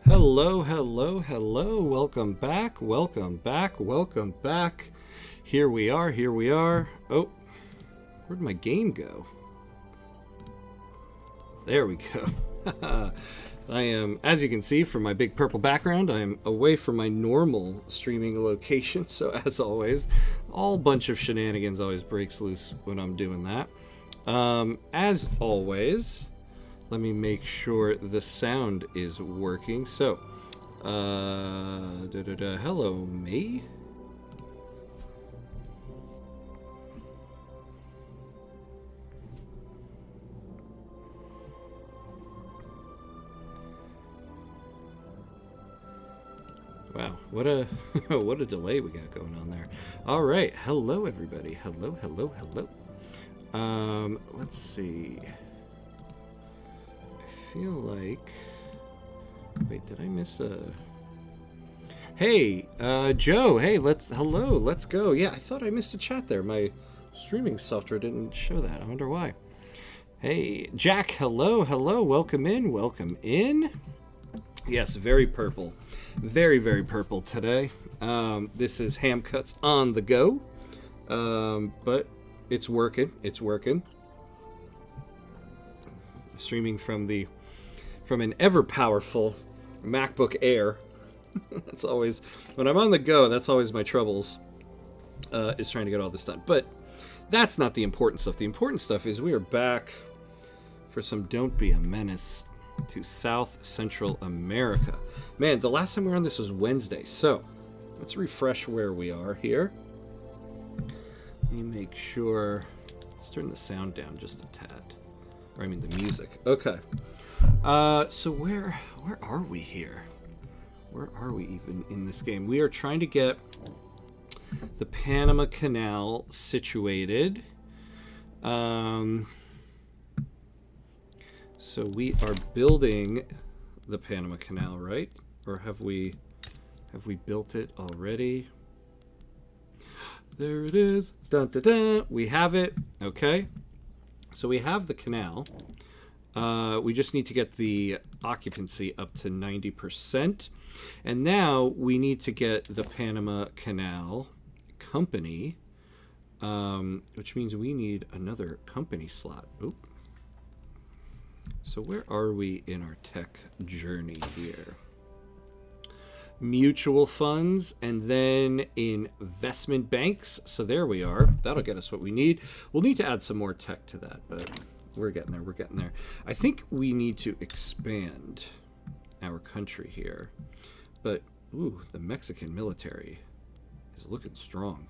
Hello, hello, hello. Welcome back, welcome back, welcome back. Here we are, here we are. Oh, where'd my game go? There we go. I am, as you can see from my big purple background, I am away from my normal streaming location. So as always, all bunch of shenanigans always breaks loose when I'm doing that. As always, let me make sure the sound is working. So, hello, me. Wow, what a what a delay we got going on there. All right, hello everybody. Hello, hello, hello. Let's see. Feel like, wait, did I miss a, hey, Joe, hey, let's go. Yeah, I thought I missed a chat there. My streaming software didn't show that. I wonder why. Hey, Jack, hello, welcome in. Yes, very purple, very purple today. This is Ham Cuts on the go, but it's working. Streaming from an ever powerful MacBook Air. That's always, when I'm on the go, that's always my troubles, is trying to get all this done. But that's not the important stuff. The important stuff is we are back for some Don't Be a Menace to South Central America. Man, the last time we were on this was Wednesday. So let's refresh where we are here. Let me make sure, let's turn the sound down just a tad. Or I mean the music. Okay. So where are we here? Where are we even in this game? We are trying to get the Panama Canal situated. So we are building the Panama Canal, right? Or have we built it already? There it is. Dun, dun, dun. We have it. Okay. So we have the canal. We just need to get the occupancy up to 90%. And now we need to get the Panama Canal Company, which means we need another company slot. Oop. So where are we in our tech journey here? Mutual funds, and then investment banks. So there we are. That'll get us what we need. We'll need to add some more tech to that, but we're getting there. I think we need to expand our country here. But, ooh, the Mexican military is looking strong.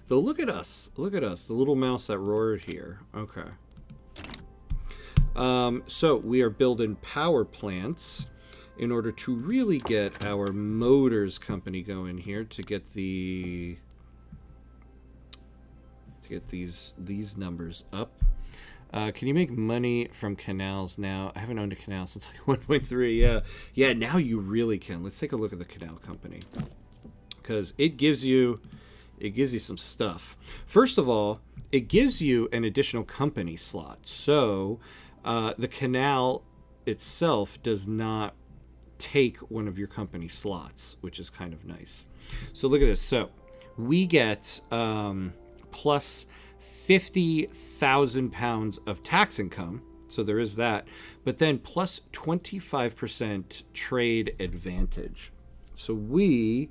Though look at us, the little mouse that roared here. Okay. So we are building power plants in order to really get our motors company going here to get these these numbers up. Can you make money from canals now? I haven't owned a canal since like 1.3. Yeah. Now you really can. Let's take a look at the canal company, because it gives you some stuff. First of all, it gives you an additional company slot. So the canal itself does not take one of your company slots, which is kind of nice. So look at this. So we get plus 50,000 pounds of tax income. So there is that. But then plus 25% trade advantage. So we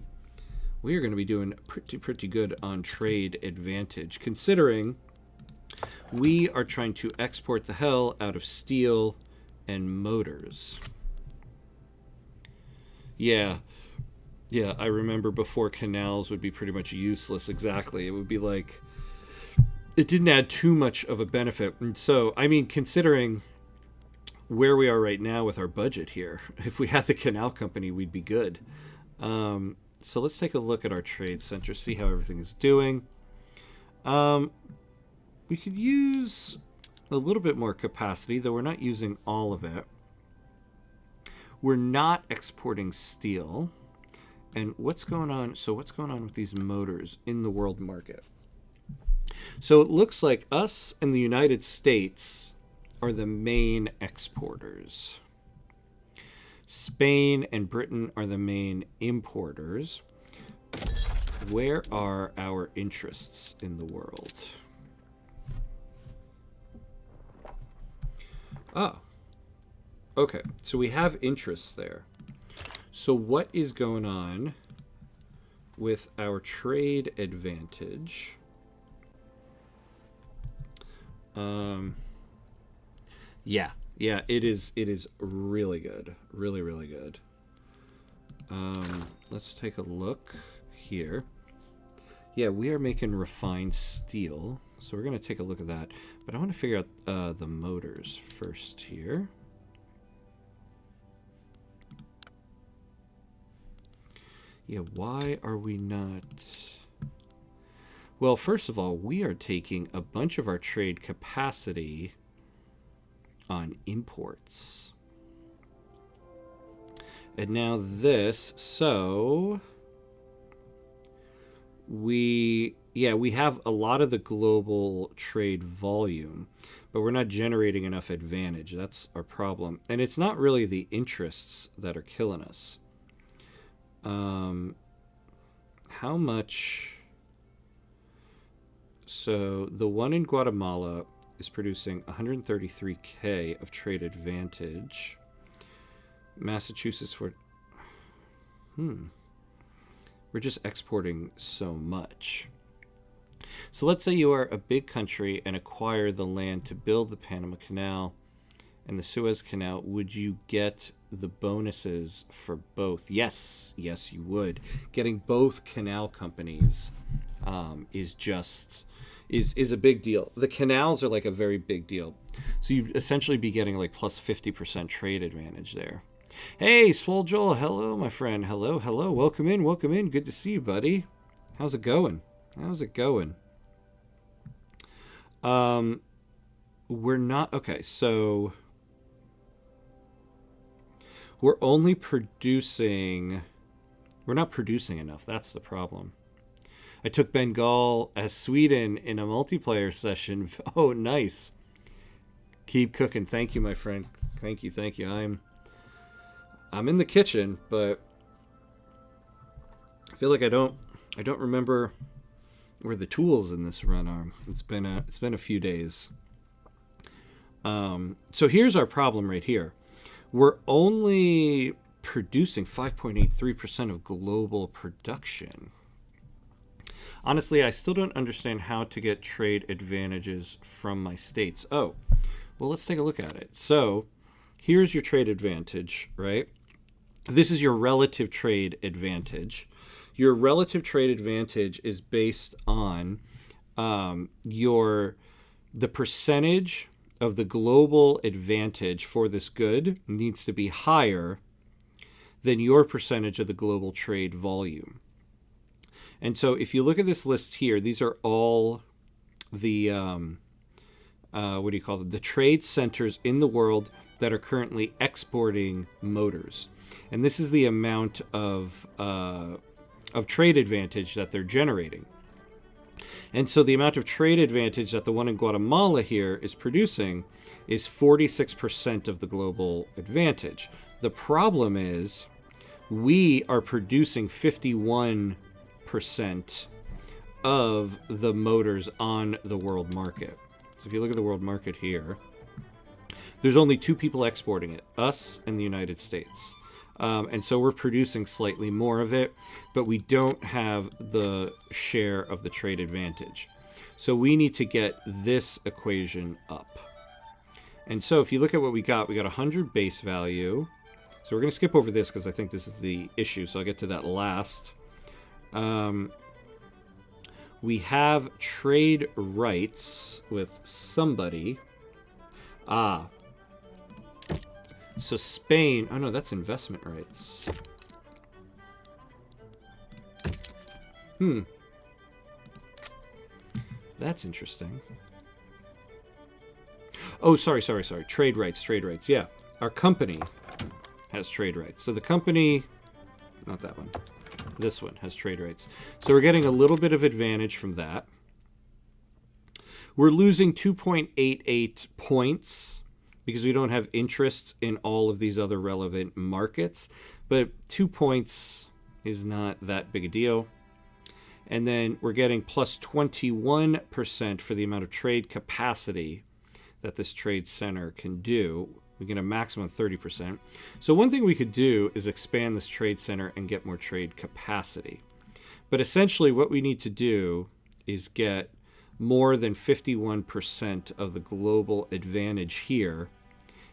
are going to be doing pretty good on trade advantage, considering we are trying to export the hell out of steel and motors. Yeah, I remember before canals would be pretty much useless. Exactly. It would be like, it didn't add too much of a benefit. And so, I mean, considering where we are right now with our budget here, if we had the canal company, we'd be good. So let's take a look at our trade center, see how everything is doing. We could use a little bit more capacity, though we're not using all of it. We're not exporting steel. And what's going on? So what's going on with these motors in the world market? So it looks like us and the United States are the main exporters. Spain and Britain are the main importers. Where are our interests in the world? Oh. Okay, so we have interests there. So what is going on with our trade advantage? Yeah, it is really good. Really, really good. Let's take a look here. Yeah, we are making refined steel. So we're going to take a look at that. But I want to figure out the motors first here. Yeah, why are we not... Well, first of all, we are taking a bunch of our trade capacity on imports. And now this, so we have a lot of the global trade volume, but we're not generating enough advantage. That's our problem. And it's not really the interests that are killing us. How much? So the one in Guatemala is producing 133K of trade advantage. Massachusetts for... We're just exporting so much. So let's say you are a big country and acquire the land to build the Panama Canal and the Suez Canal. Would you get the bonuses for both? Yes, you would. Getting both canal companies is a big deal. The canals are like a very big deal. So you'd essentially be getting like plus 50% trade advantage there. Hey, Swole Joel. Hello, my friend. Hello. Welcome in. Good to see you, buddy. How's it going? We're not... Okay, so... We're only producing... We're not producing enough. That's the problem. I took Bengal as Sweden in a multiplayer session. Oh, nice. Keep cooking. Thank you, my friend. Thank you. I'm in the kitchen, but I feel like I don't remember where the tools in this run are. It's been a few days. So here's our problem right here. We're only producing 5.83% of global production. Honestly, I still don't understand how to get trade advantages from my states. Oh, well, let's take a look at it. So here's your trade advantage, right? This is your relative trade advantage. Your relative trade advantage is based on the percentage of the global advantage for this good needs to be higher than your percentage of the global trade volume. And so if you look at this list here, these are all the, the trade centers in the world that are currently exporting motors. And this is the amount of trade advantage that they're generating. And so the amount of trade advantage that the one in Guatemala here is producing is 46% of the global advantage. The problem is we are producing 51% of the motors on the world market. So if you look at the world market here, there's only two people exporting it, us and the United States. And so we're producing slightly more of it, but we don't have the share of the trade advantage. So we need to get this equation up. And so if you look at what we got 100 base value. So we're going to skip over this because I think this is the issue. So I'll get to that last. We have trade rights with somebody. So Spain... Oh, no, that's investment rights. That's interesting. Oh, sorry. Trade rights. Yeah. Our company has trade rights. So the company... Not that one. This one has trade rights. So we're getting a little bit of advantage from that. We're losing 2.88 points because we don't have interests in all of these other relevant markets. But 2 points is not that big a deal. And then we're getting plus 21% for the amount of trade capacity that this trade center can do. We get a maximum of 30%. So one thing we could do is expand this trade center and get more trade capacity. But essentially what we need to do is get more than 51% of the global advantage here,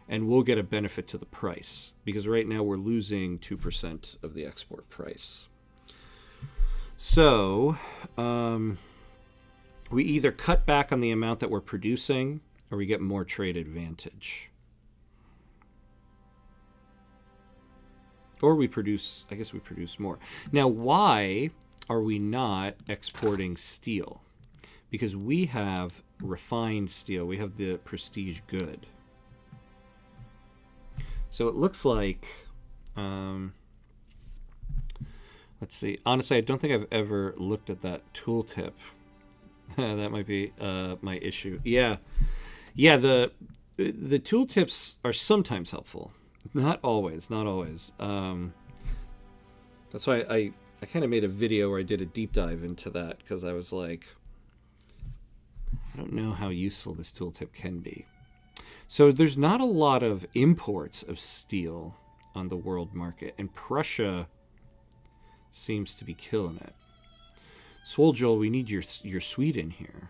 and we'll get a benefit to the price, because right now we're losing 2% of the export price. So we either cut back on the amount that we're producing, or we get more trade advantage. Or we produce, I guess we produce more. Now, why are we not exporting steel? Because we have refined steel. We have the prestige good. So it looks like, let's see. Honestly, I don't think I've ever looked at that tooltip. That might be my issue. Yeah. Yeah, the tooltips are sometimes helpful. Not always, not always. That's why I kind of made a video where I did a deep dive into that, because I was like, I don't know how useful this tooltip can be. So there's not a lot of imports of steel on the world market, and Prussia seems to be killing it. Swoljol, we need your Sweden here.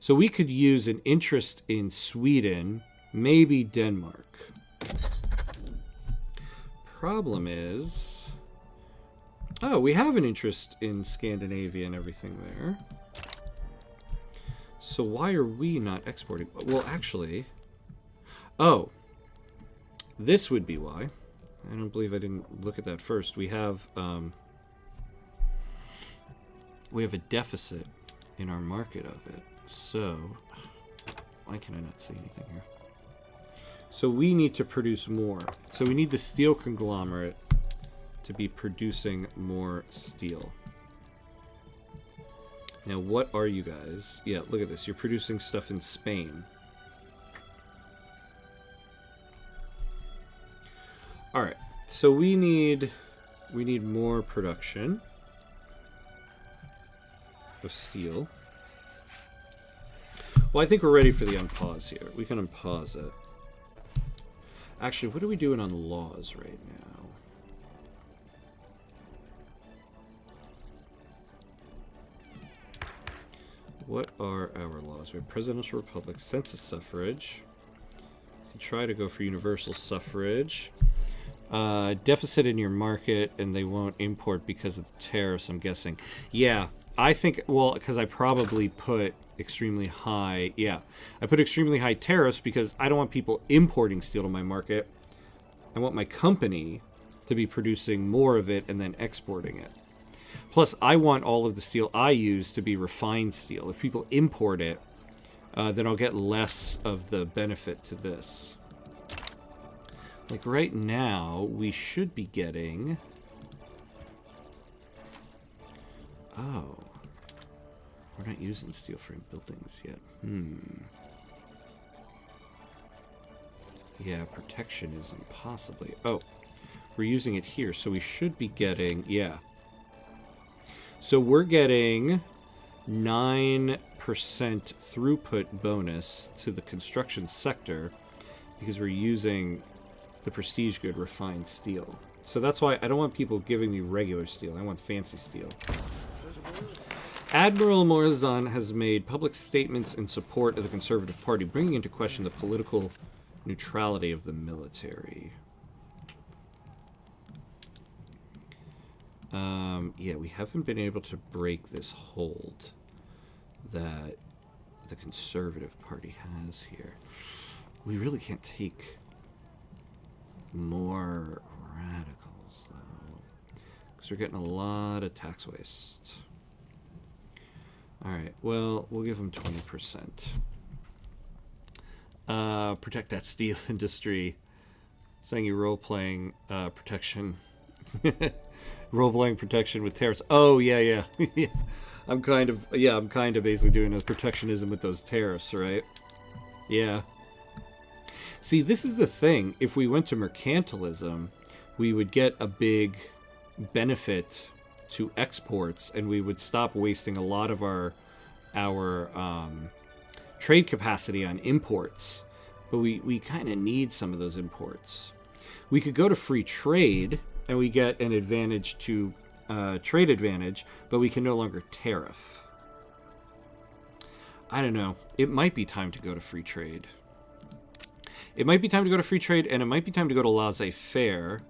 So we could use an interest in Sweden, maybe Denmark. Problem is, oh, we have an interest in Scandinavia and everything there. So why are we not exporting? Well, actually, oh, this would be why. I don't believe I didn't look at that first. We have a deficit in our market of it. So why can I not see anything here? So we need to produce more. So we need the steel conglomerate to be producing more steel. Now, what are you guys? Yeah, look at this. You're producing stuff in Spain. All right. So we need more production of steel. Well, I think we're ready for the unpause here. We can unpause it. Actually, what are we doing on laws right now? What are our laws? We have presidential republic, census suffrage. You can try to go for universal suffrage. Deficit in your market, and they won't import because of the tariffs, I'm guessing. Yeah, I think, well, because I probably put extremely high, yeah. I put extremely high tariffs because I don't want people importing steel to my market. I want my company to be producing more of it and then exporting it. Plus, I want all of the steel I use to be refined steel. If people import it, then I'll get less of the benefit to this. Like right now, we should be getting... Oh. We're not using steel frame buildings yet. Yeah, protectionism, possibly. Oh, we're using it here, so we should be getting... Yeah. So we're getting 9% throughput bonus to the construction sector because we're using the prestige good refined steel. So that's why I don't want people giving me regular steel. I want fancy steel. Admiral Morazan has made public statements in support of the Conservative Party, bringing into question the political neutrality of the military. Yeah, we haven't been able to break this hold that the Conservative Party has here. We really can't take more radicals, though, because we're getting a lot of tax waste. All right, well, we'll give them 20%. Protect that steel industry. Saying you role-playing protection. Role-playing protection with tariffs. Oh, yeah. I'm kind of basically doing those protectionism with those tariffs, right? Yeah. See, this is the thing. If we went to mercantilism, we would get a big benefit to exports, and we would stop wasting a lot of our trade capacity on imports. But we kind of need some of those imports. We could go to free trade, and we get an advantage to trade advantage, but we can no longer tariff. I don't know. It might be time to go to free trade. It might be time to go to free trade, and it might be time to go to laissez-faire,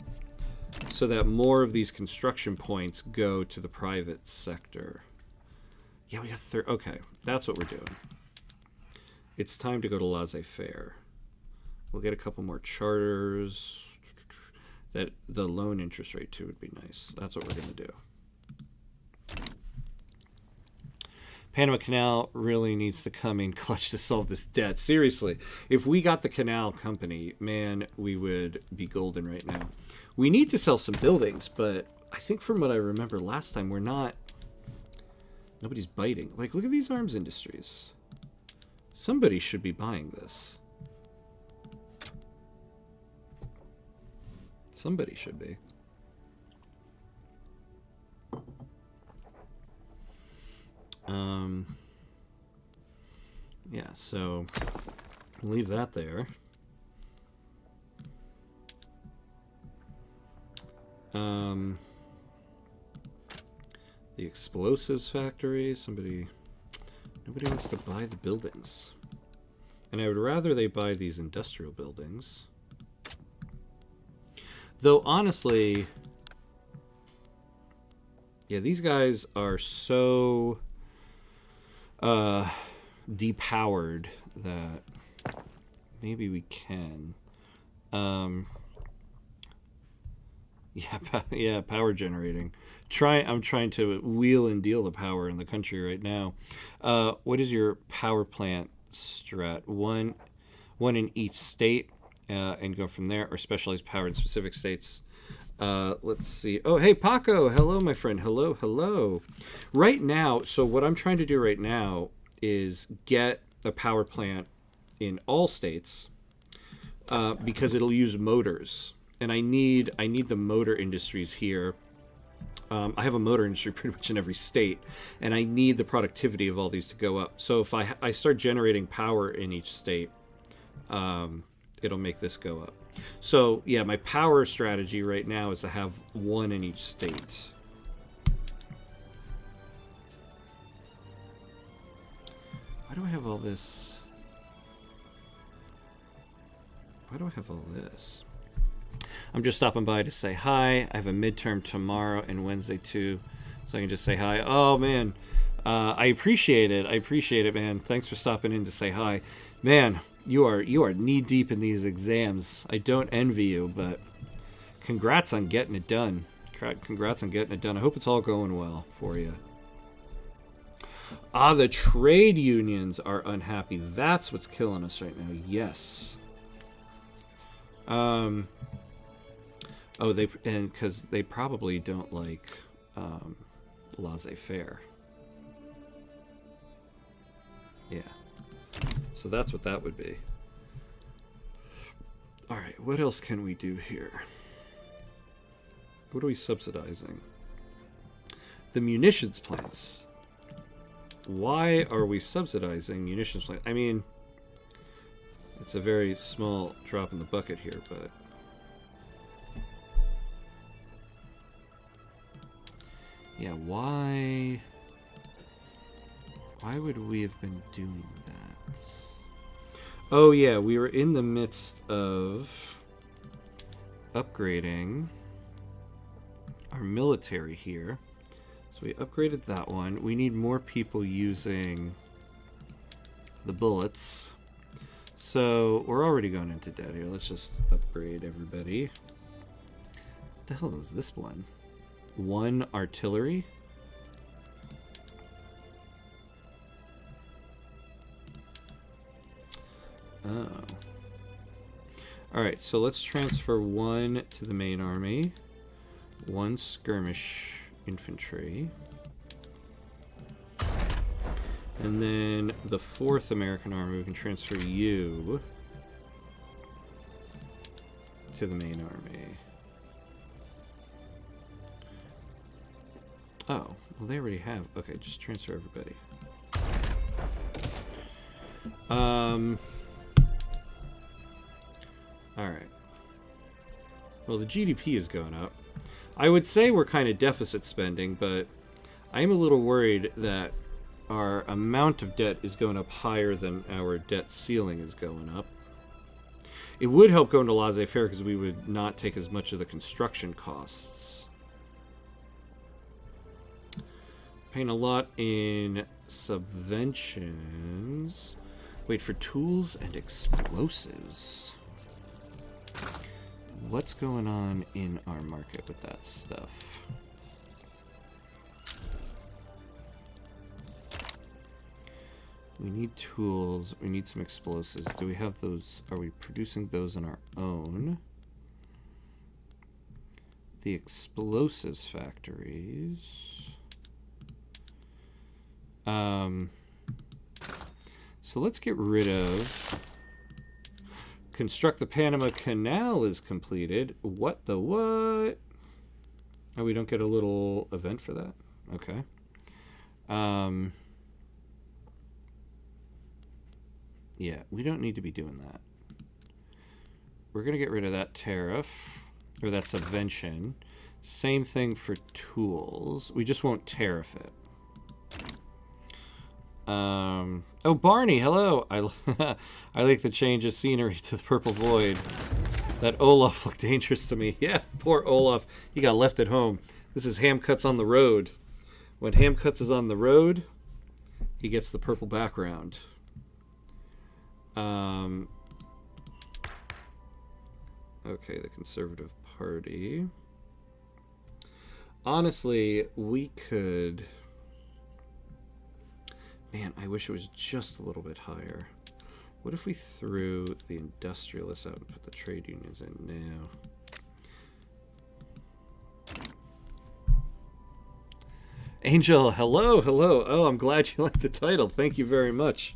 so that more of these construction points go to the private sector. Yeah, we got okay, that's what we're doing. It's time to go to laissez-faire. We'll get a couple more charters. That the loan interest rate too would be nice. That's what we're going to do. Panama Canal really needs to come in clutch to solve this debt. Seriously, if we got the canal company, man, we would be golden right now. We need to sell some buildings, but I think from what I remember last time, nobody's biting. Like, look at these arms industries. Somebody should be buying this. Somebody should be. Yeah, so leave that there. The explosives factory, nobody wants to buy the buildings. And I would rather they buy these industrial buildings. Though, honestly, yeah, these guys are so depowered that maybe we can. Yeah, power generating. I'm trying to wheel and deal the power in the country right now. What is your power plant strat? One in each state, and go from there, or specialized power in specific states. Let's see. Oh, hey, Paco. Hello, my friend. Hello. Right now, so what I'm trying to do right now is get a power plant in all states, because it'll use motors. And I need the motor industries here. I have a motor industry pretty much in every state, and I need the productivity of all these to go up. So if I start generating power in each state, it'll make this go up. So yeah, my power strategy right now is to have one in each state. Why do I have all this? Why do I have all this? I'm just stopping by to say hi. I have a midterm tomorrow and Wednesday too, so I can just say hi. Oh man, I appreciate it, man. Thanks for stopping in to say hi, man. You are knee deep in these exams. I don't envy you, but congrats on getting it done. Congrats on getting it done. I hope it's all going well for you. The trade unions are unhappy. That's what's killing us right now. Yes. Because they probably don't like laissez-faire. Yeah. So that's what that would be. All right, what else can we do here? What are we subsidizing? The munitions plants. Why are we subsidizing munitions plants? I mean, it's a very small drop in the bucket here, but yeah, why would we have been doing that? Oh yeah, we were in the midst of upgrading our military here. So we upgraded that one. We need more people using the bullets. So we're already going into debt here. Let's just upgrade everybody. What the hell is this one? One artillery? Oh. Alright, so let's transfer one to the main army. One skirmish infantry. And then the 4th American Army, we can transfer you to the main army. Oh, well, they already have. Okay, just transfer everybody. Alright. Well, the GDP is going up. I would say we're kind of deficit spending, but I am a little worried that our amount of debt is going up higher than our debt ceiling is going up. It would help going to laissez-faire because we would not take as much of the construction costs. Paying a lot in subventions. Wait for tools and explosives. What's going on in our market with that stuff? We need tools. We need some explosives. Do we have those? Are we producing those on our own? The explosives factories. So let's get rid of... Construct the Panama Canal is completed. What the what? Oh, we don't get a little event for that? Okay. Yeah, we don't need to be doing that. We're going to get rid of that tariff, or that subvention. Same thing for tools. We just won't tariff it. Oh, Barney, hello. I like the change of scenery to the Purple Void. That Olaf looked dangerous to me. Yeah, poor Olaf. He got left at home. This is Ham Cuts on the road. When Ham Cuts is on the road, he gets the purple background. Okay, the Conservative Party. Honestly, we could... Man, I wish it was just a little bit higher. What if we threw the industrialists out and put the trade unions in now? Angel, hello, hello. Oh, I'm glad you liked the title. Thank you very much.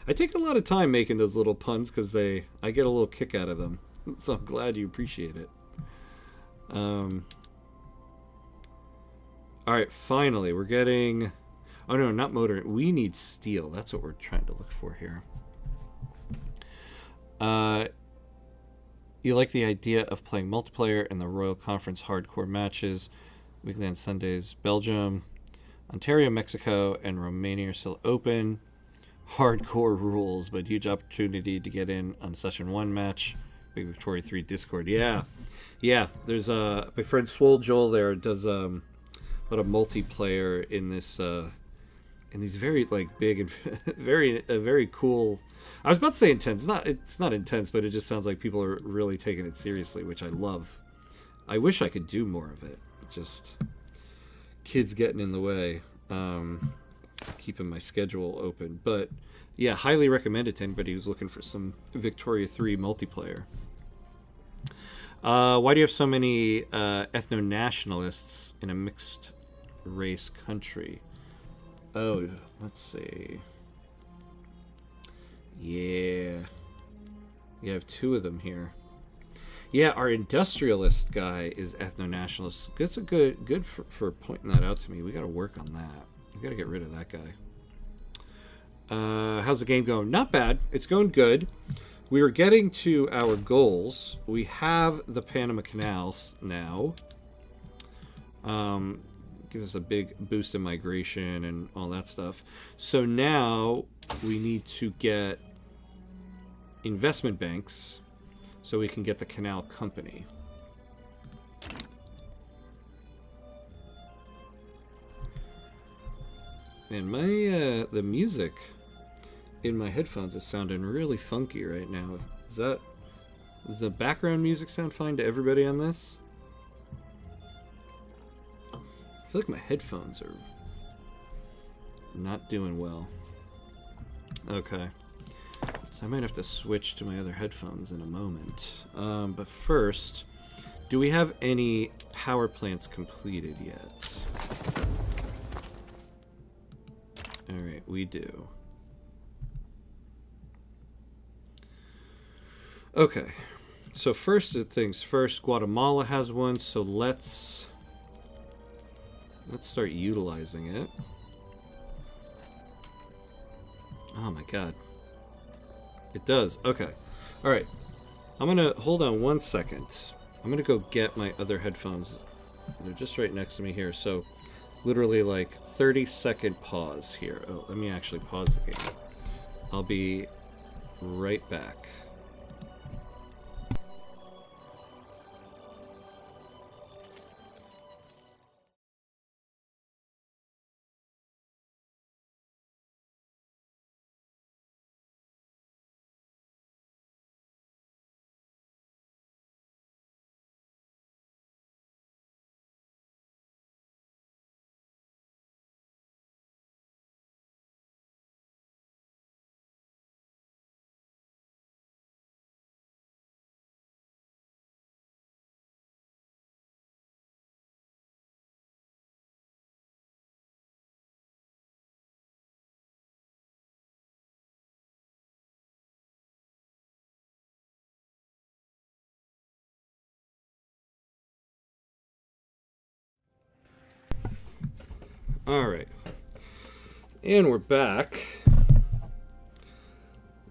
I take a lot of time making those little puns because I get a little kick out of them. So I'm glad you appreciate it. All right, finally, we're getting... Oh, no, not motor. We need steel. That's what we're trying to look for here. You like the idea of playing multiplayer in the Royal Conference hardcore matches, weekly on Sundays. Belgium, Ontario, Mexico, and Romania are still open. Hardcore rules, but huge opportunity to get in on Session 1 match. Big Victoria 3 Discord. Yeah. Yeah, there's my friend Swole Joel there does a lot of multiplayer in this... in these very like big and very cool. I was about to say intense. It's not intense, but it just sounds like people are really taking it seriously, which I love. I wish I could do more of it. Just kids getting in the way, keeping my schedule open. But yeah, highly recommend it to anybody who's looking for some Victoria 3 multiplayer. Why do you have so many ethno-nationalists in a mixed race country? Oh, let's see. Yeah. You have two of them here. Yeah, our industrialist guy is ethno-nationalist. That's a good for pointing that out to me. We got to work on that. We got to get rid of that guy. How's the game going? Not bad. It's going good. We are getting to our goals. We have the Panama Canal now. Give us a big boost in migration and all that stuff. So now we need to get investment banks so we can get the canal company. And my the music in my headphones is sounding really funky right now. Does the background music sound fine to everybody on this? I feel like my headphones are not doing well. Okay. So I might have to switch to my other headphones in a moment. But first, do we have any power plants completed yet? Alright, we do. Okay. So first things first, Guatemala has one, so let's start utilizing it. Oh my god. It does. Okay. All right. I'm going to hold on 1 second. I'm going to go get my other headphones. They're just right next to me here. So literally like 30-second pause here. Oh, let me actually pause the game. I'll be right back. All right. And we're back.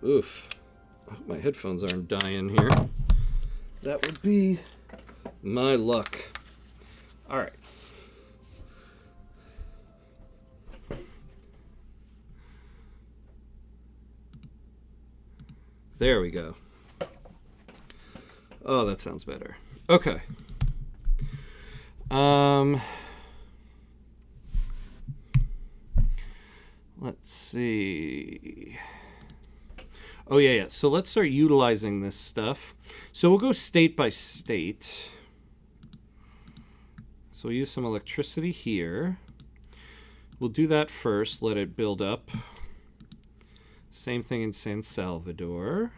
Oof. I hope my headphones aren't dying here. That would be my luck. All right. There we go. Oh, that sounds better. Okay. Let's see. Oh, yeah. So let's start utilizing this stuff. So we'll go state by state. So we'll use some electricity here. We'll do that first. Let it build up. Same thing in San Salvador.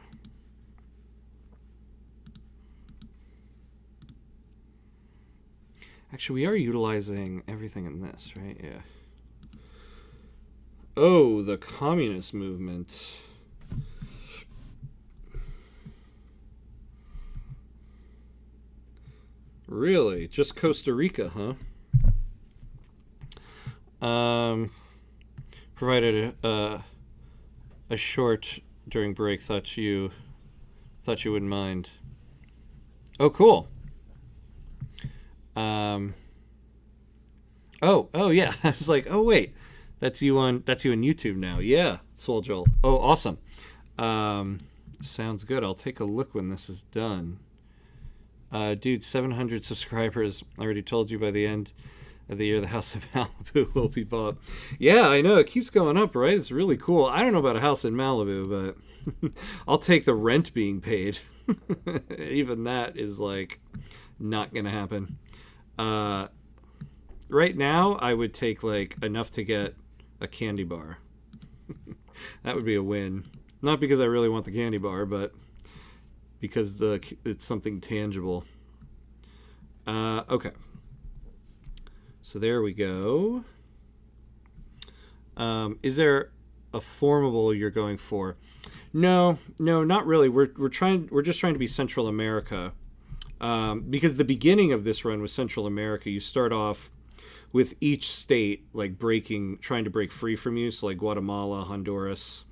Actually, we are utilizing everything in this, right? Yeah. Oh, the communist movement. Really? Just Costa Rica, huh? Provided a short during break. Thought you wouldn't mind. Oh, cool. Oh yeah. I was like, oh wait, that's you on YouTube now. Yeah, Soul Joel. Oh, awesome. Sounds good. I'll take a look when this is done. Dude, 700 subscribers. I already told you by the end of the year the House of Malibu will be bought. Yeah, I know. It keeps going up, right? It's really cool. I don't know about a house in Malibu, but I'll take the rent being paid. Even that is like not going to happen. Right now, I would take like enough to get a candy bar. That would be a win. Not because I really want the candy bar, but because it's something tangible. Okay. So there we go. Is there a formable you're going for? No, not really. We're just trying to be Central America. Because the beginning of this run was Central America. You start off with each state like trying to break free from you. So like Guatemala, Honduras,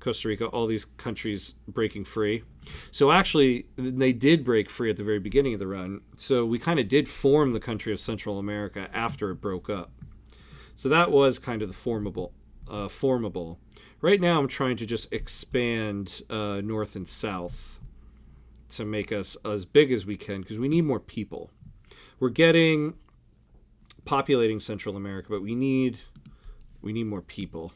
Costa Rica, all these countries breaking free. So actually, they did break free at the very beginning of the run. So we kind of did form the country of Central America after it broke up. So that was kind of the formable. Right now, I'm trying to just expand north and south to make us as big as we can because we need more people. We're populating Central America, but we need more people.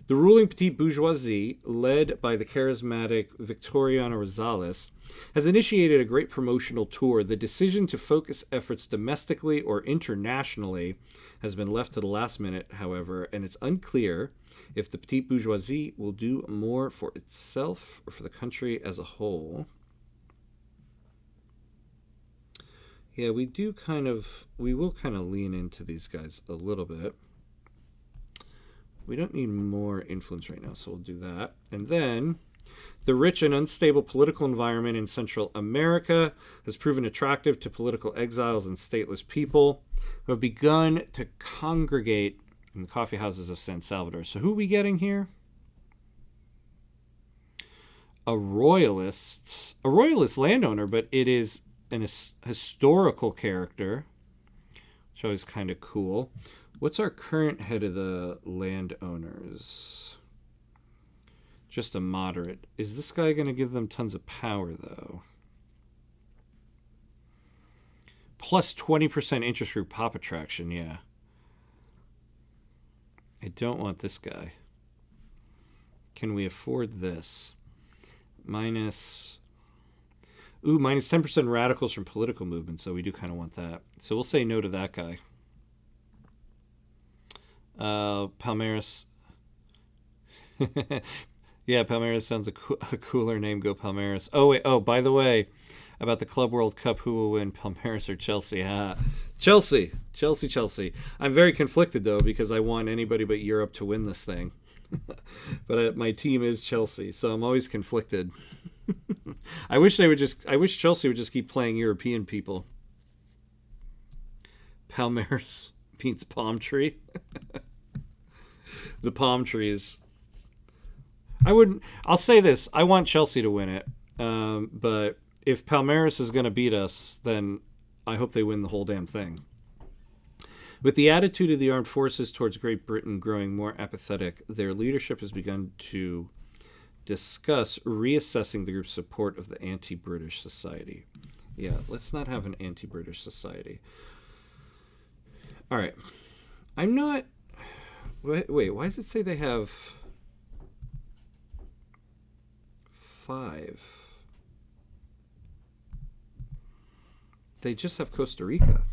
The ruling petite bourgeoisie, led by the charismatic Victoriano Rosales, has initiated a great promotional tour. The decision to focus efforts domestically or internationally has been left to the last minute, however, and it's unclear if the petite bourgeoisie will do more for itself or for the country as a whole. Yeah, we will kind of lean into these guys a little bit. We don't need more influence right now, so we'll do that. And then The rich and unstable political environment in Central America has proven attractive to political exiles and stateless people who have begun to congregate in the coffee houses of San Salvador. So who are we getting here? A royalist landowner, but it is an historical character, which is always kind of cool. What's our current head of the landowners? Just a moderate. Is this guy going to give them tons of power, though? Plus 20% interest through pop attraction, yeah. I don't want this guy. Can we afford this? Minus 10% radicals from political movements, so we do kind of want that. So we'll say no to that guy. Palmeiras. Yeah, Palmeiras sounds a cooler name. Go Palmeiras. Oh, wait. Oh, by the way, about the Club World Cup, who will win, Palmeiras or Chelsea? Chelsea. I'm very conflicted, though, because I want anybody but Europe to win this thing. But my team is Chelsea, so I'm always conflicted. I wish Chelsea would just keep playing European people. Palmeiras means palm tree. The palm trees. I'll say this. I want Chelsea to win it. But if Palmeiras is going to beat us, then I hope they win the whole damn thing. With the attitude of the armed forces towards Great Britain growing more apathetic, their leadership has begun to discuss reassessing the group's support of the anti-British society. Yeah, let's not have an anti-British society. All right. I'm not... Wait, why does it say they have 5? They just have Costa Rica.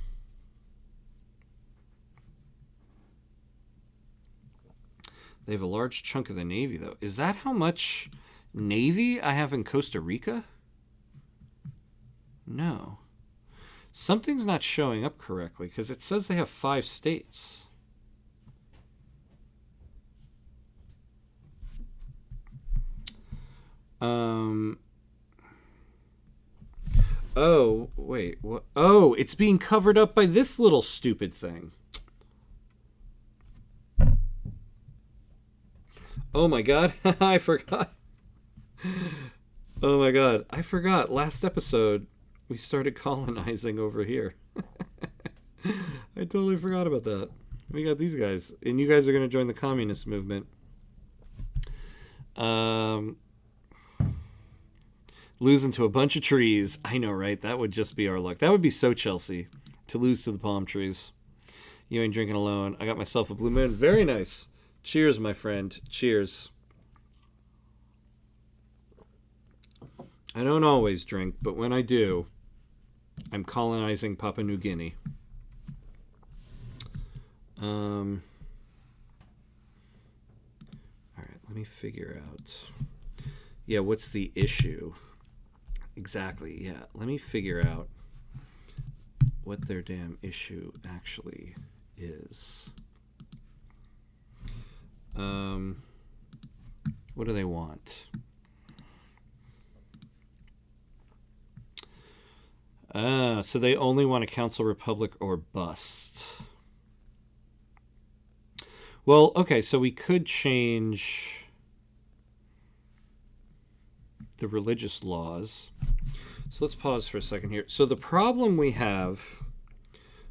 They have a large chunk of the Navy, though. Is that how much Navy I have in Costa Rica? No. Something's not showing up correctly, because it says they have 5 states. Oh, wait. What? Oh, it's being covered up by this little stupid thing. Oh my god, I forgot. Oh my god, I forgot. Last episode, we started colonizing over here. I totally forgot about that. We got these guys, and you guys are going to join the communist movement. Losing to a bunch of trees. I know, right? That would just be our luck. That would be so Chelsea, to lose to the palm trees. You ain't drinking alone. I got myself a Blue Moon. Very nice. Cheers, my friend. Cheers. I don't always drink, but when I do, I'm colonizing Papua New Guinea. All right, let me figure out. Yeah, what's the issue? Exactly, yeah. Let me figure out what their damn issue actually is. What do they want? So they only want a council republic or bust. Well, okay, so we could change the religious laws. So let's pause for a second here. So the problem we have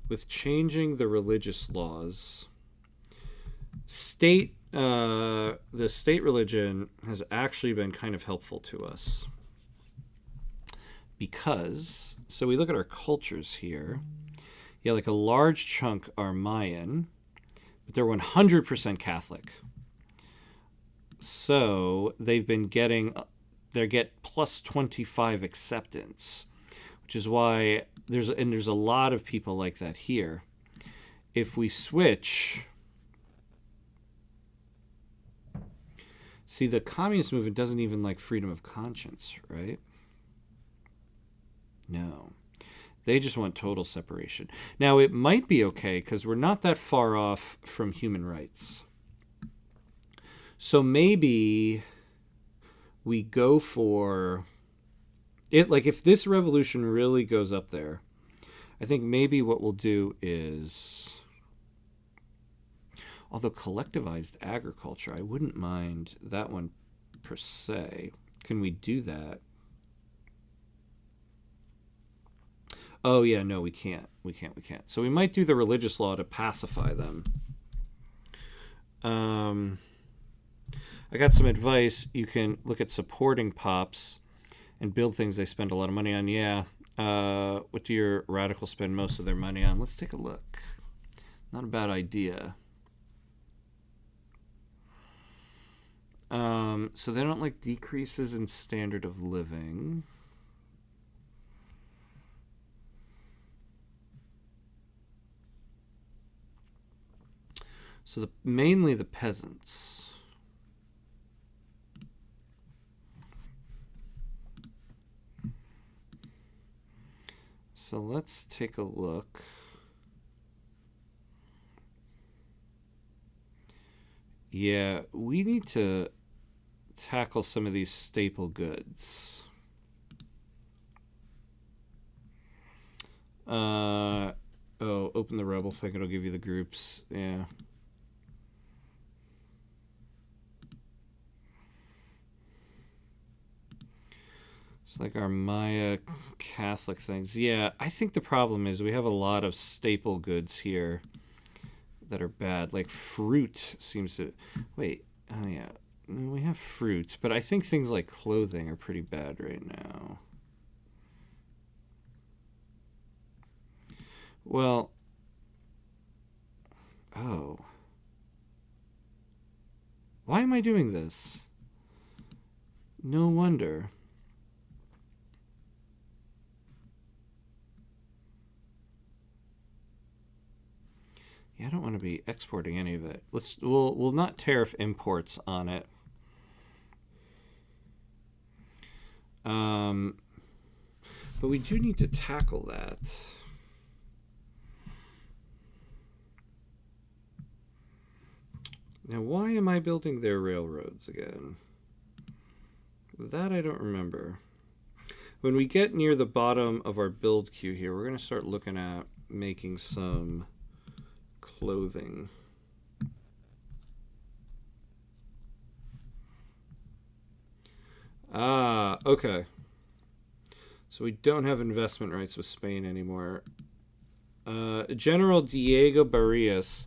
with changing the religious laws, the state religion has actually been kind of helpful to us. Because, so we look at our cultures here. Yeah, like a large chunk are Mayan, but they're 100% Catholic. So they've been getting, they get plus 25 acceptance, which is why there's a lot of people like that here. If we switch, see, the communist movement doesn't even like freedom of conscience, right? No. They just want total separation. Now, it might be okay because we're not that far off from human rights. So maybe we go for it. Like, if this revolution really goes up there, I think maybe what we'll do is, although collectivized agriculture, I wouldn't mind that one per se. Can we do that? Oh, yeah, no, we can't. We can't. So we might do the religious law to pacify them. I got some advice. You can look at supporting pops and build things they spend a lot of money on. Yeah. What do your radicals spend most of their money on? Let's take a look. Not a bad idea. So they don't like decreases in standard of living. So mainly the peasants. So let's take a look. Yeah, we need to tackle some of these staple goods. Open the rebel thing. It'll give you the groups. Yeah. It's like our Maya Catholic things. Yeah, I think the problem is we have a lot of staple goods here that are bad. Like fruit seems to... Wait, oh yeah. We have fruit, but I think things like clothing are pretty bad right now. Well... Oh. Why am I doing this? No wonder. Yeah, I don't want to be exporting any of it. We'll not tariff imports on it. But we do need to tackle that. Now, why am I building their railroads again? That I don't remember. When we get near the bottom of our build queue here, we're going to start looking at making some clothing. Ah, okay. So we don't have investment rights with Spain anymore. General Diego Barrias,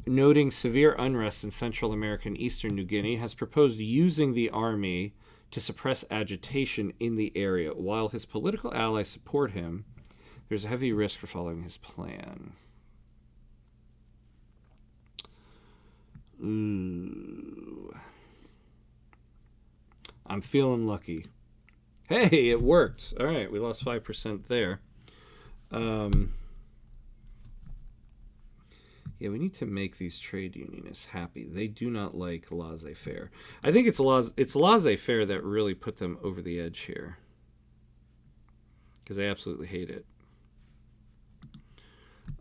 noting severe unrest in Central America and Eastern New Guinea, has proposed using the army to suppress agitation in the area. While his political allies support him, there's a heavy risk for following his plan. Ooh. I'm feeling lucky. Hey, it worked. All right, we lost 5% there. Yeah, we need to make these trade unionists happy. They do not like laissez-faire. I think it's laissez-faire that really put them over the edge here, because they absolutely hate it.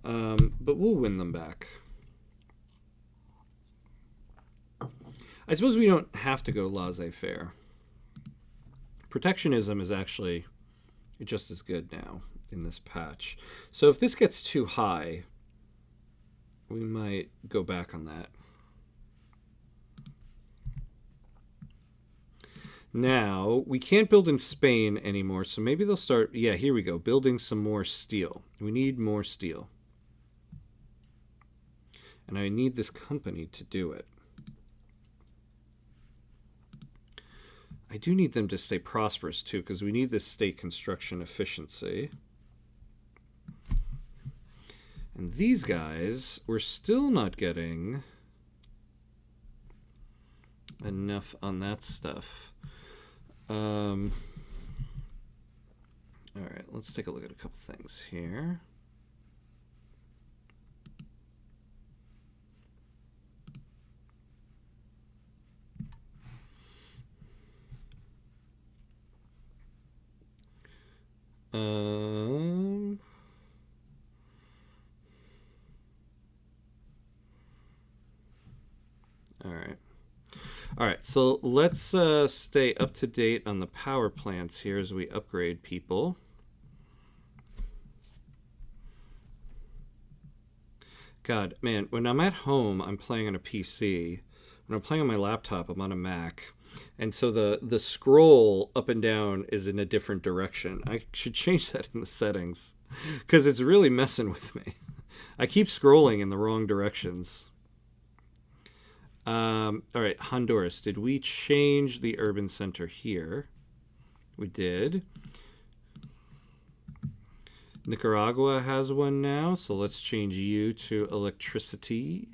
But we'll win them back. I suppose we don't have to go laissez-faire. Protectionism is actually just as good now in this patch. So if this gets too high, we might go back on that. Now, we can't build in Spain anymore, so maybe they'll start... Yeah, here we go. Building some more steel. We need more steel. And I need this company to do it. I do need them to stay prosperous, too, because we need this state construction efficiency. And these guys, we're still not getting enough on that stuff. All right, let's take a look at a couple things here. All right. All right, so let's stay up to date on the power plants here as we upgrade people. God, man, when I'm at home, I'm playing on a PC. When I'm playing on my laptop, I'm on a Mac. And so the scroll up and down is in a different direction. I should change that in the settings because it's really messing with me. I keep scrolling in the wrong directions. All right, Honduras. Did we change the urban center here? We did. Nicaragua has one now, so let's change you to electricity.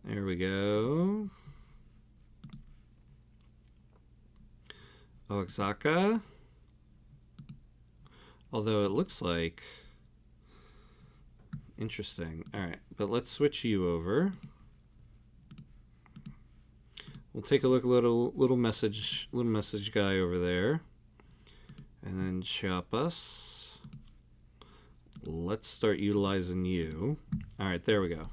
There we go. Oaxaca. Although it looks like... Interesting. All right, but let's switch you over. We'll take a look at little message guy over there. And then Chiapas. Let's start utilizing you. All right, there we go.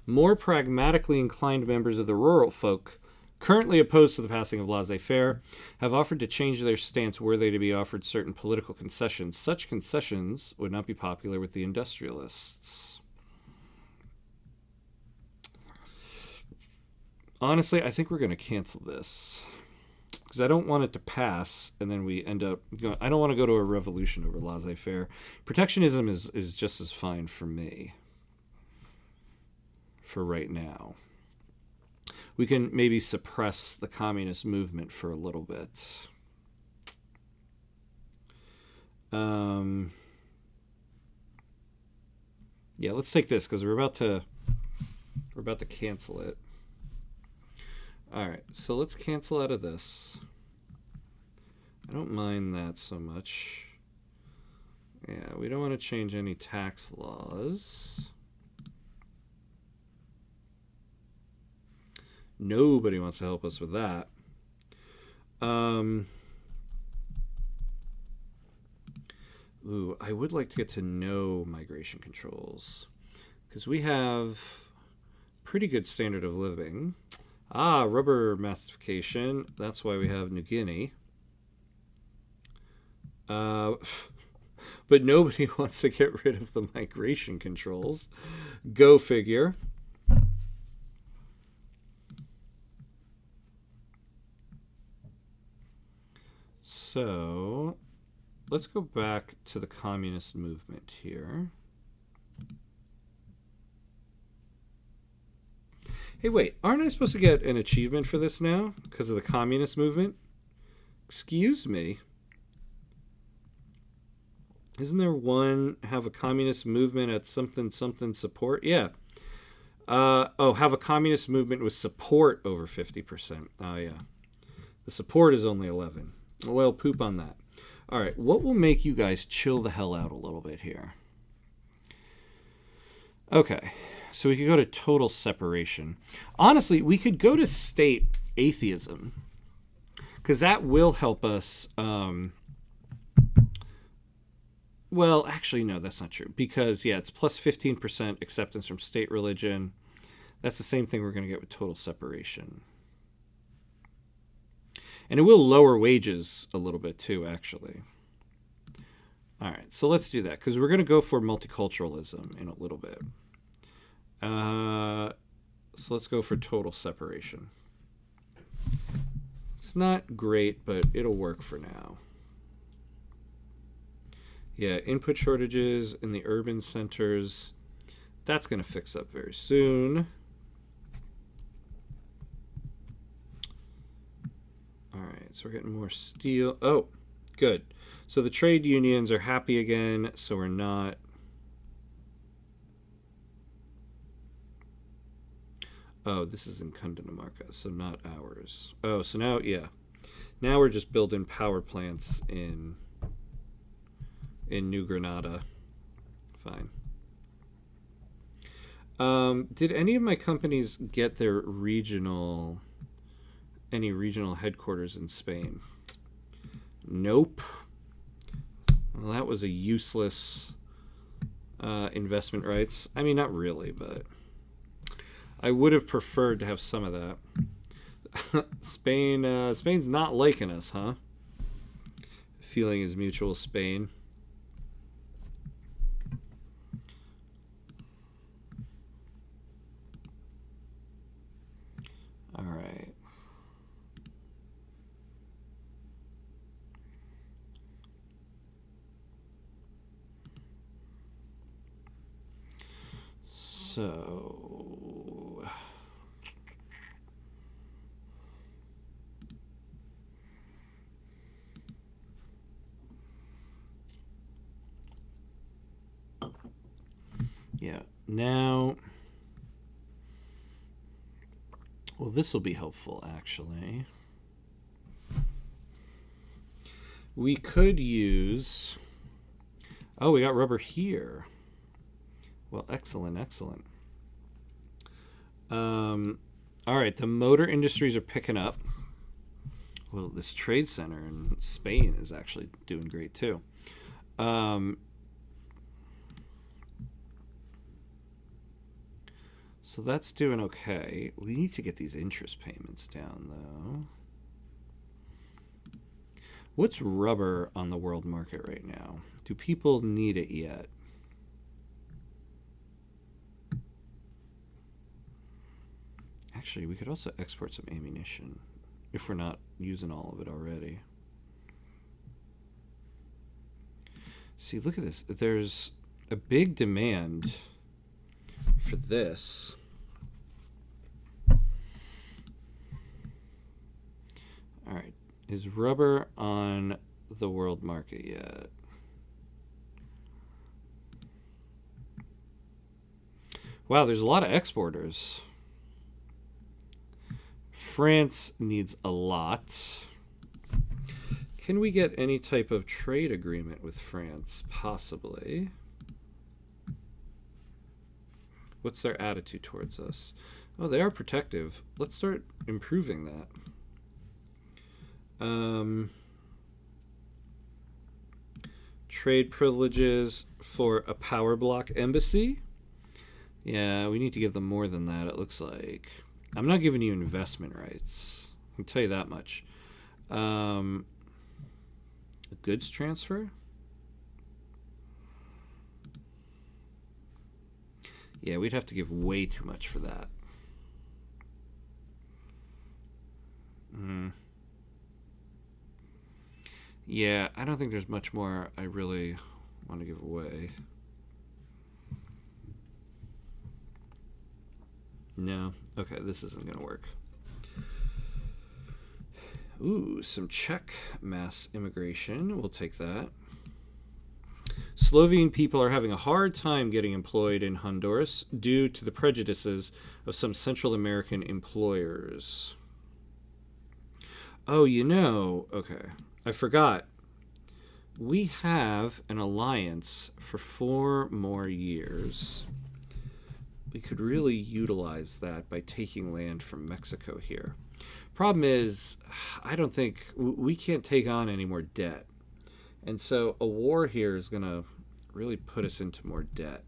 More pragmatically inclined members of the rural folk, currently opposed to the passing of laissez-faire, have offered to change their stance were they to be offered certain political concessions. Such concessions would not be popular with the industrialists. Honestly, I think we're going to cancel this because I don't want it to pass and then we end up going, I don't want to go to a revolution over laissez-faire. Protectionism is just as fine for me for right now. We can maybe suppress the communist movement for a little bit. Yeah, let's take this because we're about to cancel it. All right, so let's cancel out of this. I don't mind that so much. Yeah, we don't want to change any tax laws. Nobody wants to help us with that. Ooh, I would like to get to know migration controls because we have pretty good standard of living. Ah, rubber massification. That's why we have New Guinea. But nobody wants to get rid of the migration controls. Go figure. So, let's go back to the communist movement here. Hey, wait, aren't I supposed to get an achievement for this now because of the communist movement? Excuse me. Isn't there one, have a communist movement at something support? Yeah. Have a communist movement with support over 50%. Oh, yeah. The support is only 11. Well, poop on that. All right, what will make you guys chill the hell out a little bit here? Okay, so we could go to total separation. Honestly, we could go to state atheism because that will help us. Well, actually, no, that's not true because, yeah, it's plus 15% acceptance from state religion. That's the same thing we're going to get with total separation. And it will lower wages a little bit too, actually. All right, so let's do that because we're going to go for multiculturalism in a little bit. So let's go for total separation. It's not great, but it'll work for now. Yeah, input shortages in the urban centers. That's going to fix up very soon. All right, so we're getting more steel. Oh, good. So the trade unions are happy again, so we're not. Oh, this is in Cundinamarca, so not ours. Oh, so now, yeah. Now we're just building power plants in New Granada. Fine. Did any of my companies get their any regional headquarters in Spain? Nope. Well, that was a useless investment rights. I mean, not really, but I would have preferred to have some of that. Spain's not liking us, huh? Feeling is mutual, Spain. All right. So yeah, now, well, this will be helpful, actually. We could use, oh, we got rubber here. Well, excellent, excellent. All right, the motor industries are picking up. Well, this trade center in Spain is actually doing great, too. So that's doing okay. We need to get these interest payments down, though. What's rubber on the world market right now? Do people need it yet? Actually, we could also export some ammunition if we're not using all of it already. See, look at this. There's a big demand for this. All right. Is rubber on the world market yet? Wow, there's a lot of exporters. France needs a lot. Can we get any type of trade agreement with France? Possibly. What's their attitude towards us? Oh, they are protective. Let's start improving that. Trade privileges for a power block embassy. Yeah, we need to give them more than that, it looks like. I'm not giving you investment rights. I can tell you that much. A goods transfer? Yeah, we'd have to give way too much for that. Yeah, I don't think there's much more I really want to give away. No. Okay, this isn't going to work. Ooh, some Czech mass immigration. We'll take that. Slovene people are having a hard time getting employed in Honduras due to the prejudices of some Central American employers. Oh, okay, I forgot. We have an alliance for 4 more years. We could really utilize that by taking land from Mexico here. Problem is, I don't think we can't take on any more debt. And so a war here is going to really put us into more debt.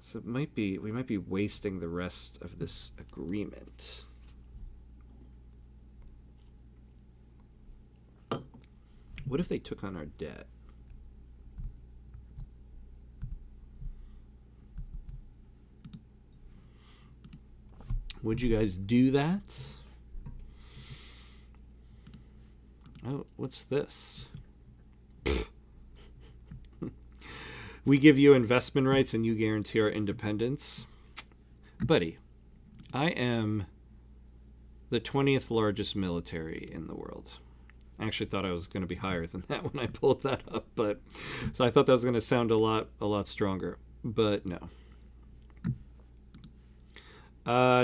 So we might be wasting the rest of this agreement. What if they took on our debt? Would you guys do that? Oh, what's this? We give you investment rights and you guarantee our independence. Buddy, I am the 20th largest military in the world. I actually thought I was going to be higher than that when I pulled that up, but so I thought that was going to sound a lot stronger, but no.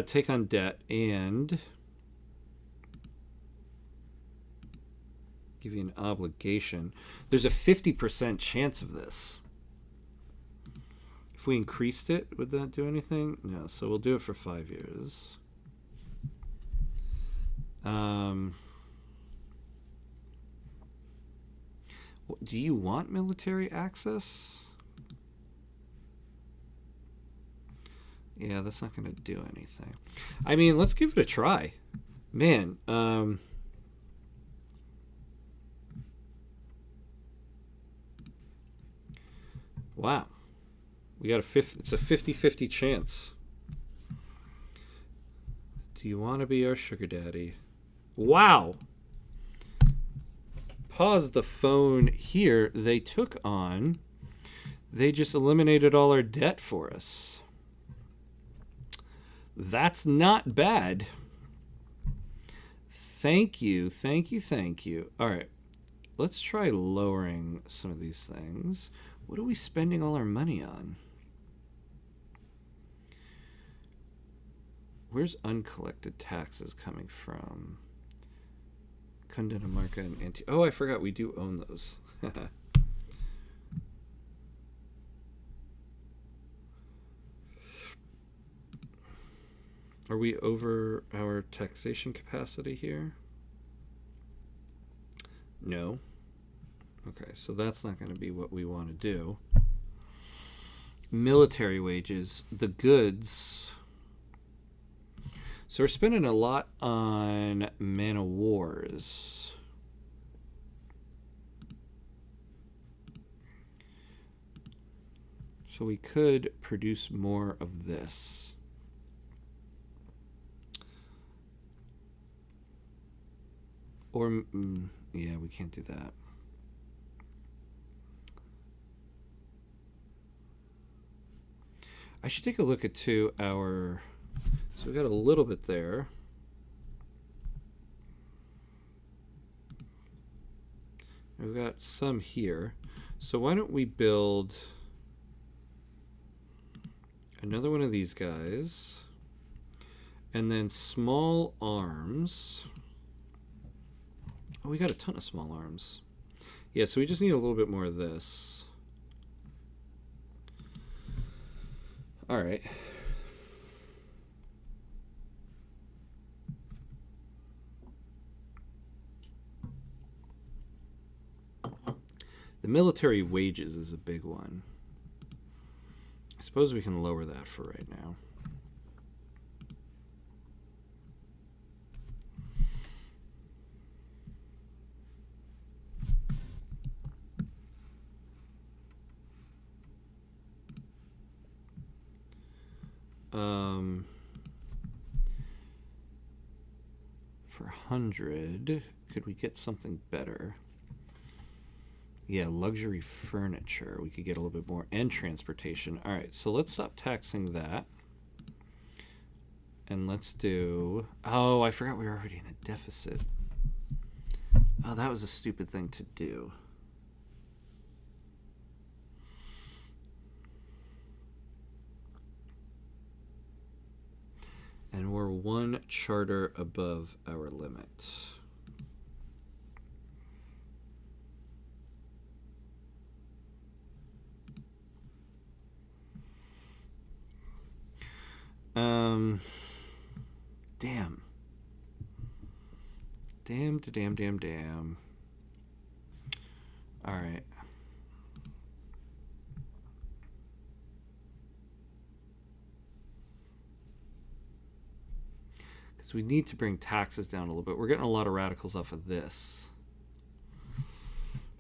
Take on debt and give you an obligation. There's a 50% chance of this. If we increased it, would that do anything? No, so we'll do it for 5 years. Do you want military access? Yeah, that's not going to do anything. I mean, let's give it a try. Man, wow. We got it's a 50-50 chance. Do you want to be our sugar daddy? Wow. Pause the phone here. They took on. They just eliminated all our debt for us. That's not bad. Thank you, thank you, thank you. All right, let's try lowering some of these things. What are we spending all our money on? Where's uncollected taxes coming from? Cundinamarca and Antioch. Oh, I forgot we do own those. Are we over our taxation capacity here? No. Okay, so that's not going to be what we want to do. Military wages, the goods. So we're spending a lot on man of wars. So we could produce more of this. Or, yeah, we can't do that. I should take a look at our, so we got a little bit there. We've got some here. So why don't we build another one of these guys, and then small arms. Oh, we got a ton of small arms. Yeah, so we just need a little bit more of this. All right. The military wages is a big one. I suppose we can lower that for right now. For 100, could we get something better? Yeah, luxury furniture. We could get a little bit more, and transportation. All right, so let's stop taxing that. And let's do... Oh, I forgot we were already in a deficit. Oh, that was a stupid thing to do. And we're one charter above our limit. Damn. Damn. All right. Because we need to bring taxes down a little bit. We're getting a lot of radicals off of this.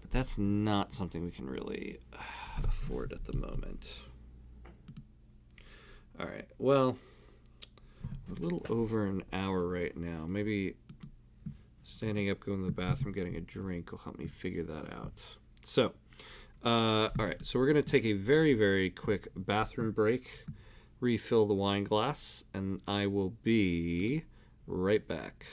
But that's not something we can really afford at the moment. All right, well, we're a little over an hour right now. Maybe standing up, going to the bathroom, getting a drink will help me figure that out. So, all right, so we're going to take a very, very quick bathroom break, refill the wine glass, and I will be right back.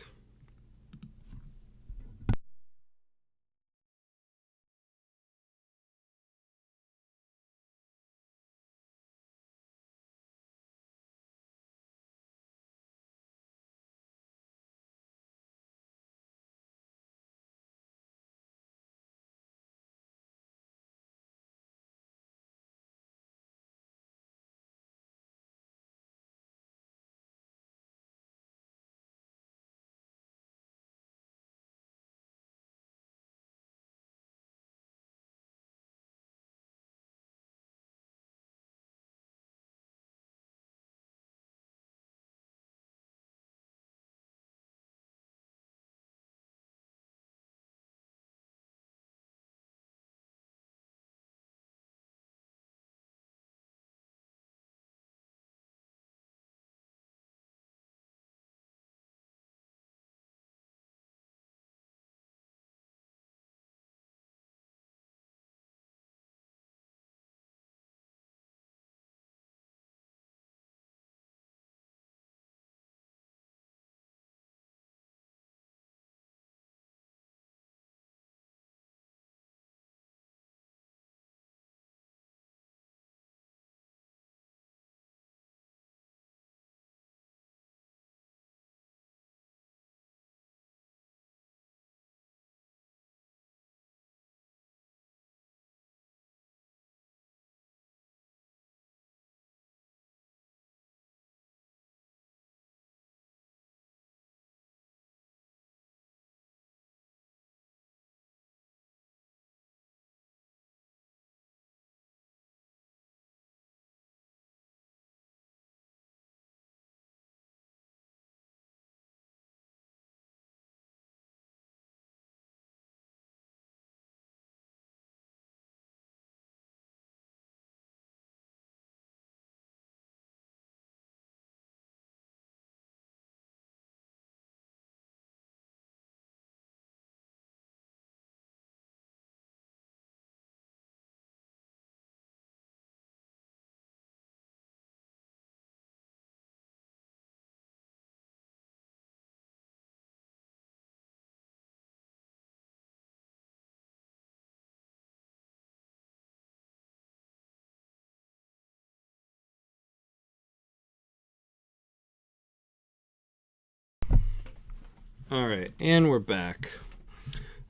All right, and we're back.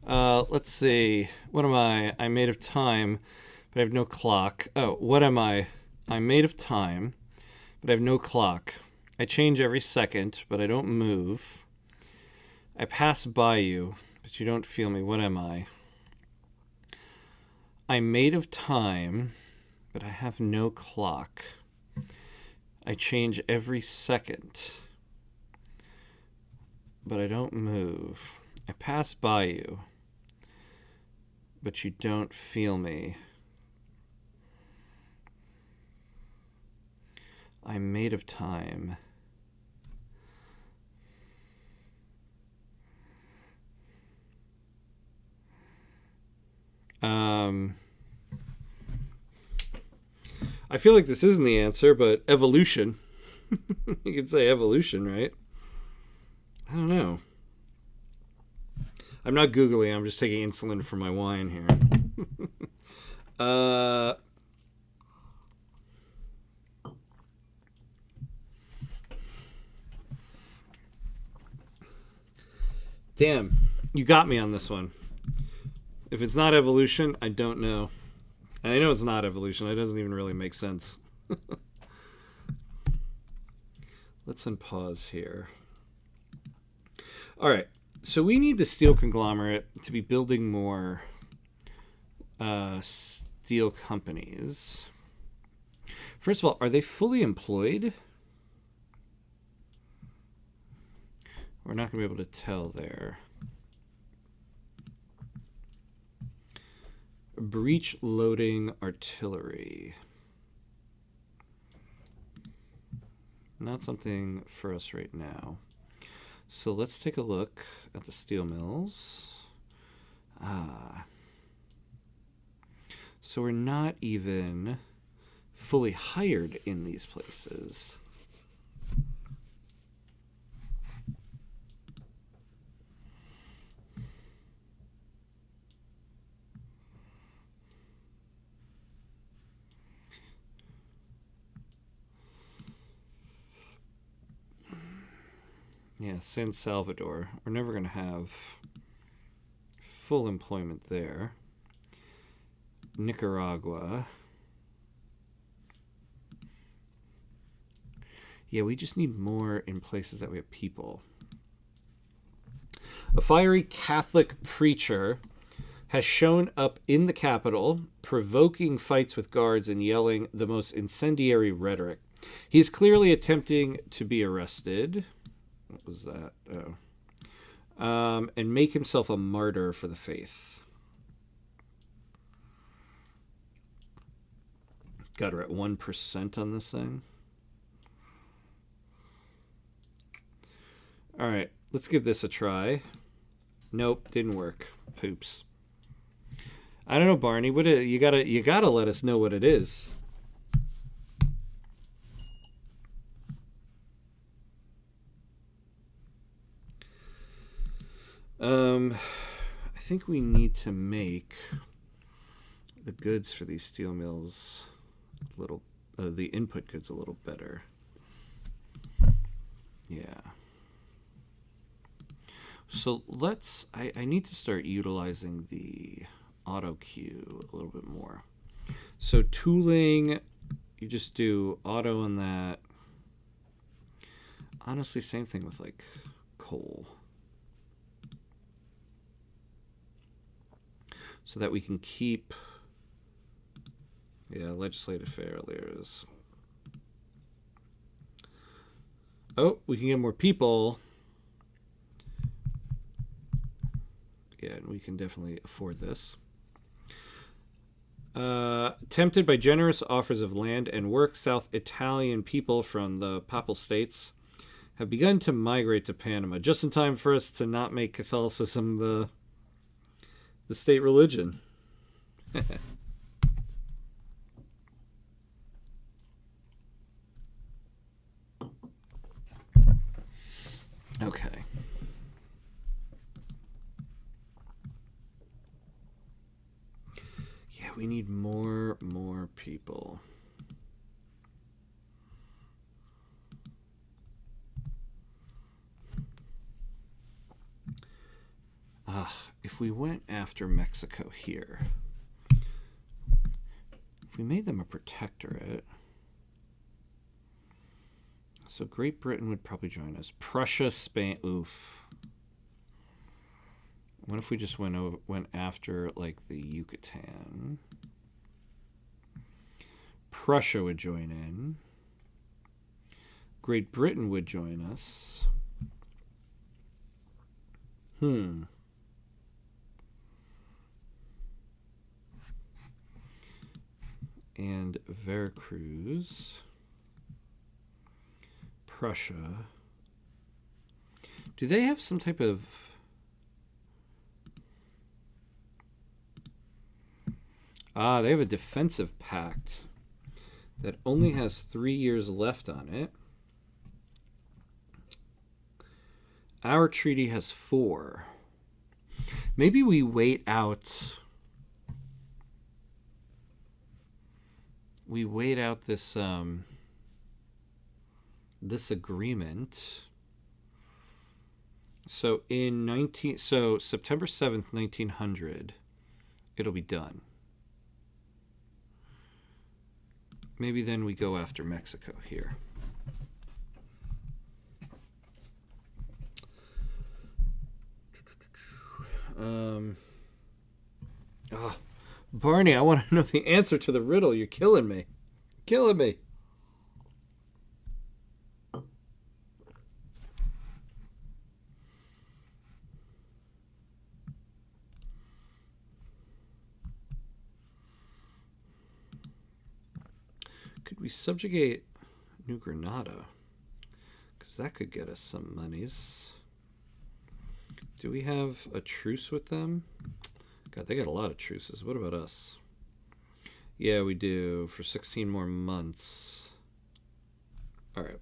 Let's see. What am I? I'm made of time, but I have no clock. Oh, what am I? I'm made of time, but I have no clock. I change every second, but I don't move. I pass by you, but you don't feel me. What am I? I'm made of time, but I have no clock. I change every second, but I don't move. I pass by you, but you don't feel me. I'm made of time. I feel like this isn't the answer, but evolution. You could say evolution, right? I don't know. I'm not Googling. I'm just taking insulin for my wine here. Damn, you got me on this one. If it's not evolution, I don't know. And I know it's not evolution. It doesn't even really make sense. Let's unpause here. All right. So we need the steel conglomerate to be building more steel companies. First of all, are they fully employed? We're not going to be able to tell there. Breech loading artillery. Not something for us right now. So let's take a look at the steel mills. So we're not even fully hired in these places. Yeah, San Salvador. We're never going to have full employment there. Nicaragua. Yeah, we just need more in places that we have people. A fiery Catholic preacher has shown up in the capital, provoking fights with guards and yelling the most incendiary rhetoric. He's clearly attempting to be arrested. What was that? Oh. And make himself a martyr for the faith. God, we're at 1% on this thing. All right, let's give this a try. Nope, didn't work. Poops. I don't know, Barney. What you gotta let us know what it is. I think we need to make the goods for these steel mills a little, the input goods a little better. Yeah. So let's, I need to start utilizing the auto queue a little bit more. So tooling, you just do auto on that. Honestly, same thing with like coal. So that we can keep, yeah, legislative failures. Oh, we can get more people. Yeah, and we can definitely afford this. Tempted by generous offers of land and work, South Italian people from the Papal States have begun to migrate to Panama, just in time for us to not make Catholicism the state religion. Okay. Yeah, we need more people. if we went after Mexico here, if we made them a protectorate, so Great Britain would probably join us. Prussia, Spain, oof. What if we just went after like the Yucatan? Prussia would join in. Great Britain would join us. And Veracruz. Prussia. Do they have some type of... they have a defensive pact that only has 3 years left on it. Our treaty has 4. Maybe we wait out... We wait out this this agreement. So September 7th, 1900, it'll be done. Maybe then we go after Mexico here. Barney, I want to know the answer to the riddle. You're killing me. Killing me. Could we subjugate New Granada? Because that could get us some monies. Do we have a truce with them? God, they got a lot of truces. What about us? Yeah, we do. For 16 more months. All right.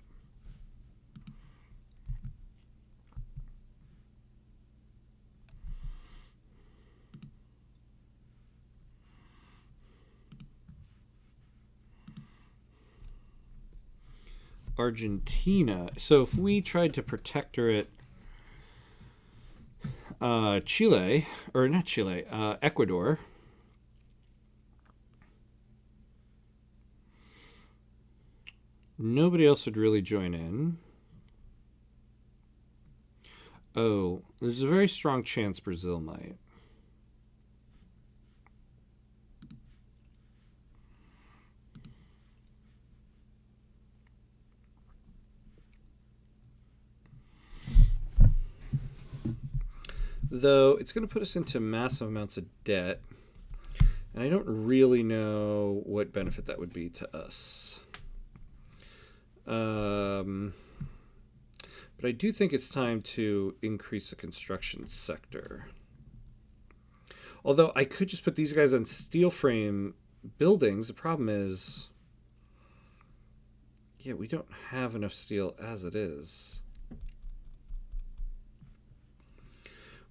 Argentina. So if we tried to protectorate Chile, or not Chile, Ecuador. Nobody else would really join in. Oh, there's a very strong chance Brazil might. Though it's going to put us into massive amounts of debt, and I don't really know what benefit that would be to us. But I do think it's time to increase the construction sector. Although I could just put these guys on steel frame buildings. The problem is, yeah, we don't have enough steel as it is.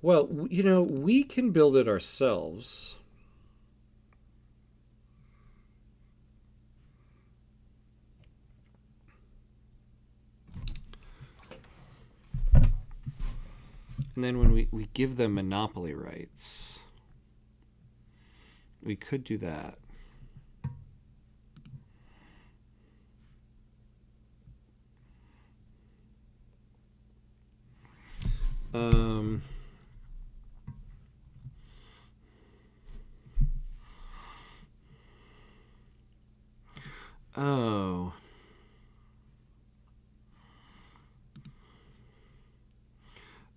Well, you know, we can build it ourselves. And then when we give them monopoly rights, we could do that. Oh.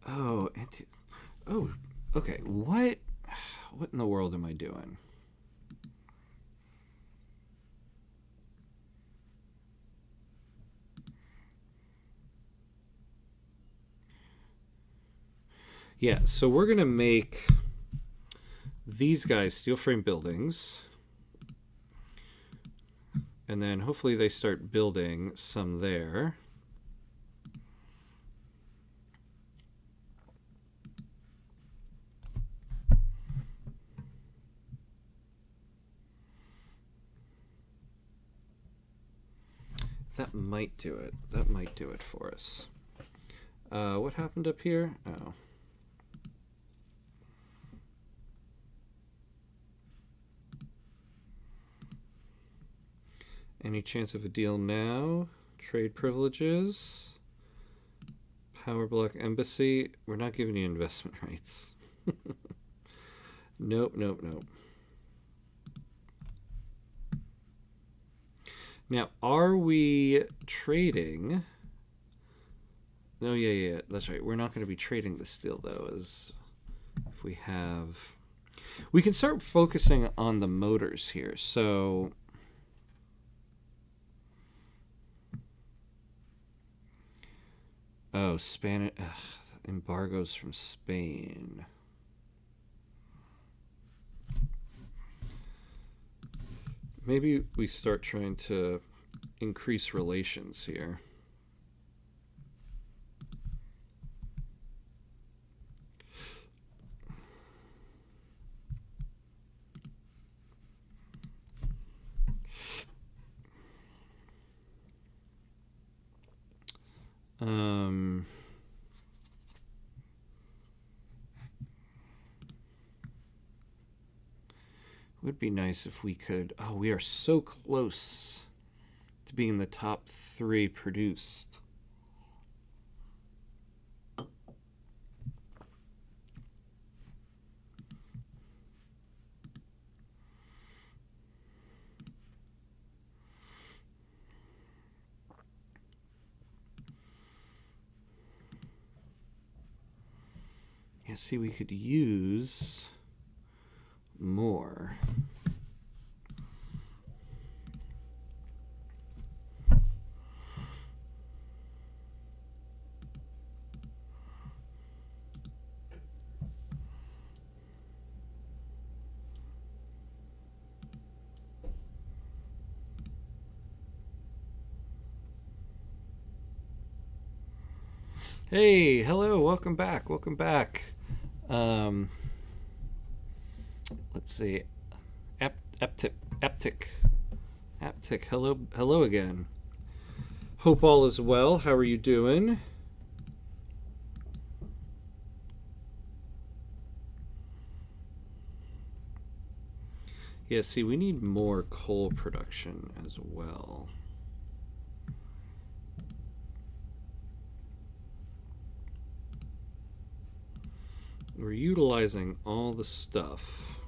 Oh, oh, okay. What in the world am I doing? Yeah, so we're going to make these guys steel frame buildings. And then hopefully they start building some there. That might do it. That might do it for us. What happened up here? Oh. Any chance of a deal now? Trade privileges. Power block embassy. We're not giving you investment rights. Nope, nope, nope. Now, are we trading? No, yeah, that's right. We're not going to be trading the steel, though, as if we have... We can start focusing on the motors here. So... Oh, Spanish... embargoes from Spain. Maybe we start trying to increase relations here. Would be nice if we could... Oh, we are so close to being the top 3 produced. Yeah, see, we could use more. Hey, hello, welcome back, welcome back. Let's see. Aptic, hello again. Hope all is well. How are you doing? Yeah, see, we need more coal production as well. We're utilizing all the stuff.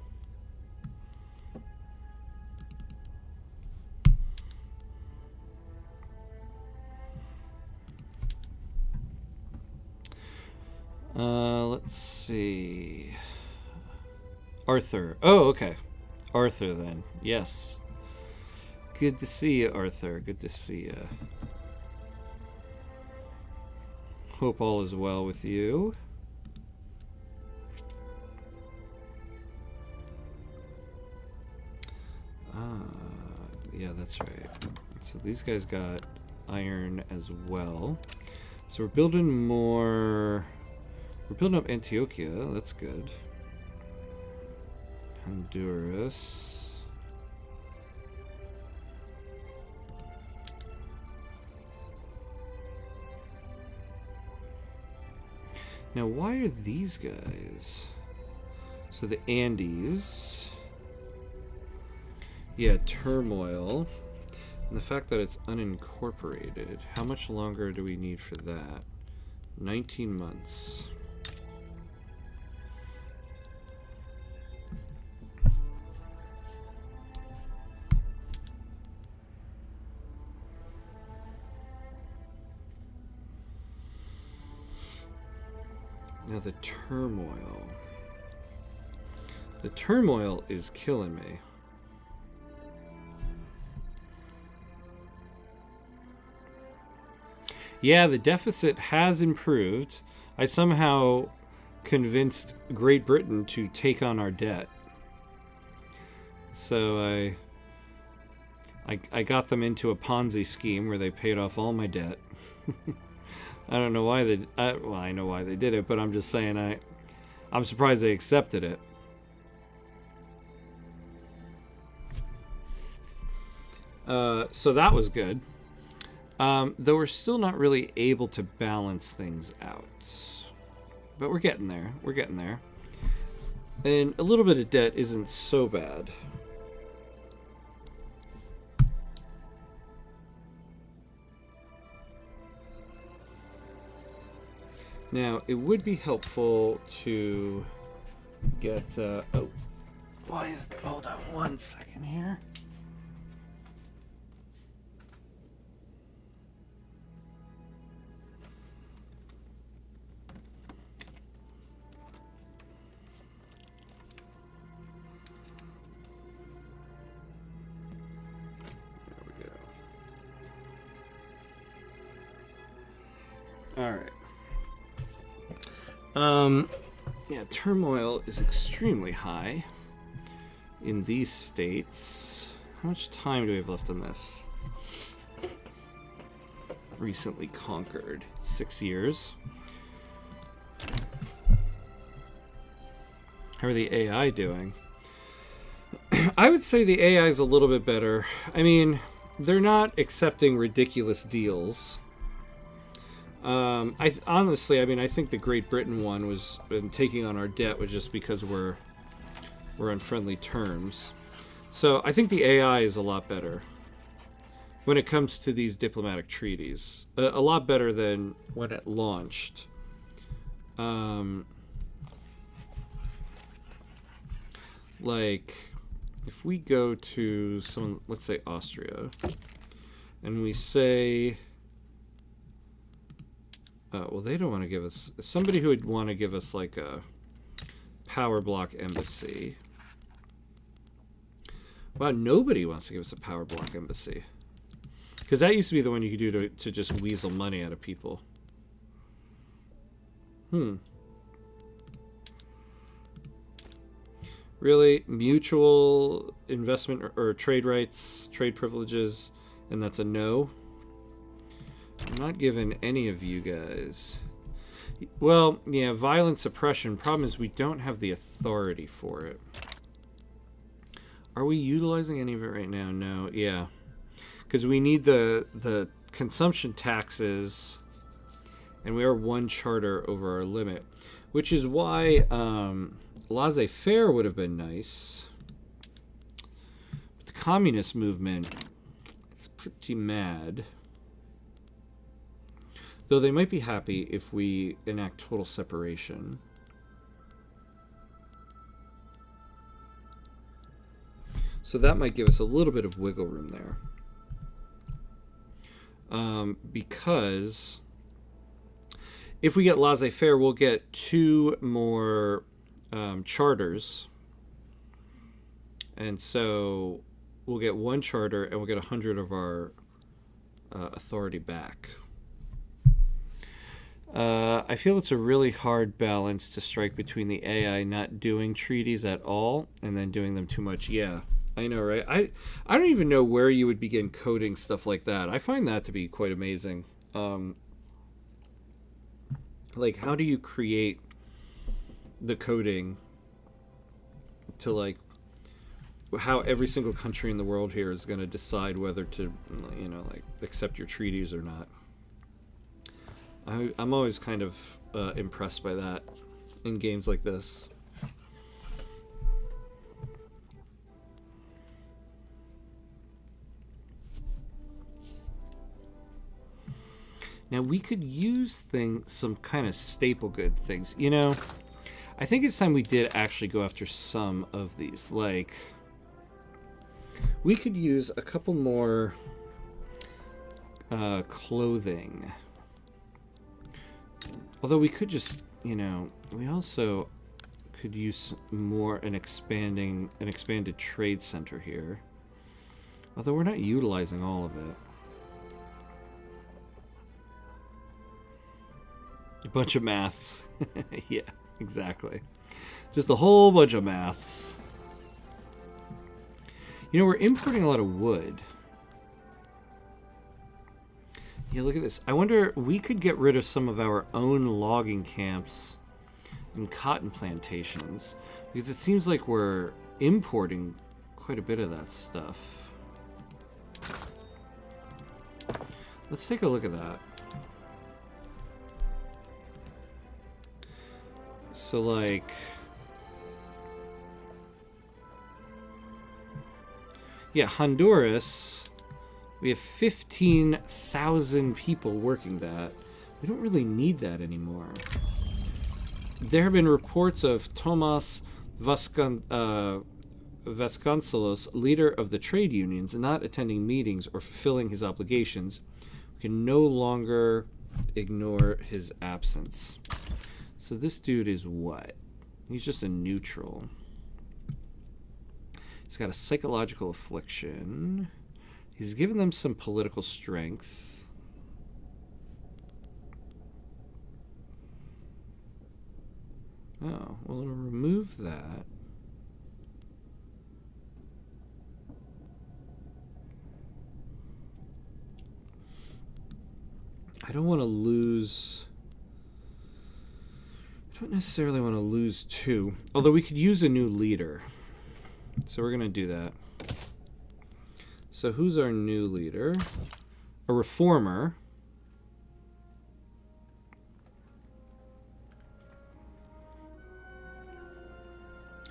Let's see. Arthur. Oh, okay. Arthur then. Yes. Good to see you, Arthur. Good to see you. Hope all is well with you. Yeah, that's right. So these guys got iron as well. So we're building more... We're building up Antioquia. That's good. Honduras. Now, why are these guys? So the Andes... Yeah, turmoil. And the fact that it's unincorporated. How much longer do we need for that? 19 months. Now the turmoil. The turmoil is killing me. Yeah, the deficit has improved. I somehow convinced Great Britain to take on our debt. So I got them into a Ponzi scheme where they paid off all my debt. I don't know why they... well, I know why they did it, but I'm just saying I'm surprised they accepted it. So that was good. Though we're still not really able to balance things out. But we're getting there. We're getting there. And a little bit of debt isn't so bad. Now, it would be helpful to get... oh, why is... Hold on one second here. All right. Yeah, turmoil is extremely high in these states. How much time do we have left on this? Recently conquered. 6 years. How are the AI doing? I would say the AI is a little bit better. I mean, they're not accepting ridiculous deals. Honestly, I think the Great Britain one was taking on our debt was just because we're on friendly terms. So I think the AI is a lot better when it comes to these diplomatic treaties. A lot better than when it launched. Like, if we go to someone, let's say Austria, and we say... well, they don't want to give us... Somebody who would want to give us, like, a power block embassy. Wow, nobody wants to give us a power block embassy. Because that used to be the one you could do to just weasel money out of people. Really? Mutual investment or trade rights, trade privileges, and that's a no? I'm not giving any of you guys. Well, yeah, violent suppression. Problem is we don't have the authority for it. Are we utilizing any of it right now? No. Yeah. Because we need the consumption taxes, and we are one charter over our limit. Which is why laissez-faire would have been nice. But the communist movement, it's pretty mad. Though they might be happy if we enact total separation. So that might give us a little bit of wiggle room there. Because if we get laissez-faire, we'll get 2 more charters. And so we'll get 1 charter and we'll get 100 of our authority back. I feel it's a really hard balance to strike between the AI not doing treaties at all and then doing them too much. Yeah, I know, right? I don't even know where you would begin coding stuff like that. I find that to be quite amazing. Like, how do you create the coding to, like, how every single country in the world here is going to decide whether to, you know, like, accept your treaties or not? I'm always kind of impressed by that in games like this. Now we could use some kind of staple good things. You know, I think it's time we did actually go after some of these. Like, we could use a couple more clothing. Although we could just, you know, we also could use more an expanded trade center here. Although we're not utilizing all of it. A bunch of maths. Yeah, exactly. Just a whole bunch of maths. You know, we're importing a lot of wood. Yeah, look at this. I wonder, we could get rid of some of our own logging camps and cotton plantations, because it seems like we're importing quite a bit of that stuff. Let's take a look at that. So, like, yeah, Honduras, we have 15,000 people working that. We don't really need that anymore. There have been reports of Tomas Vasconcelos, leader of the trade unions, not attending meetings or fulfilling his obligations. We can no longer ignore his absence. So this dude is what? He's just a neutral. He's got a psychological affliction. He's given them some political strength. Oh, well, we'll remove that. I don't want to lose... I don't necessarily want to lose 2. Although we could use a new leader. So we're going to do that. So who's our new leader? A reformer.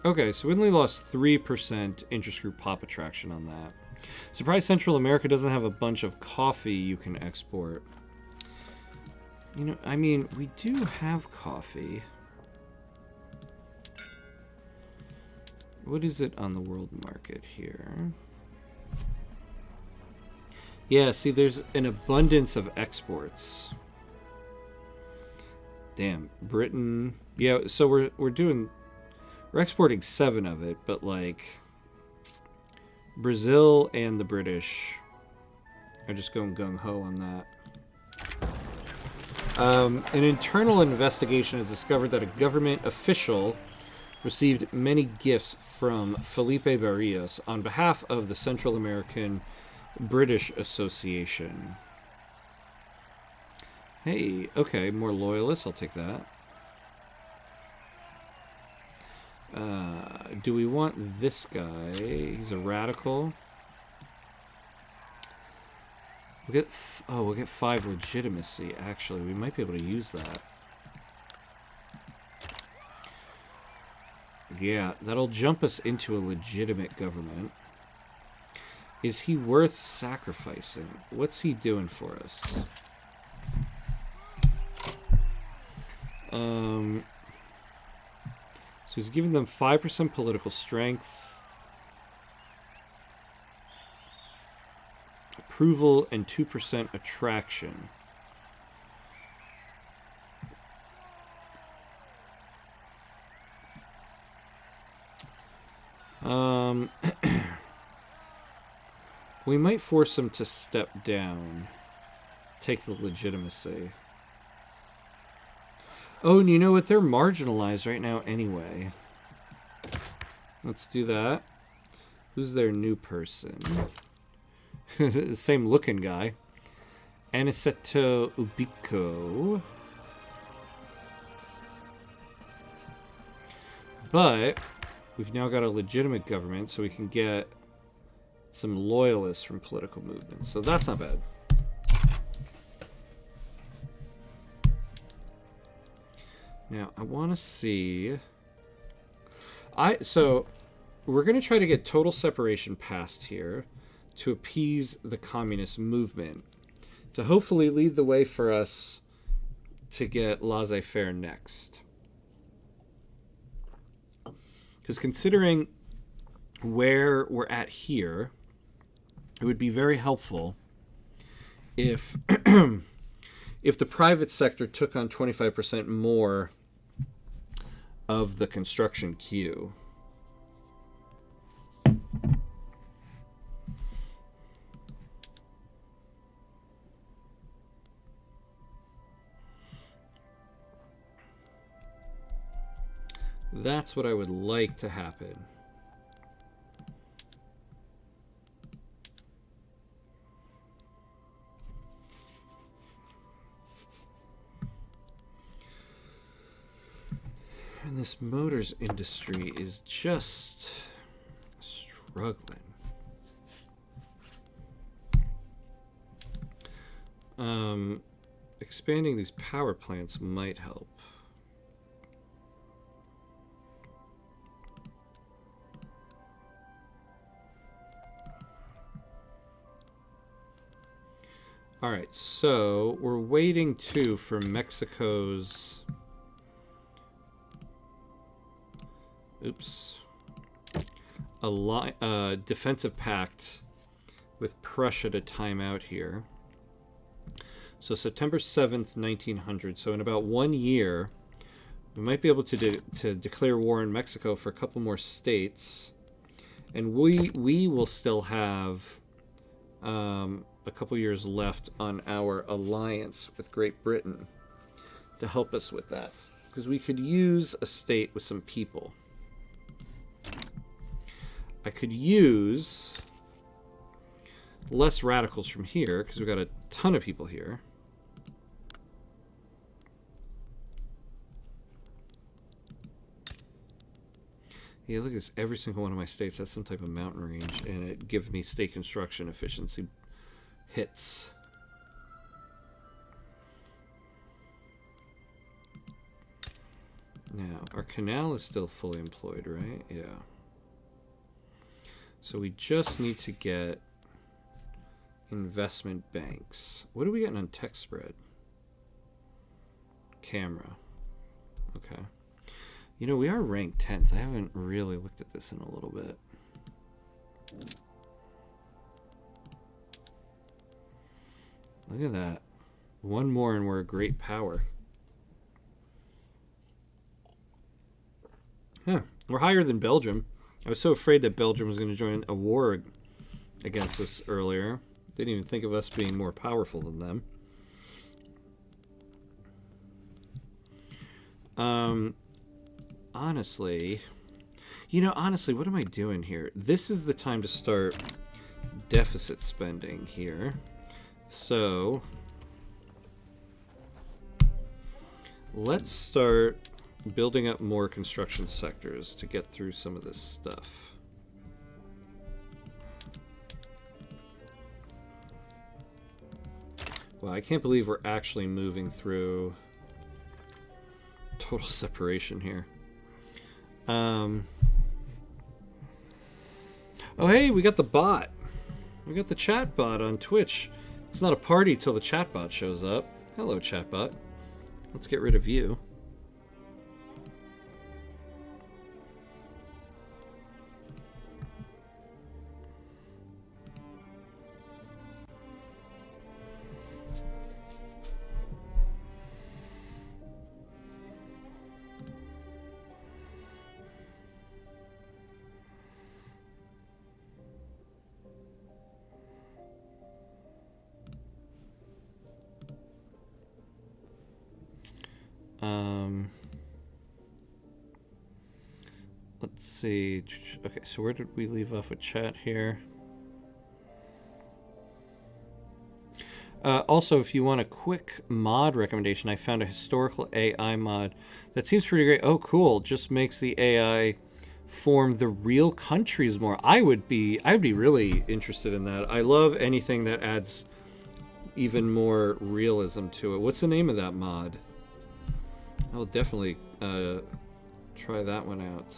Okay, so we only lost 3% interest group pop attraction on that. Surprise Central America doesn't have a bunch of coffee you can export. You know, I mean, we do have coffee. What is it on the world market here? Yeah, see, there's an abundance of exports. Damn, Britain. Yeah, so we're exporting 7 of it, but like Brazil and the British are just going gung-ho on that. An internal investigation has discovered that a government official received many gifts from Felipe Barrios on behalf of the Central American British Association. Hey, okay, more loyalists, I'll take that. Do we want this guy? He's a radical. We'll get 5 legitimacy, actually. We might be able to use that. Yeah, that'll jump us into a legitimate government. Is he worth sacrificing? What's he doing for us? So he's giving them 5% political strength, approval, and 2% attraction. We might force him to step down. Take the legitimacy. Oh, and you know what? They're marginalized right now anyway. Let's do that. Who's their new person? The same looking guy. Aniceto Ubico. But we've now got a legitimate government, so we can get some loyalists from political movements. So that's not bad. Now, I want to see... So, we're going to try to get total separation passed here to appease the communist movement, to hopefully lead the way for us to get laissez-faire next. Because considering where we're at here, it would be very helpful if if the private sector took on 25% more of the construction queue. That's what I would like to happen. And this motors industry is just struggling. Expanding these power plants might help. All right, so we're waiting too for Mexico's. Oops. Defensive pact with Prussia to time out here. So September 7th, 1900. So in about 1 year, we might be able to declare war in Mexico for a couple more states. And we will still have a couple years left on our alliance with Great Britain to help us with that. Because we could use a state with some people. I could use less radicals from here, because we've got a ton of people here. Yeah, look at this. Every single one of my states has some type of mountain range, and it gives me state construction efficiency hits. Now, our canal is still fully employed, right? Yeah. So we just need to get investment banks. What are we getting on tech spread? Camera. Okay. You know, we are ranked 10th. I haven't really looked at this in a little bit. Look at that. One more and we're a great power. Huh. We're higher than Belgium. I was so afraid that Belgium was going to join a war against us earlier. Didn't even think of us being more powerful than them. Honestly, what am I doing here? This is the time to start deficit spending here. So let's start building up more construction sectors to get through some of this stuff. Wow, I can't believe we're actually moving through total separation here. Oh, hey, we got the bot. We got the chat bot on Twitch. It's not a party till the chat bot shows up. Hello, chat bot. Let's get rid of you. Let's see. Okay, so where did we leave off with chat here? Also, if you want a quick mod recommendation, I found a historical AI mod that seems pretty great. Oh, cool! Just makes the AI form the real countries more. I'd be really interested in that. I love anything that adds even more realism to it. What's the name of that mod? I'll definitely try that one out.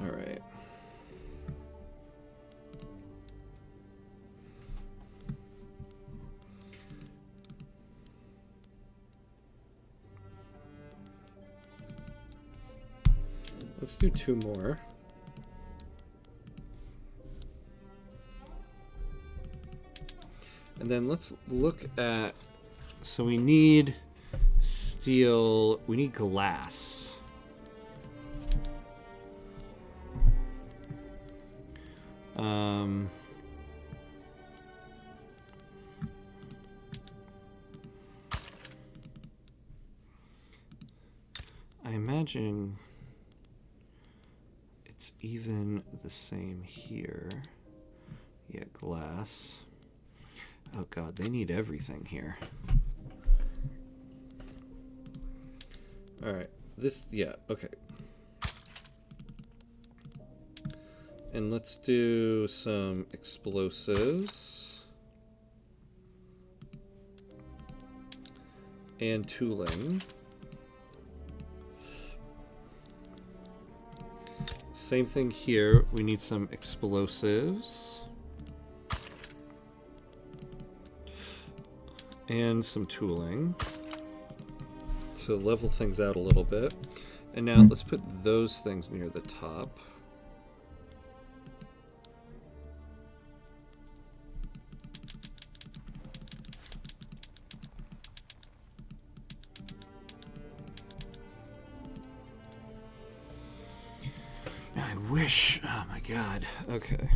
All right. Let's do 2 more. And then let's look at, so we need steel, we need glass. I imagine it's even the same here. Yeah, glass. Oh god, they need everything here. Alright, this, yeah, okay. And let's do some explosives. And tooling. same thing here. We need some explosives. And some tooling. To level things out a little bit. And now let's put those things near the top. I wish. Oh my god. Okay.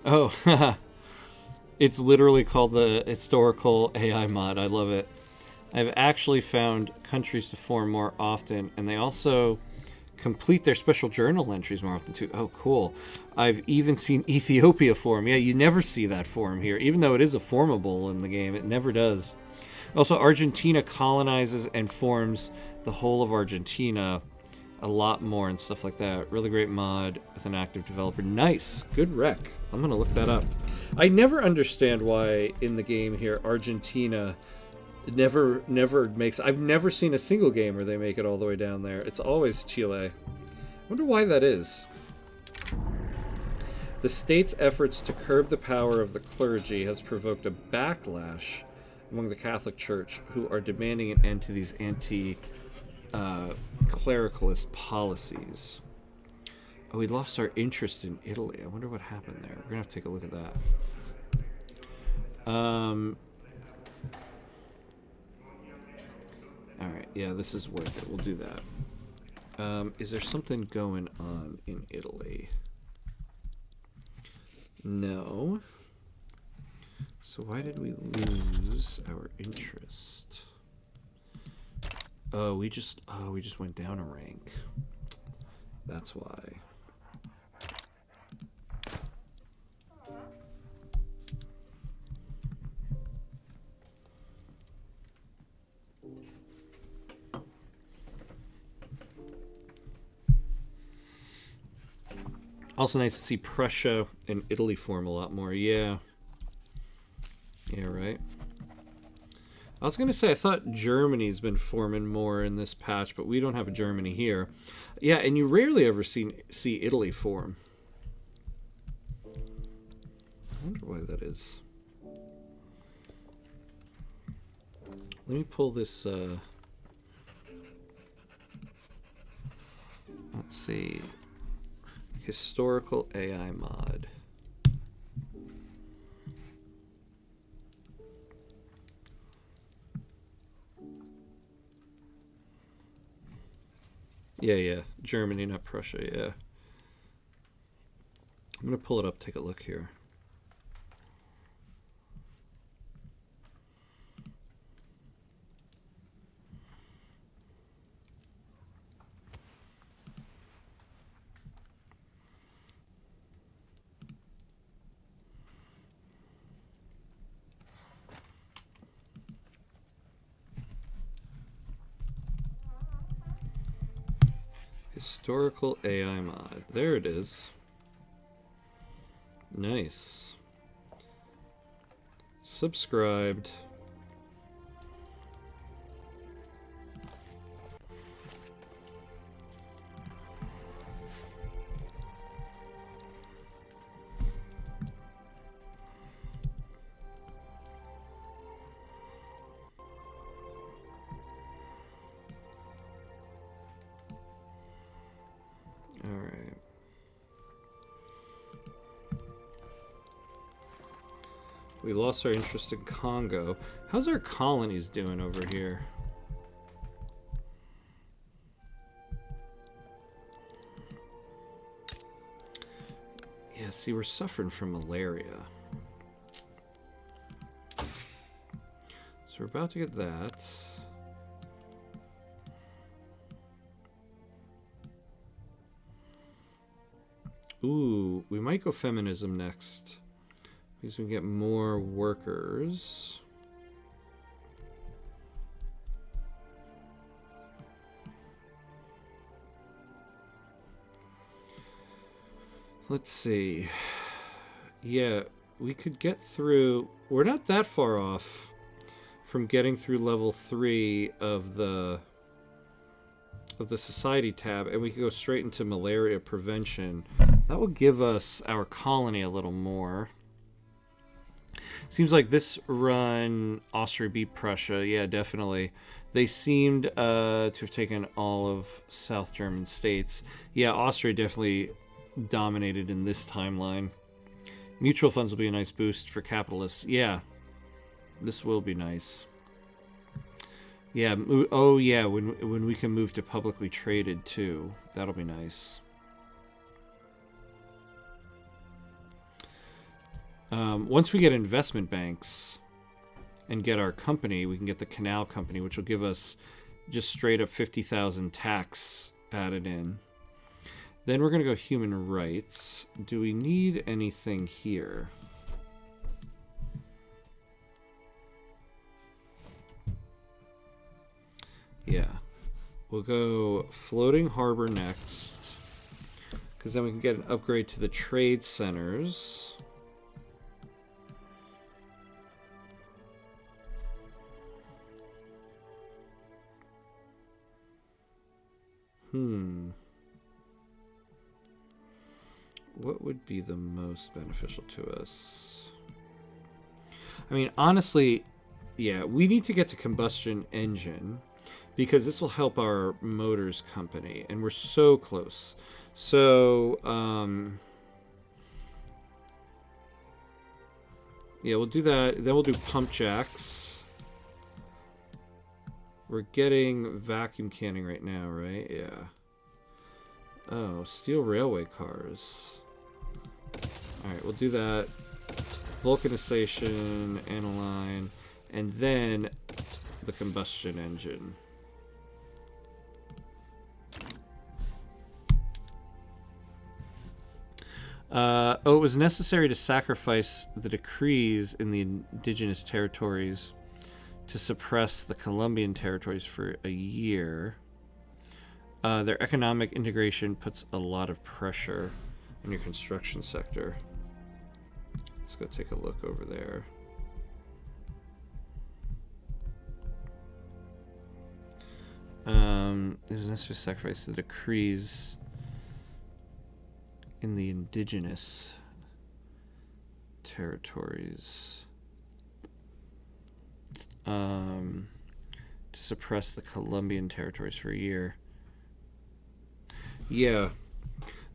Oh, it's literally called the historical AI mod. I love it. I've actually found countries to form more often, and they also complete their special journal entries more often too. Oh, cool. I've even seen Ethiopia form. Yeah, you never see that form here. Even though it is a formable in the game, it never does. Also, Argentina colonizes and forms the whole of Argentina a lot more and stuff like that. Really great mod with an active developer. Nice. Good rec. I'm going to look that up. I never understand why in the game here Argentina never makes... I've never seen a single game where they make it all the way down there. It's always Chile. I wonder why that is. The state's efforts to curb the power of the clergy has provoked a backlash among the Catholic Church, who are demanding an end to these anti-clericalist policies. Oh, we lost our interest in Italy. I wonder what happened there. We're going to have to take a look at that. Alright, yeah, this is worth it. We'll do that. Is there something going on in Italy? No. So why did we lose our interest? Oh, we just went down a rank. That's why. Also nice to see Prussia and Italy form a lot more. Yeah. Yeah, right. I was going to say, I thought Germany's been forming more in this patch, but we don't have a Germany here. Yeah, and you rarely ever see Italy form. I wonder why that is. Let me pull this... let's see... Historical AI mod. Yeah. Germany, not Prussia, yeah. I'm going to pull it up, take a look here. Historical AI mod. There it is. Nice. Subscribed. Alright. We lost our interest in Congo. How's our colonies doing over here? Yeah, see, we're suffering from malaria. So we're about to get that. Ooh, we might go feminism next. Because we can get more workers. Let's see. Yeah, we could get through... We're not that far off from getting through level 3 of the of the society tab, and we can go straight into malaria prevention. That will give us our colony a little more. Seems like this run Austria beat Prussia. Yeah, definitely. They seemed to have taken all of South German states. Yeah, Austria definitely dominated in this timeline. Mutual funds will be a nice boost for capitalists. Yeah, this will be nice. Yeah, oh yeah, when we can move to publicly traded too. That'll be nice. Once we get investment banks and get our company, we can get the canal company, which will give us just straight up 50,000 tax added in. Then we're going to go human rights. Do we need anything here? Yeah. We'll go floating harbor next, because then we can get an upgrade to the trade centers. What would be the most beneficial to us? I mean, honestly, yeah, we need to get to combustion engine because this will help our motors company, and we're so close. So, yeah, we'll do that. Then we'll do pump jacks. We're getting vacuum canning right now, right? Yeah. Oh, steel railway cars. Alright, we'll do that. Vulcanization, aniline, and then the combustion engine. It was necessary to sacrifice the decrees in the indigenous territories to suppress the Colombian territories for a year. Their economic integration puts a lot of pressure on your construction sector. Let's go take a look over there. There's necessary to sacrifice the decrees in the indigenous territories to suppress the Colombian territories for a year. Yeah.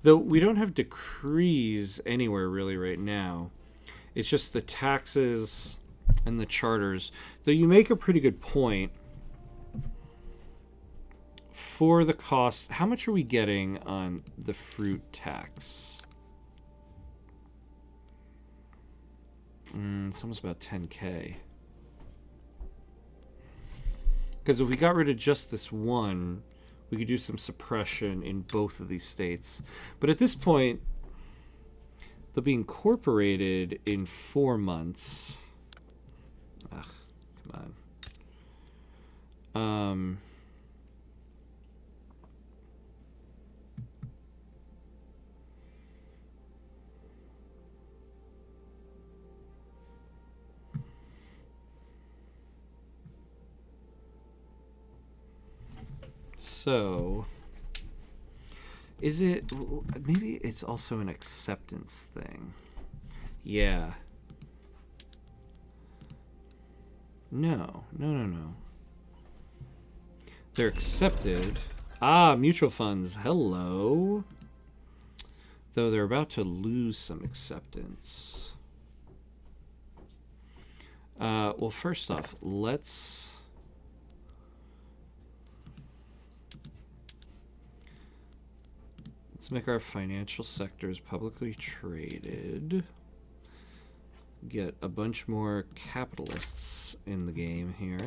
Though we don't have decrees anywhere really right now. It's just the taxes and the charters. Though you make a pretty good point. For the cost, how much are we getting on the fruit tax? It's almost about 10K. Because if we got rid of just this one, we could do some suppression in both of these states. But at this point, they'll be incorporated in 4 months. Ugh, come on. So, is it, maybe it's also an acceptance thing. Yeah. No. They're accepted. Ah, mutual funds. Hello. Though they're about to lose some acceptance. Well, first off, let's make our financial sectors publicly traded. Get a bunch more capitalists in the game here.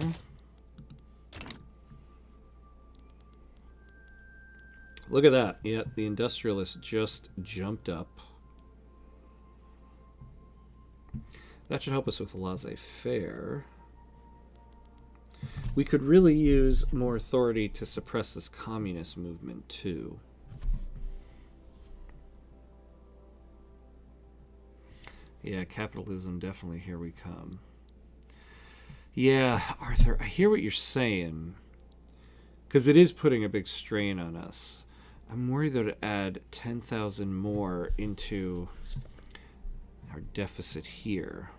Look at that. Yeah, the industrialists just jumped up. That should help us with laissez-faire. We could really use more authority to suppress this communist movement, too. Yeah, capitalism, definitely, here we come. Yeah, Arthur, I hear what you're saying. Because it is putting a big strain on us. I'm worried though to add 10,000 more into our deficit here.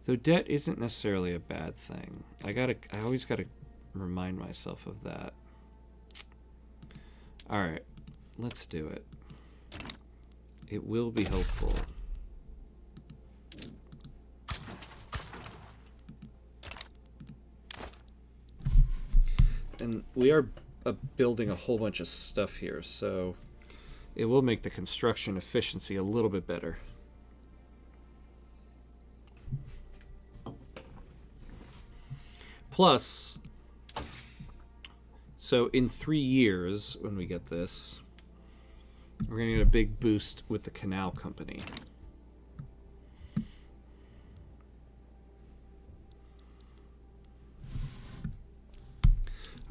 Though debt isn't necessarily a bad thing. I always gotta remind myself of that. Alright, let's do it. It will be helpful. And we are building a whole bunch of stuff here, so it will make the construction efficiency a little bit better. Plus, so in 3 years, when we get this, we're going to get a big boost with the canal company.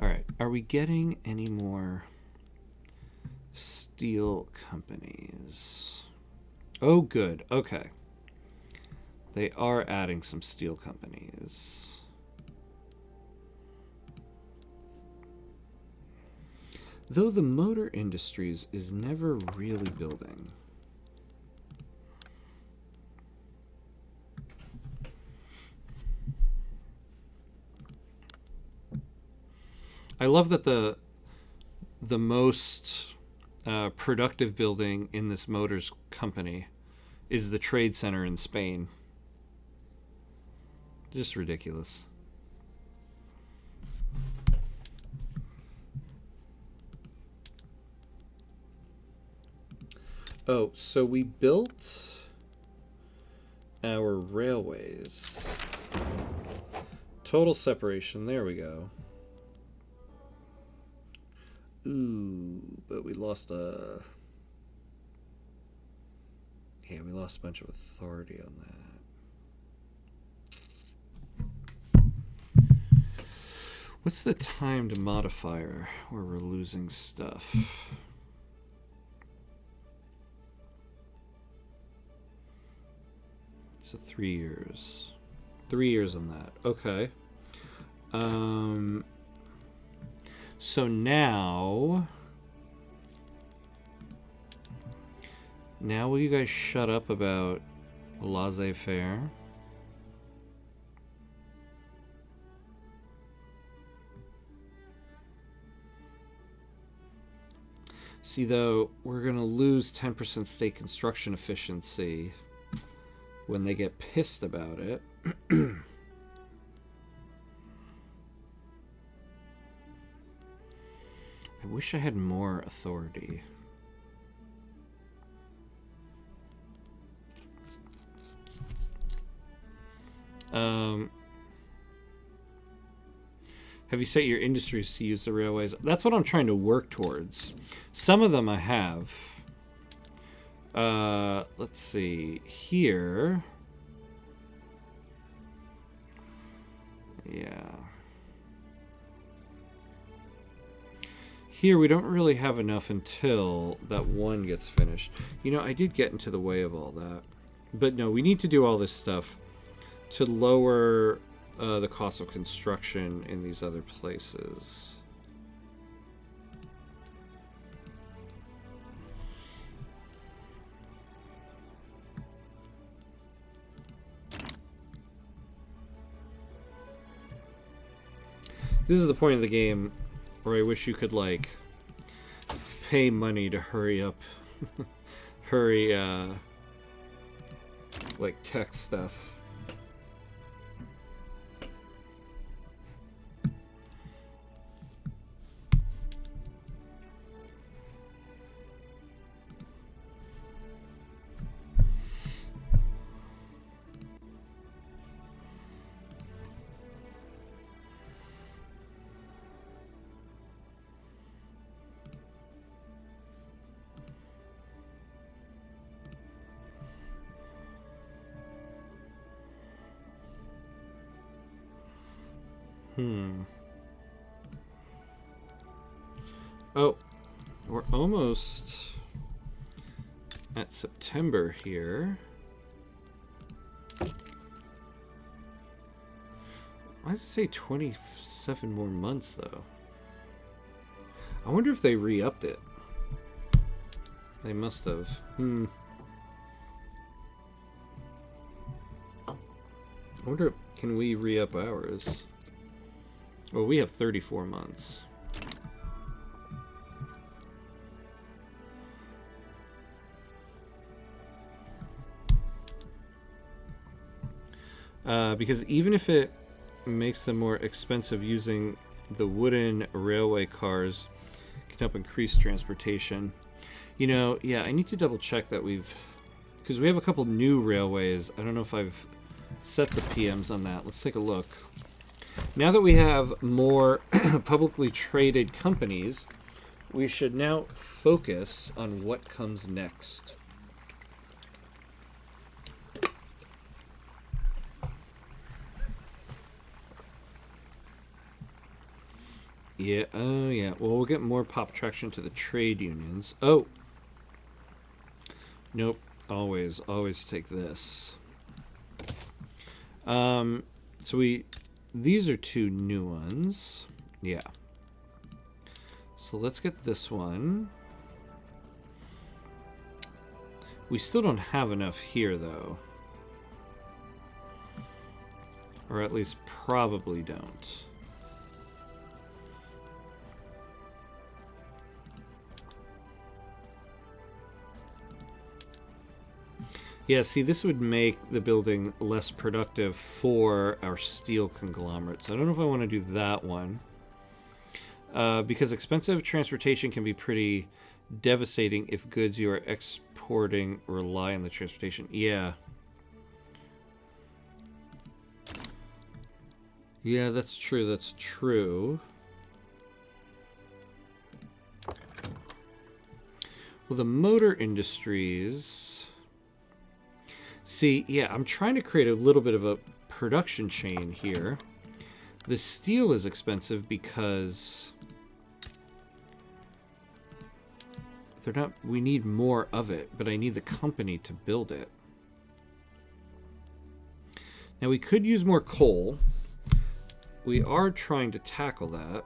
All right, are we getting any more steel companies? Oh, good. Okay. They are adding some steel companies. Though the motor industries is never really building. I love that the most productive building in this motors company is the trade center in Spain. Just ridiculous. Oh, so we built our railways. Total separation, there we go. Ooh, but we lost a... Yeah, we lost a bunch of authority on that. What's the timed modifier where we're losing stuff? So 3 years. 3 years on that. Okay. So now will you guys shut up about laissez-faire? See, though, we're going to lose 10% state construction efficiency when they get pissed about it. I wish I had more authority. Have you set your industries to use the railways? That's what I'm trying to work towards. Some of them I have. Let's see. Here. Yeah. Here we don't really have enough until that one gets finished. You know, I did get into the way of all that. But no, we need to do all this stuff to lower the cost of construction in these other places. This is the point of the game where I wish you could, like, pay money to hurry up, like, tech stuff. Oh, we're almost at September here. Why does it say 27 more months, though? I wonder if they re-upped it. They must have. I wonder, can we re-up ours? Well, we have 34 months. Because even if it makes them more expensive, using the wooden railway cars can help increase transportation. You know, yeah, I need to double check that because we have a couple new railways. I don't know if I've set the PMs on that. Let's take a look. Now that we have more publicly traded companies, we should now focus on what comes next. Yeah, oh yeah. Well, we'll get more pop traction to the trade unions. Oh! Nope. Always take this. So these are two new ones. Yeah. So let's get this one. We still don't have enough here, though. Or at least probably don't. Yeah, see, this would make the building less productive for our steel conglomerates. I don't know if I want to do that one. Because expensive transportation can be pretty devastating if goods you are exporting rely on the transportation. Yeah. Yeah, that's true. That's true. Well, the motor industries... See, yeah, I'm trying to create a little bit of a production chain here. The steel is expensive because they're not. We need more of it, but I need the company to build it. Now we could use more coal. We are trying to tackle that.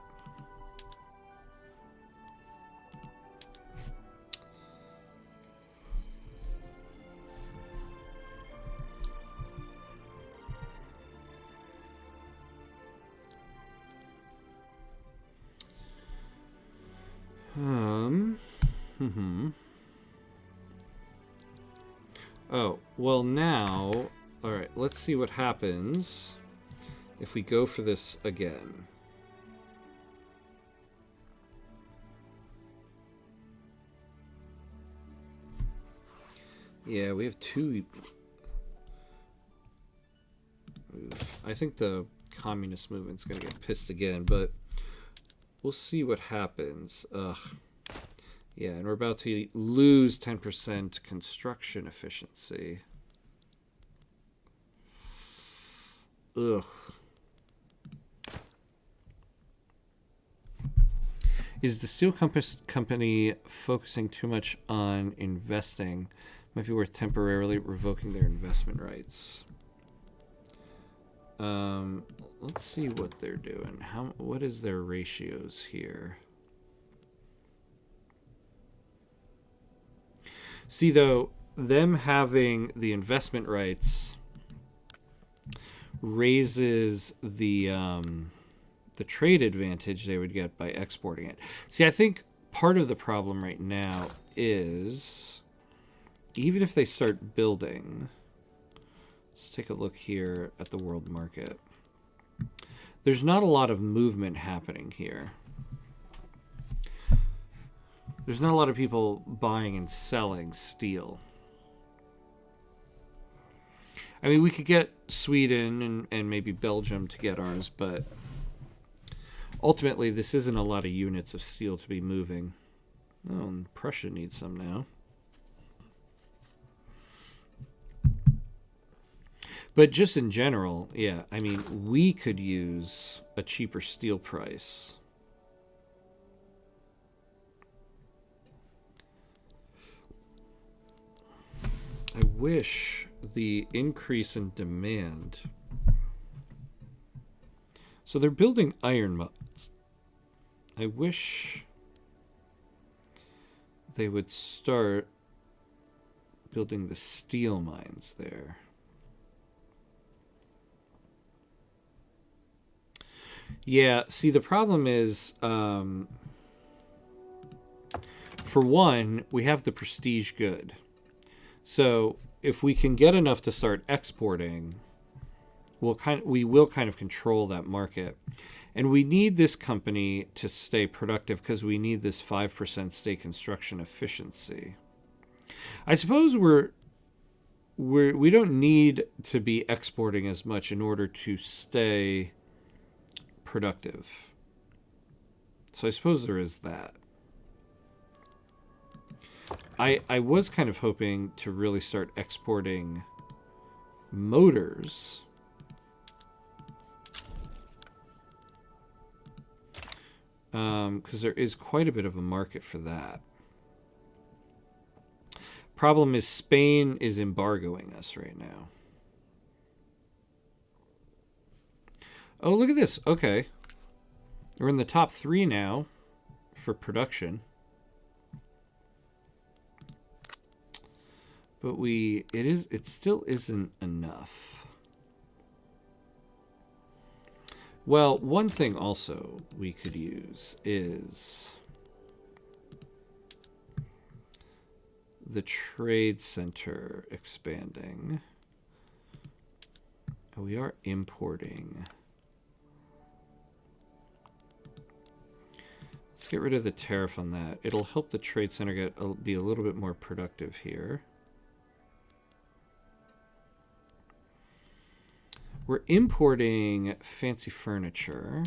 Oh, well now, alright, let's see what happens if we go for this again. Yeah, we have two... I think the communist movement's gonna get pissed again, but we'll see what happens. Ugh. Yeah, and we're about to lose 10% construction efficiency. Ugh. Is the steel company focusing too much on investing? Might be worth temporarily revoking their investment rights. Let's see what they're doing. What is their ratios here? See, though, them having the investment rights raises the trade advantage they would get by exporting it. See, I think part of the problem right now is even if they start building, let's take a look here at the world market. There's not a lot of movement happening here. There's not a lot of people buying and selling steel. I mean, we could get Sweden and maybe Belgium to get ours, but ultimately this isn't a lot of units of steel to be moving. Oh, and Prussia needs some now. But just in general, yeah, I mean, we could use a cheaper steel price. I wish the increase in demand So they're building iron mines. I wish they would start building the steel mines there. Yeah, see, the problem is, for one, we have the prestige good. So if we can get enough to start exporting, we will kind of control that market. And we need this company to stay productive because we need this 5% stay construction efficiency. I suppose we don't need to be exporting as much in order to stay productive. So I suppose there is that. I was kind of hoping to really start exporting motors. Because there is quite a bit of a market for that. Problem is Spain is embargoing us right now. Oh, look at this. Okay. We're in the top 3 now for production. But it still isn't enough. Well, one thing also we could use is the trade center expanding. Oh, we are importing. Let's get rid of the tariff on that. It'll help the trade center be a little bit more productive here. We're importing fancy furniture.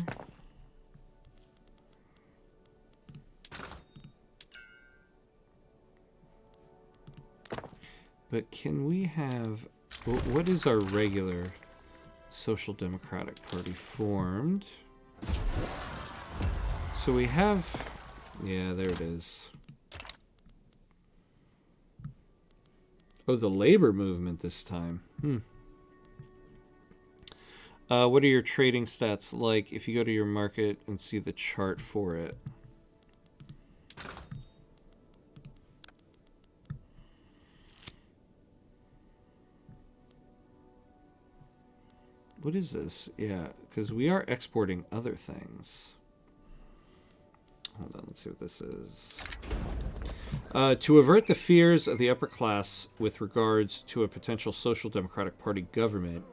But can we have... What is our regular Social Democratic Party formed? So we have... Yeah, there it is. Oh, the labor movement this time. What are your trading stats like if you go to your market and see the chart for it? What is this? Yeah, because we are exporting other things. Hold on, let's see what this is. To avert the fears of the upper class with regards to a potential Social Democratic Party government,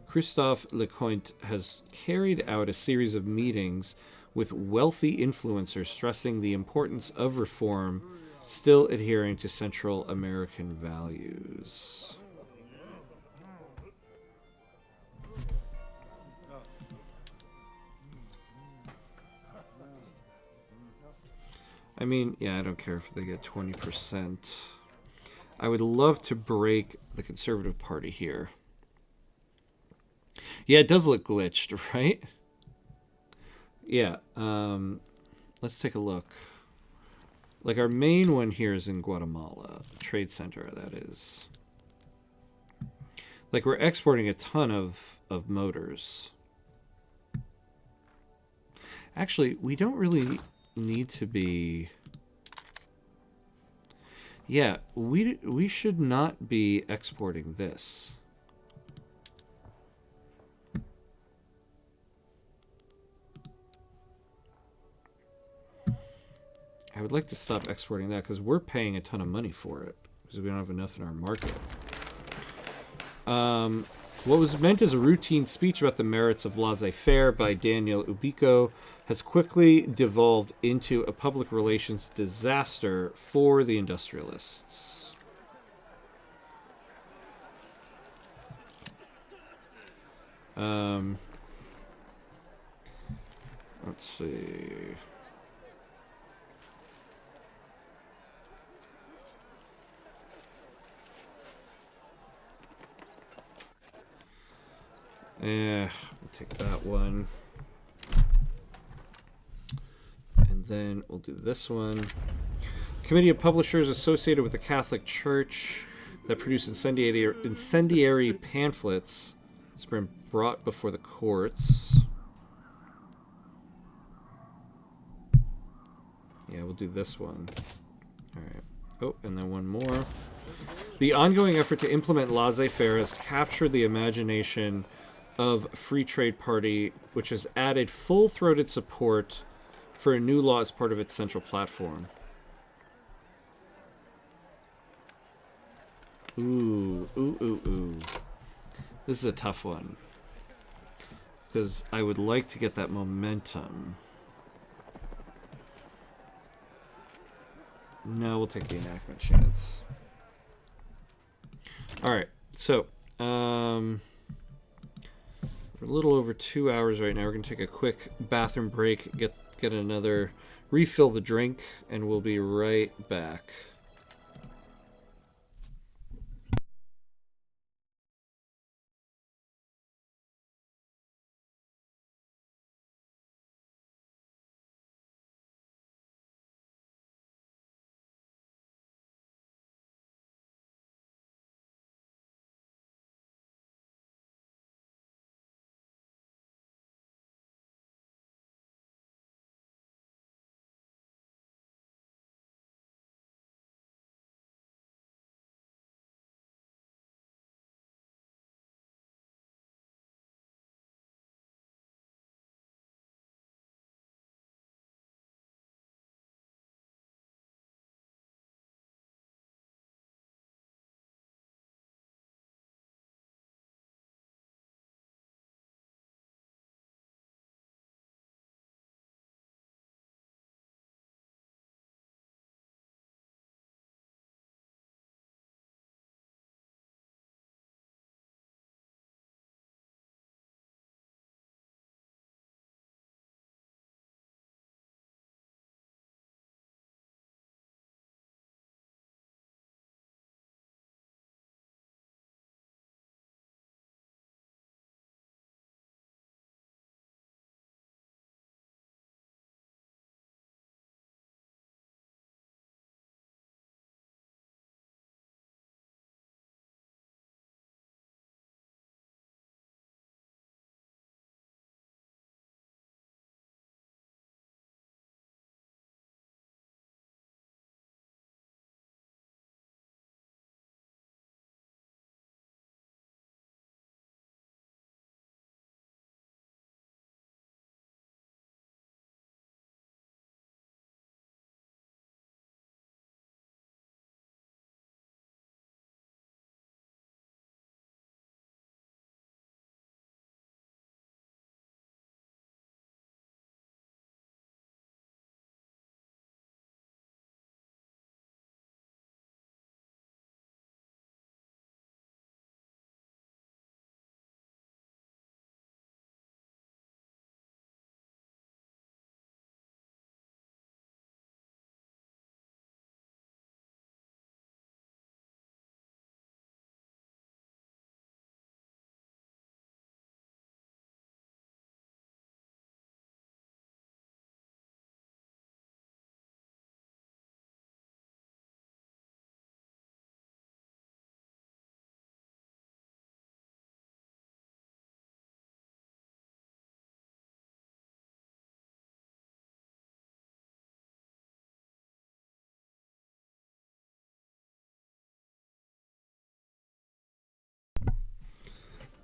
Christophe Lecointe has carried out a series of meetings with wealthy influencers stressing the importance of reform, still adhering to Central American values. I mean, yeah, I don't care if they get 20%. I would love to break the Conservative Party here. Yeah, it does look glitched, right? Yeah, let's take a look. Like, our main one here is in Guatemala. Trade center, that is. Like, we're exporting a ton of motors. Actually, we don't really need to be... Yeah, we should not be exporting this. I would like to stop exporting that because we're paying a ton of money for it because we don't have enough in our market. What was meant as a routine speech about the merits of laissez-faire by Daniel Ubico has quickly devolved into a public relations disaster for the industrialists. Let's see. We'll take that one. And then we'll do this one. Committee of publishers associated with the Catholic Church that produce incendiary pamphlets has been brought before the courts. Yeah, we'll do this one. All right. Oh, and then one more. The ongoing effort to implement laissez-faire has captured the imagination of Free Trade Party, which has added full-throated support for a new law as part of its central platform. Ooh, ooh, ooh, ooh. This is a tough one. Because I would like to get that momentum. No, we'll take the enactment chance. Alright, so, we're a little over 2 hours right now. We're going to take a quick bathroom break, get another, refill the drink, and we'll be right back.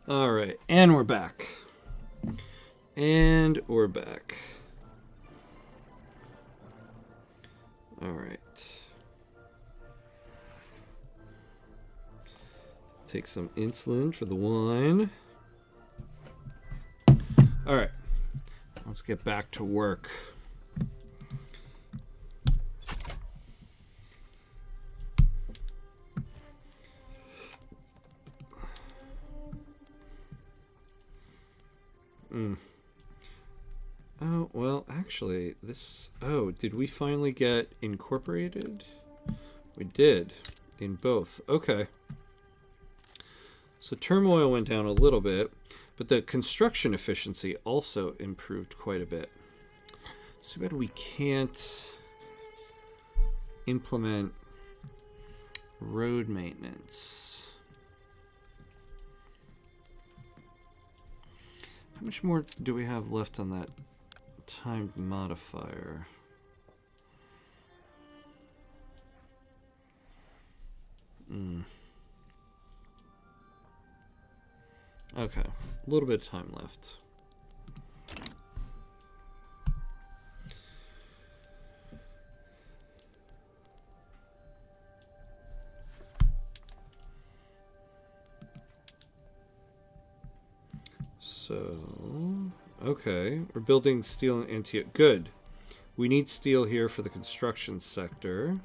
All right, and we're back. And we're back. All right. Take some insulin for the wine. All right, let's get back to work. Oh, well, actually, this... Oh, did we finally get incorporated? We did, in both. Okay. So turmoil went down a little bit, but the construction efficiency also improved quite a bit. So bad we can't implement road maintenance. How much more do we have left on that timed modifier? Okay, a little bit of time left. So, okay, we're building steel in Antioch. Good. We need steel here for the construction sector.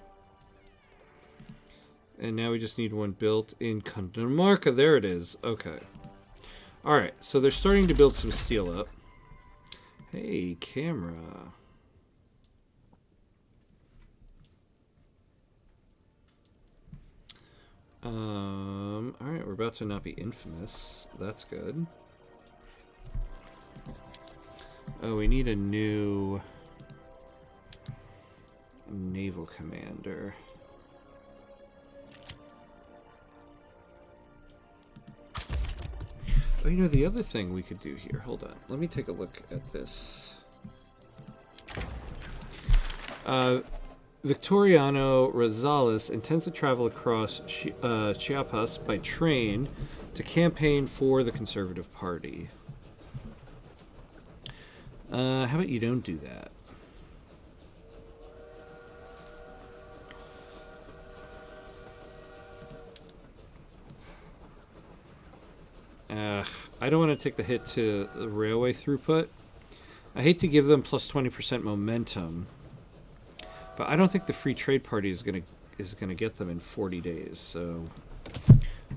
And now we just need one built in Cundinamarca. There it is. Okay. All right, so they're starting to build some steel up. Hey, camera. All right, we're about to not be infamous. That's good. Oh, we need a new naval commander. Oh, you know, the other thing we could do here, hold on, let me take a look at this. Victoriano Rosales intends to travel across Chiapas by train to campaign for the Conservative Party. How about you don't do that? I don't want to take the hit to the railway throughput. I hate to give them plus 20% momentum, but I don't think the Free Trade Party is gonna get them in 40 days. So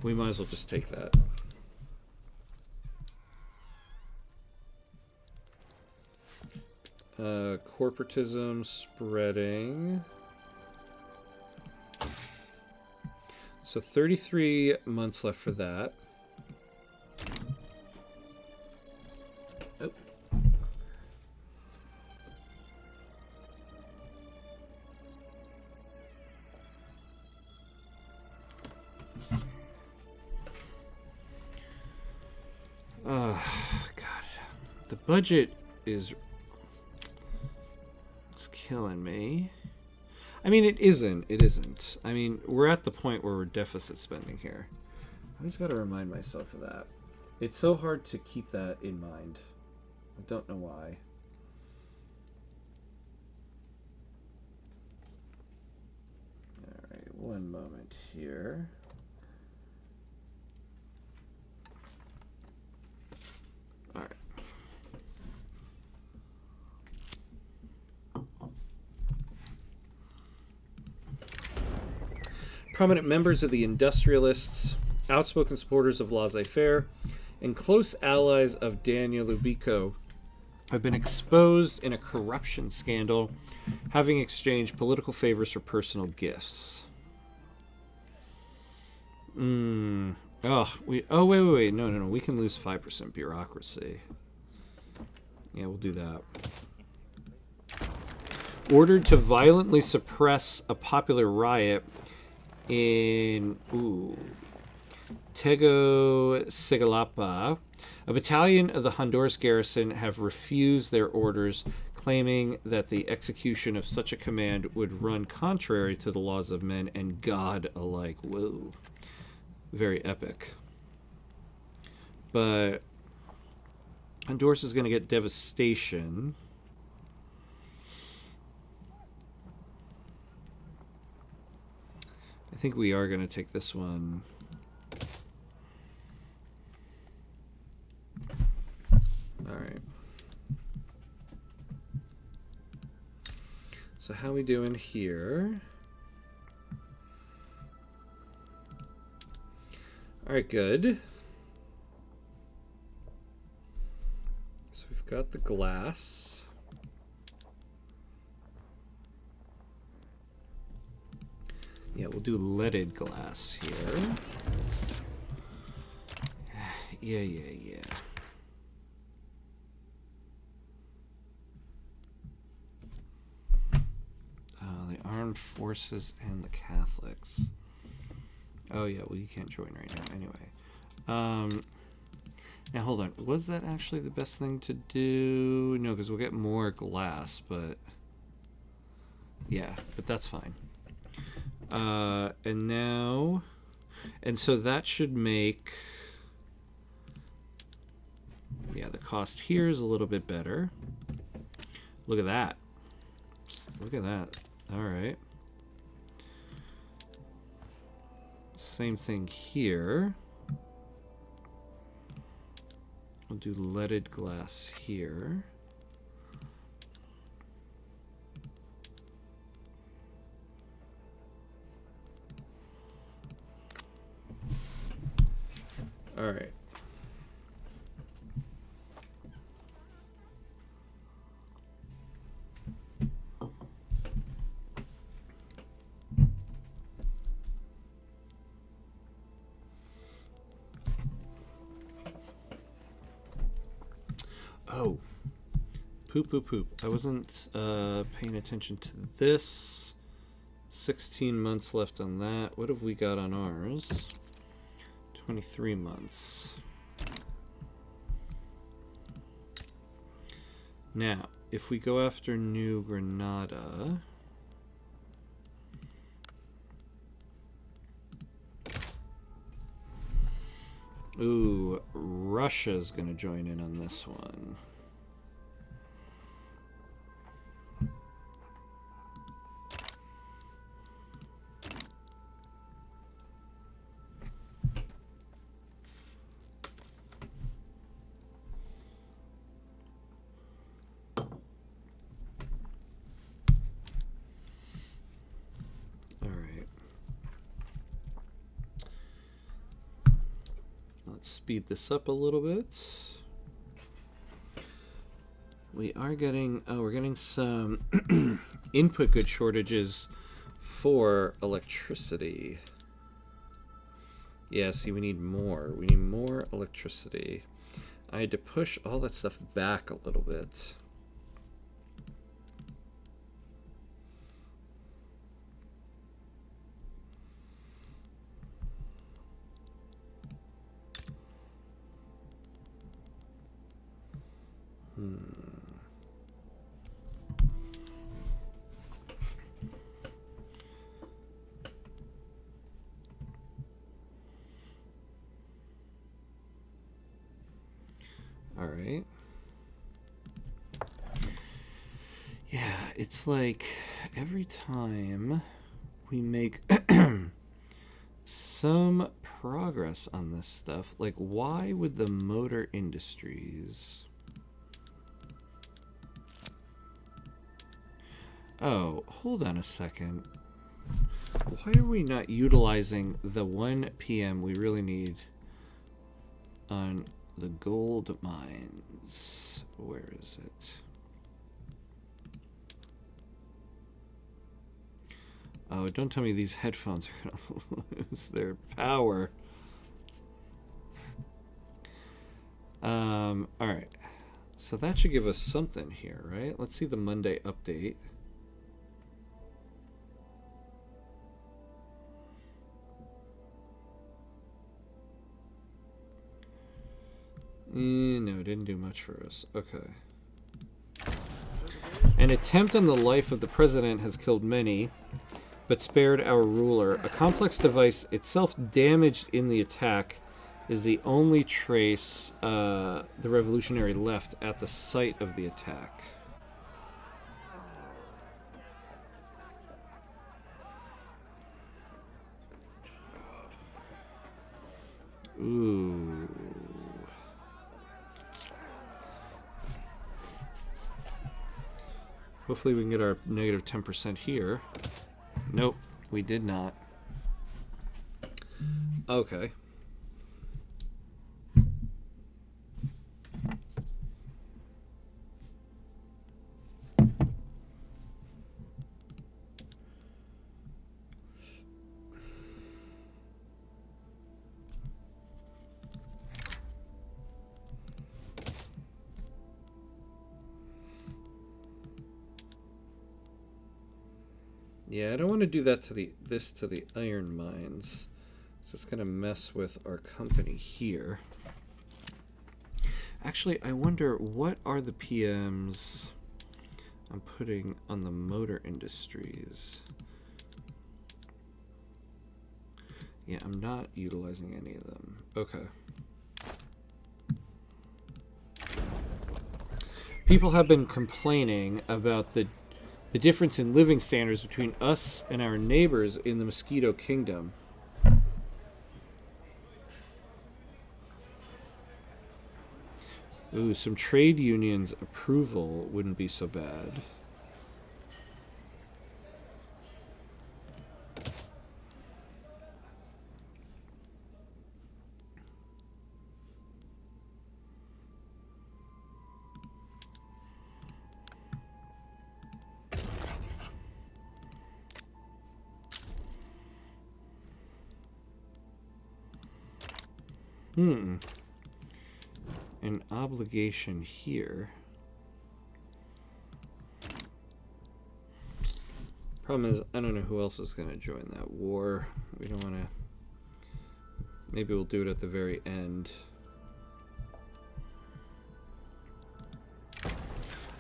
we might as well just take that. Corporatism spreading. So 33 months left for that. Oh. God. The budget is killing me. I mean, it isn't. It isn't. I mean, we're at the point where we're deficit spending here. I just got to remind myself of that. It's so hard to keep that in mind. I don't know why. All right, one moment here. All right. Prominent members of the industrialists, outspoken supporters of laissez-faire, and close allies of Daniel Lubico have been exposed in a corruption scandal, having exchanged political favors for personal gifts. Oh, wait. No. We can lose 5% bureaucracy. Yeah, we'll do that. Ordered to violently suppress a popular riot in Tegucigalpa, a battalion of the Honduras garrison have refused their orders, claiming that the execution of such a command would run contrary to the laws of men and God alike. Whoa. Very epic. But Honduras is going to get devastation. I think we are going to take this one. All right. So how we doing here? All right, good. So we've got the glass. Yeah, we'll do leaded glass here. Yeah. The armed forces and the Catholics. Oh yeah, well you can't join right now anyway. Now hold on, was that actually the best thing to do? No, because we'll get more glass, but yeah, but that's fine. And now And so that should make, yeah, the cost here is a little bit better. Look at that. Look at that. All right. Same thing here. We'll do leaded glass here. All right. Oh, poop. I wasn't paying attention to this. 16 months left on that. What have we got on ours? 23 months. Now, if we go after New Granada, ooh, Russia's going to join in on this one. Speed this up a little bit. We are getting, we're getting some input good shortages for electricity. Yeah, see, we need more. We need more electricity. I had to push all that stuff back a little bit. All right. Yeah, it's like every time we make some progress on this stuff, like why would the motor industries... Oh, hold on a second. Why are we not utilizing the 1 PM we really need on the gold mines? Where is it? Oh, don't tell me these headphones are going to lose their power. All right. So that should give us something here, right? Let's see the Monday update. No, it didn't do much for us. Okay. An attempt on the life of the president has killed many, but spared our ruler. A complex device itself damaged in the attack is the only trace the revolutionary left at the site of the attack. Ooh. Hopefully we can get our negative 10% here. Nope, we did not. Okay. Yeah, I don't want to do that to the iron mines. So it's going to mess with our company here. Actually, I wonder what are the PMs I'm putting on the motor industries. Yeah, I'm not utilizing any of them. Okay. People have been complaining about the difference in living standards between us and our neighbors in the Mosquito Kingdom. Ooh, some trade unions approval wouldn't be so bad. An obligation here. Problem is, I don't know who else is going to join that war. We don't want to... Maybe we'll do it at the very end.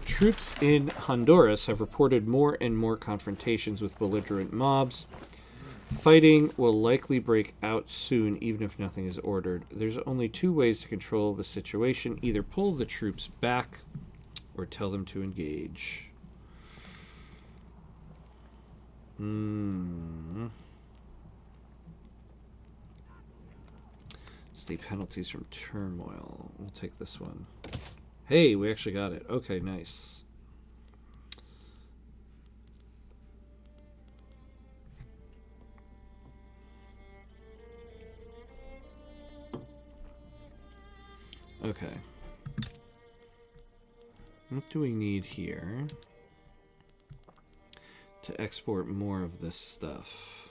Troops in Honduras have reported more and more confrontations with belligerent mobs. Fighting will likely break out soon, even if nothing is ordered. There's only two ways to control the situation. Either pull the troops back or tell them to engage. State penalties from turmoil. We'll take this one. Hey, we actually got it. Okay, nice. Okay. What do we need here to export more of this stuff?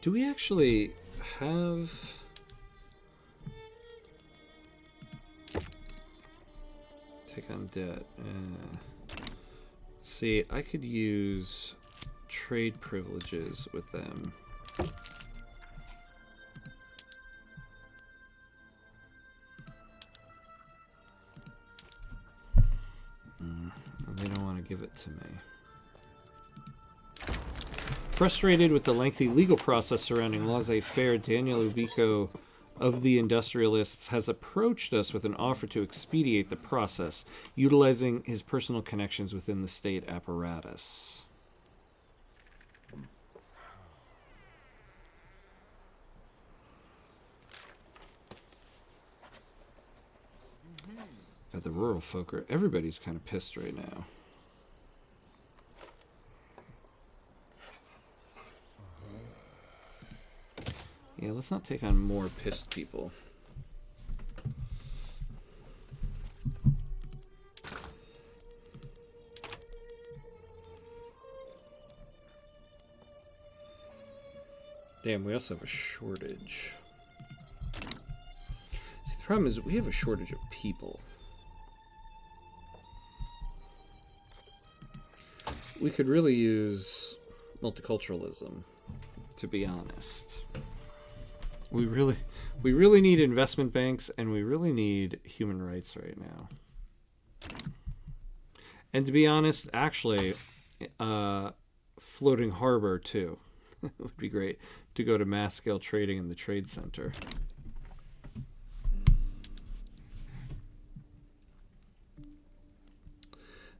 Do we actually have... Take on debt. See, I could use trade privileges with them. They don't want to give it to me. Frustrated with the lengthy legal process surrounding laissez-faire, Daniel Ubico of the Industrialists has approached us with an offer to expedite the process, utilizing his personal connections within the state apparatus. God, the rural folk are... Everybody's kind of pissed right now. Yeah, let's not take on more pissed people. Damn, we also have a shortage. See, the problem is we have a shortage of people. We could really use multiculturalism, to be honest. We really need investment banks, and we really need human rights right now. And to be honest, actually, floating harbor too would be great to go to mass scale trading in the trade center.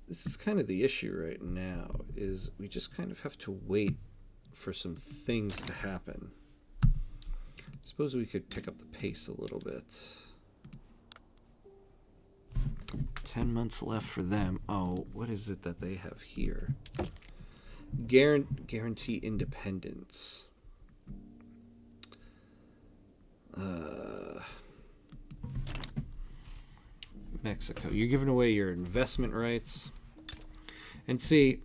This is kind of the issue right now, is we just kind of have to wait for some things to happen. Suppose we could pick up the pace a little bit. 10 months left for them. Oh, what is it that they have here? Guarantee independence. Mexico. You're giving away your investment rights. And see,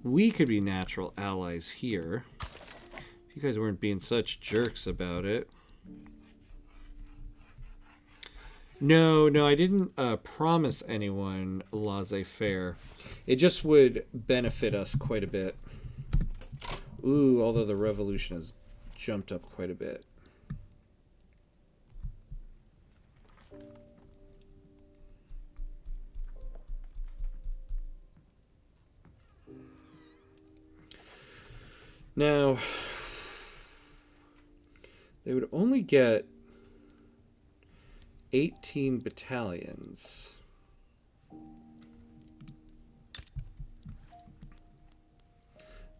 we could be natural allies here. If you guys weren't being such jerks about it. No, I didn't promise anyone laissez-faire. It just would benefit us quite a bit. Ooh, although the revolution has jumped up quite a bit. Now, they would only get 18 battalions.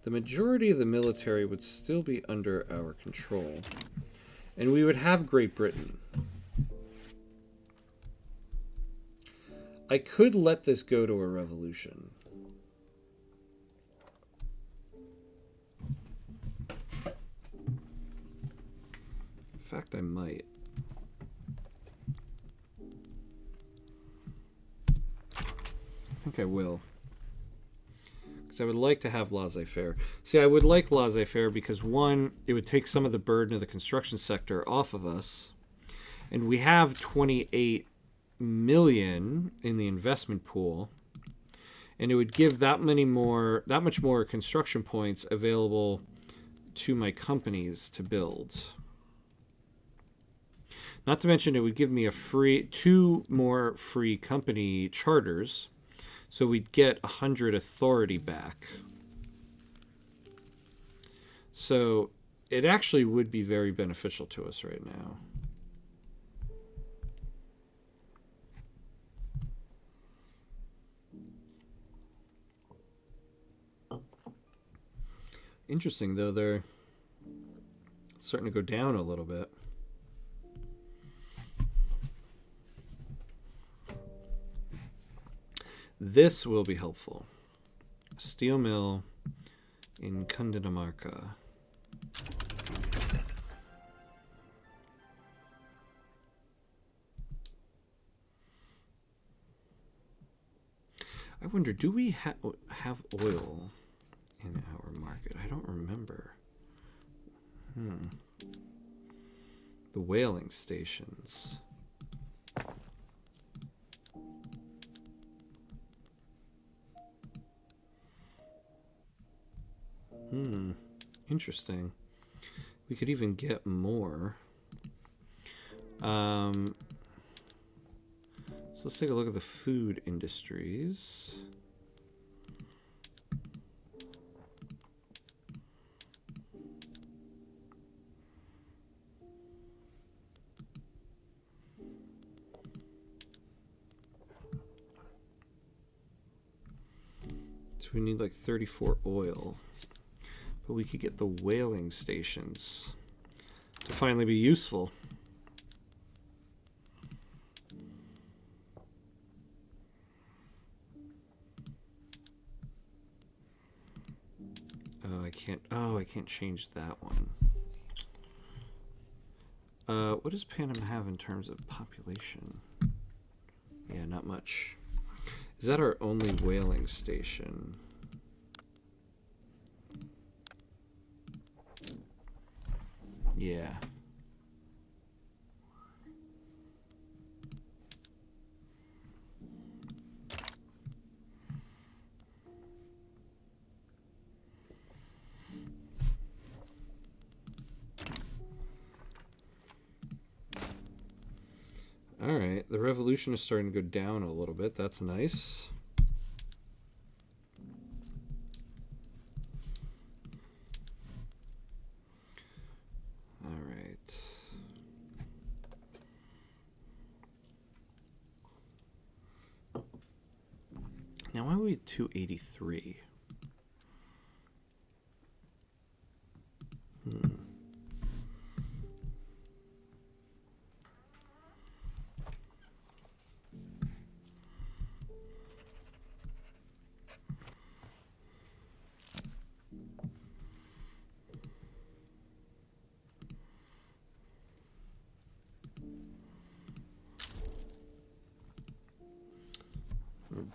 The majority of the military would still be under our control. And we would have Great Britain. I could let this go to a revolution. In fact, I might. I think I will. Because I would like to have laissez-faire. See, I would like laissez-faire because, one, it would take some of the burden of the construction sector off of us. And we have 28 million in the investment pool. And it would give that much more construction points available to my companies to build. Not to mention, it would give me 2 more free company charters. So we'd get 100 authority back. So it actually would be very beneficial to us right now. Interesting, though, they're starting to go down a little bit. This will be helpful. Steel mill in Cundinamarca. I wonder, do we have oil in our market? I don't remember. The whaling stations. Interesting. We could even get more. So let's take a look at the food industries. So we need like 34 oil. But we could get the whaling stations to finally be useful. I can't change that one. What does Panama have in terms of population? Yeah, not much. Is that our only whaling station? Yeah. All right, the revolution is starting to go down a little bit. That's nice. All right. Now, why are we at 283?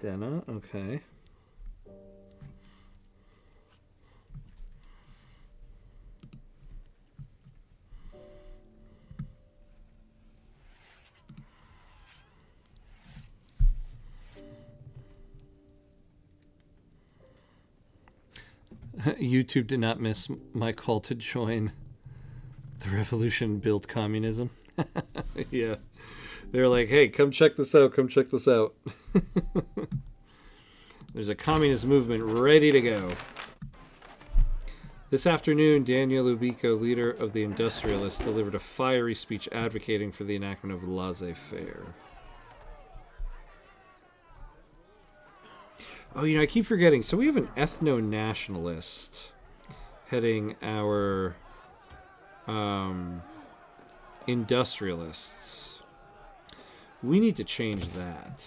Dena, okay. YouTube did not miss my call to join the revolution, build communism. Yeah. They're like, hey, come check this out. Come check this out. There's a communist movement ready to go. This afternoon, Daniel Lubico, leader of the industrialists, delivered a fiery speech advocating for the enactment of laissez-faire. Oh, you know, I keep forgetting. So we have an ethno-nationalist heading our industrialists. We need to change that.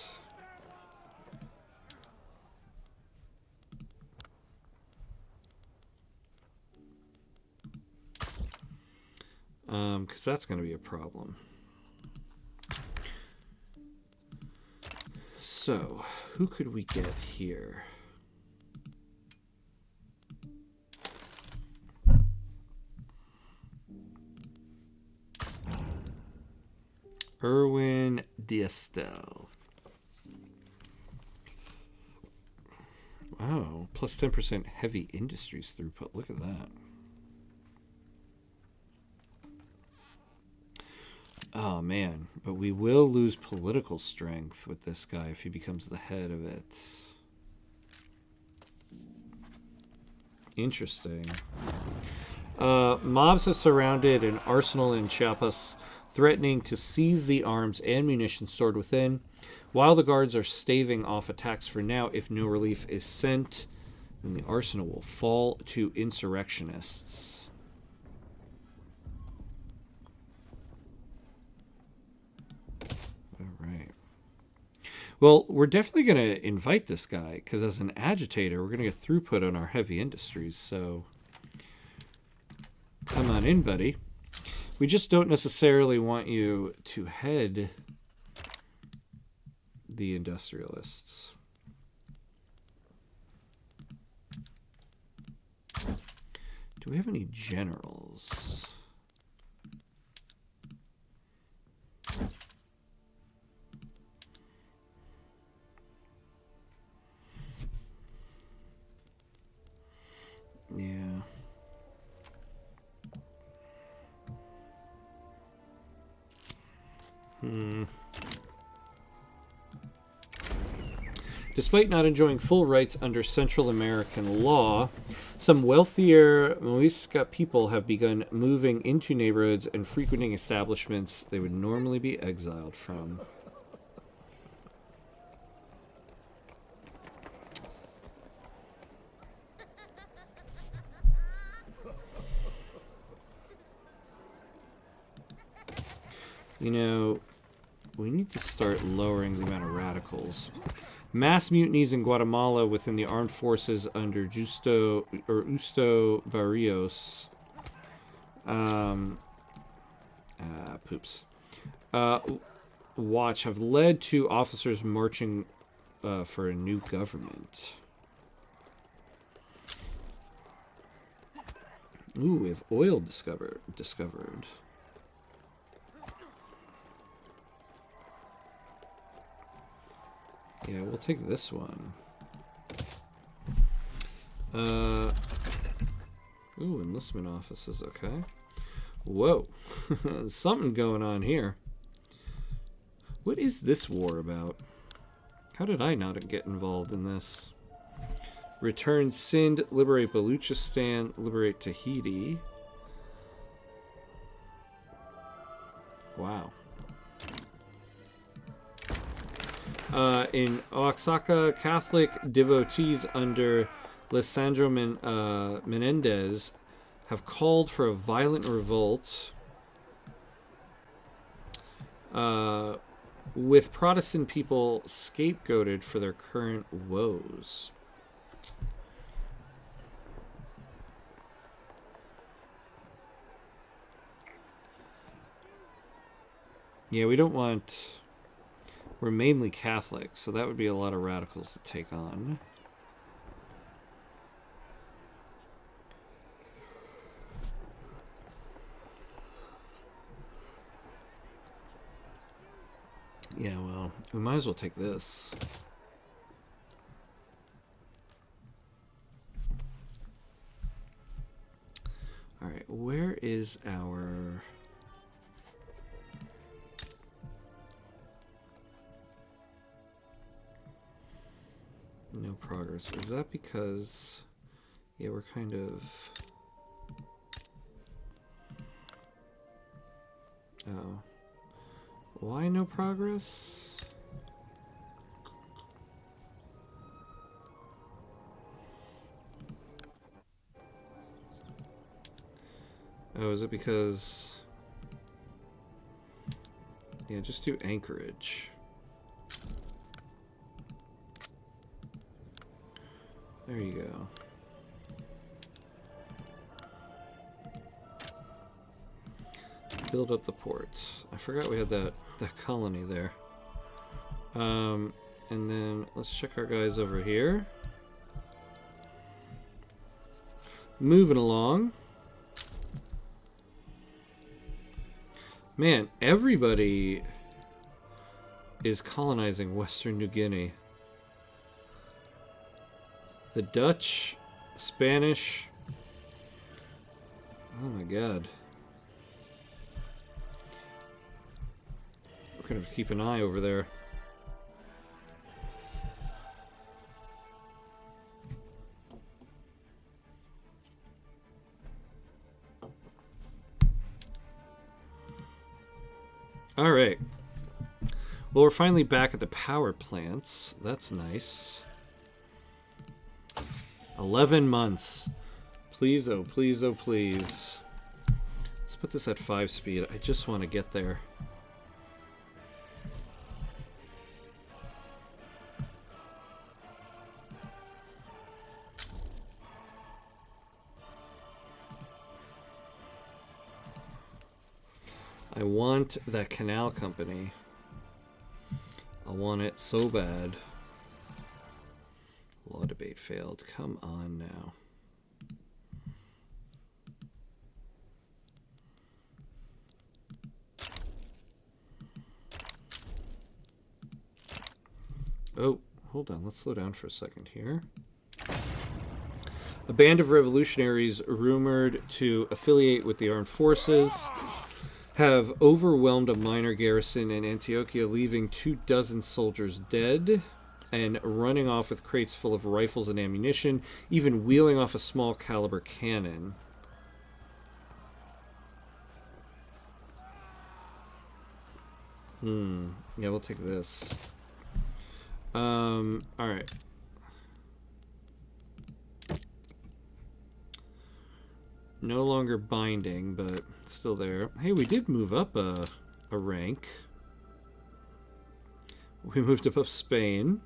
Because that's going to be a problem. So, who could we get here? Erwin Diestel. Wow, plus 10% heavy industries throughput. Look at that. Oh, man. But we will lose political strength with this guy if he becomes the head of it. Interesting. Mobs have surrounded an arsenal in Chiapas, threatening to seize the arms and munitions stored within. While the guards are staving off attacks for now, if no relief is sent, then the arsenal will fall to insurrectionists. Right. Well, we're definitely going to invite this guy because as an agitator, we're going to get throughput on our heavy industries. So come on in, buddy. We just don't necessarily want you to head the industrialists. Do we have any generals? Yeah. Despite not enjoying full rights under Central American law, some wealthier Muisca people have begun moving into neighborhoods and frequenting establishments they would normally be exiled from. You know, we need to start lowering the amount of radicals. Mass mutinies in Guatemala within the armed forces under Justo Barrios. Poops. Watch have led to officers marching for a new government. Ooh, we have oil discovered. Yeah, we'll take this one. Ooh, enlistment offices, okay. Whoa. Something going on here. What is this war about? How did I not get involved in this? Return Sind, liberate Baluchistan, liberate Tahiti. Wow. In Oaxaca, Catholic devotees under Lisandro Menendez have called for a violent revolt with Protestant people scapegoated for their current woes. Yeah, we don't want... We're mainly Catholic, so that would be a lot of radicals to take on. Yeah, well, we might as well take this. Alright, where is our... No progress. Is that because... Yeah, we're kind of... Oh. Why no progress? Oh, is it because... Yeah, just do Anchorage. There you go. Build up the port. I forgot we had that colony there. And then let's check our guys over here. Moving along. Man, everybody is colonizing Western New Guinea. The Dutch, Spanish. Oh my god. We're gonna have to keep an eye over there. All right. Well, we're finally back at the power plants. That's nice. 11 months. Please, oh, please, oh, please. Let's put this at 5 speed. I just want to get there. I want that canal company. I want it so bad. Law debate failed. Come on now. Oh, hold on. Let's slow down for a second here. A band of revolutionaries rumored to affiliate with the armed forces have overwhelmed a minor garrison in Antioquia, leaving 24 soldiers dead and running off with crates full of rifles and ammunition, even wheeling off a small caliber cannon. Yeah, we'll take this. Alright. No longer binding, but still there. Hey, we did move up a rank. We moved above Spain.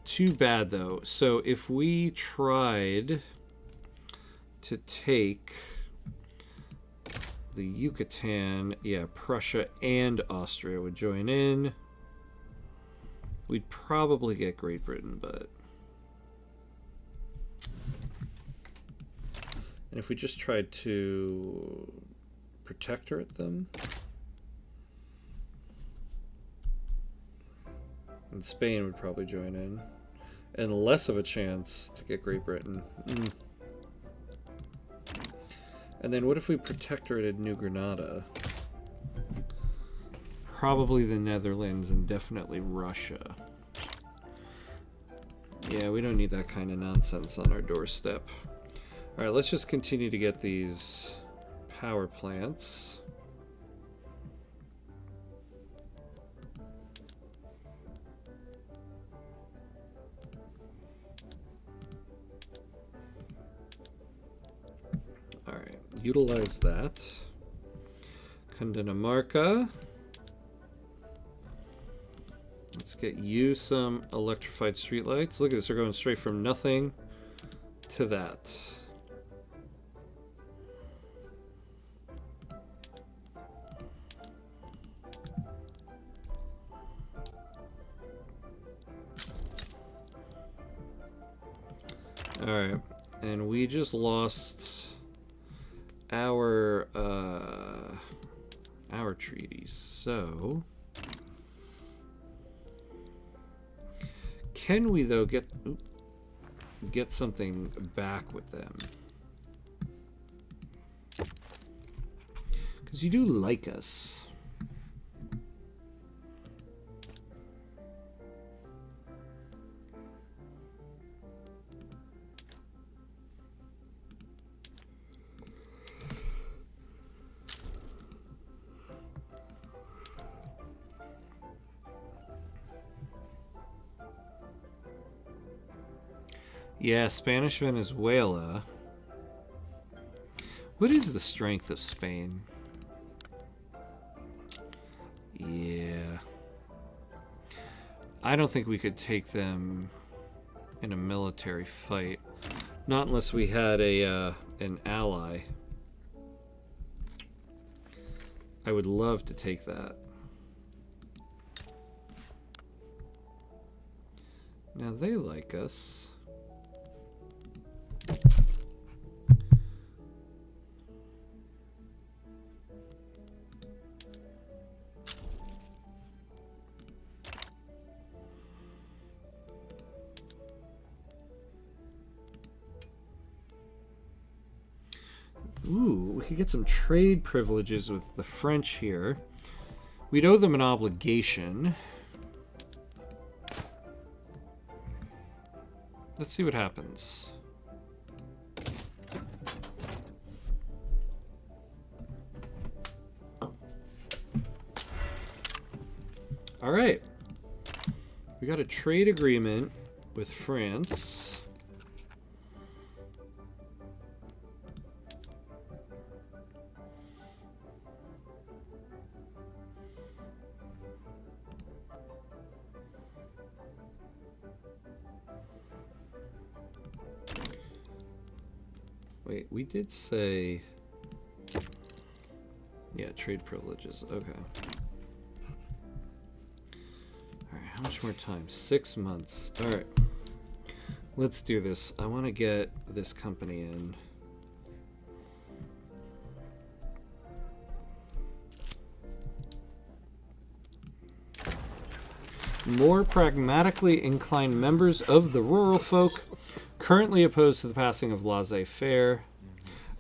Too bad, though. So if we tried to take the Yucatan, yeah, Prussia and Austria would join in. We'd probably get Great Britain, but... And if we just tried to protectorate them, and Spain would probably join in, and less of a chance to get Great Britain. And then what if we protectorated New Granada? Probably the Netherlands and definitely Russia. Yeah, we don't need that kind of nonsense on our doorstep. Alright, let's just continue to get these power plants. Alright, utilize that. Cundinamarca. Let's get you some electrified streetlights. Look at this, we're going straight from nothing to that. Alright, and we just lost our treaties, so can we though get something back with them? Because you do like us. Yeah, Spanish Venezuela. What is the strength of Spain? Yeah. I don't think we could take them in a military fight. Not unless we had an ally. I would love to take that. Now they like us. Ooh, we could get some trade privileges with the French here. We'd owe them an obligation. Let's see what happens. All right. We got a trade agreement with France. Wait, we did say... Yeah, trade privileges. Okay. Alright, how much more time? 6 months. Alright. Let's do this. I want to get this company in. More pragmatically inclined members of the rural folk currently opposed to the passing of laissez-faire.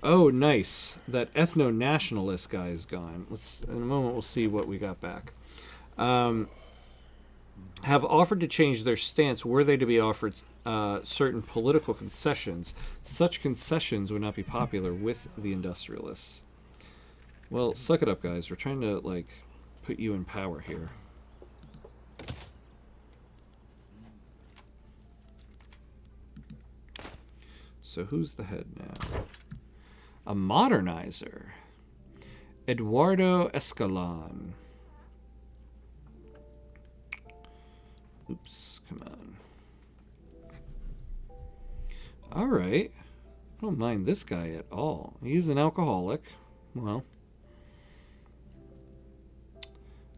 Oh, nice. That ethno-nationalist guy is gone. In a moment, we'll see what we got back. Have offered to change their stance were they to be offered certain political concessions. Such concessions would not be popular with the industrialists. Well, suck it up, guys. We're trying to, like, put you in power here. So who's the head now? A modernizer. Eduardo Escalon. Oops, come on. All right. I don't mind this guy at all. He's an alcoholic. Well.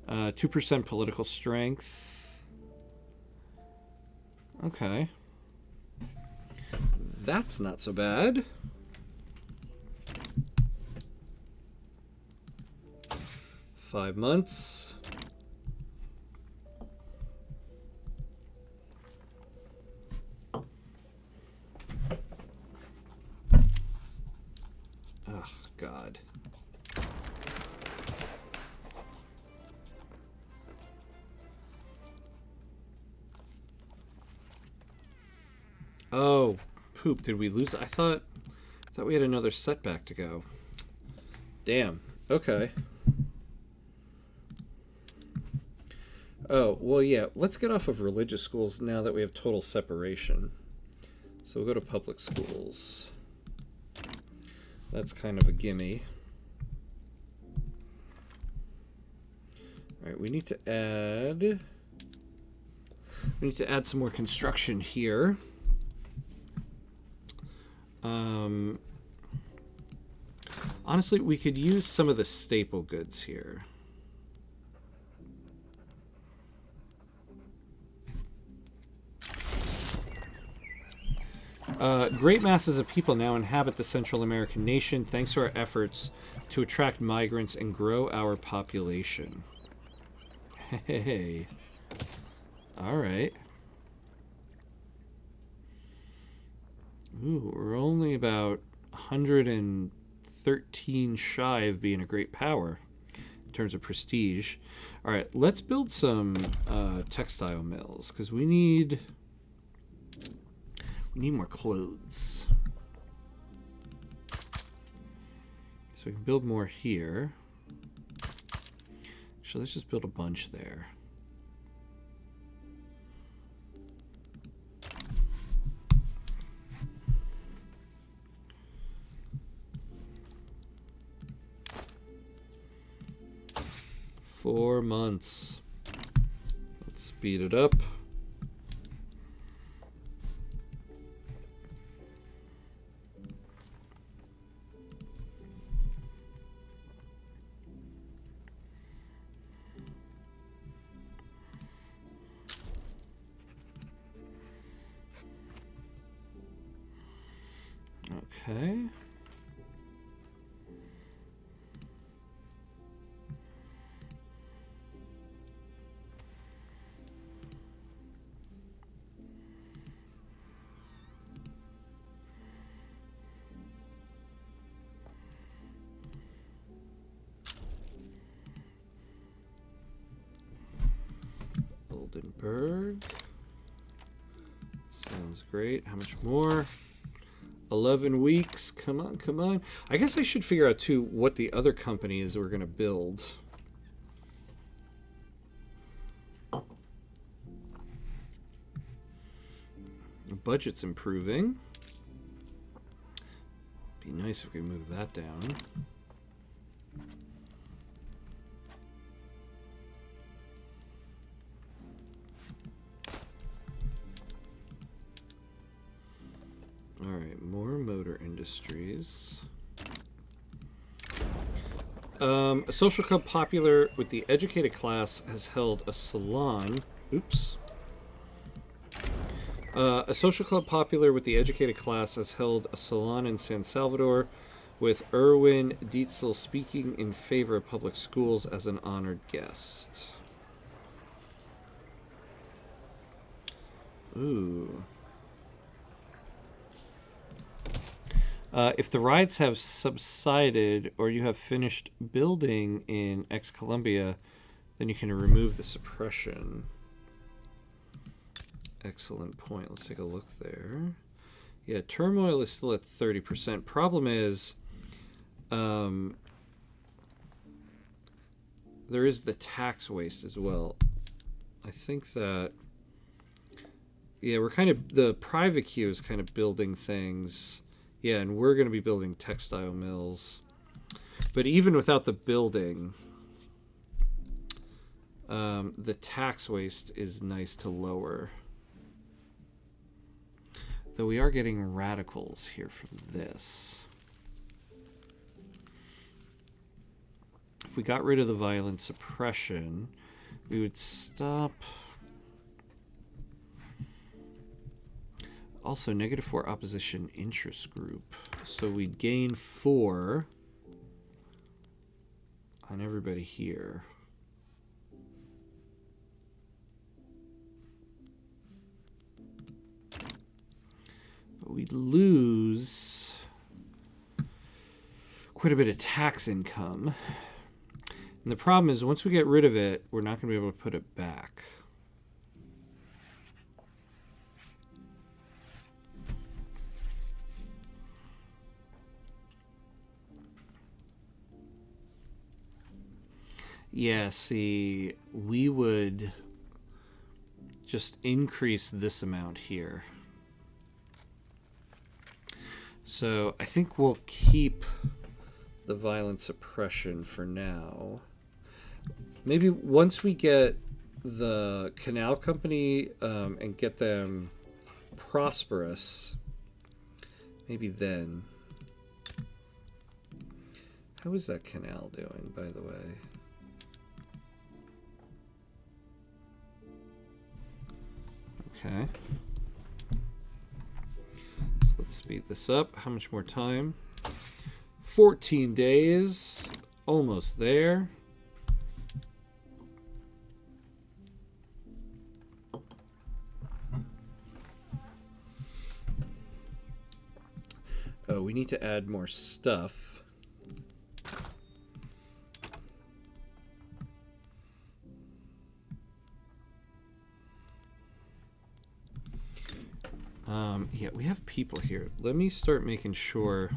2% political strength. Okay. That's not so bad. Five months. Oh, God. Oh, poop. Did we lose? I thought we had another setback to go. Damn. Okay. Oh, well, yeah. Let's get off of religious schools now that we have total separation. So we'll go to public schools. That's kind of a gimme. All right, we need to add some more construction here. Honestly, we could use some of the staple goods here. Great masses of people now inhabit the Central American nation thanks to our efforts to attract migrants and grow our population. Hey. All right. Ooh, we're only about 113 shy of being a great power in terms of prestige. All right, let's build some textile mills because we need more clothes. So we can build more here. So let's just build a bunch there. 4 months. Let's speed it up. Okay. Oldenburg. Sounds great. How much more? 11 weeks. Come on, come on. I guess I should figure out, too, what the other company is we're going to build. The budget's improving. Be nice if we move that down. All right, more motor industries. A social club popular with the educated class has held a salon. Oops. A social club popular with the educated class has held a salon in San Salvador, with Erwin Dietzel speaking in favor of public schools as an honored guest. Ooh. If the riots have subsided or you have finished building in ex-Colombia, then you can remove the suppression. Excellent point. Let's take a look there. Yeah, turmoil is still at 30%. Problem is, there is the tax waste as well. I think that, yeah, we're kind of, the private queue is kind of building things. Yeah, and we're going to be building textile mills. But even without the building, the tax waste is nice to lower. Though we are getting radicals here from this. If we got rid of the violent suppression, we would stop. Also, -4 opposition interest group. So we'd gain 4 on everybody here. But we'd lose quite a bit of tax income. And the problem is, once we get rid of it, we're not going to be able to put it back. Yeah, see, we would just increase this amount here. So I think we'll keep the violent suppression for now. Maybe once we get the canal company and get them prosperous, maybe then. How is that canal doing, by the way? Okay. So let's speed this up. How much more time? 14 days. Almost there. Oh, we need to add more stuff. Yeah, we have people here. Let me start making sure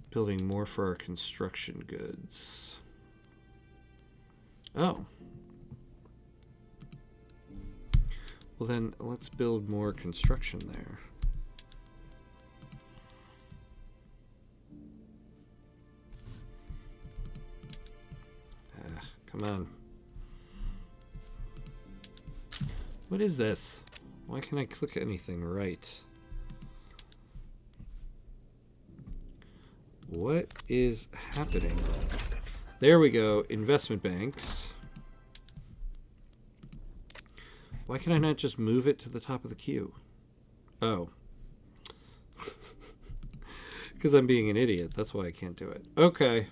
building more for our construction goods. Oh. Well then, let's build more construction there. Come on. What is this? Why can't I click anything right? What is happening? There we go. Investment banks. Why can I not just move it to the top of the queue? Oh. Because I'm being an idiot. That's why I can't do it. Okay.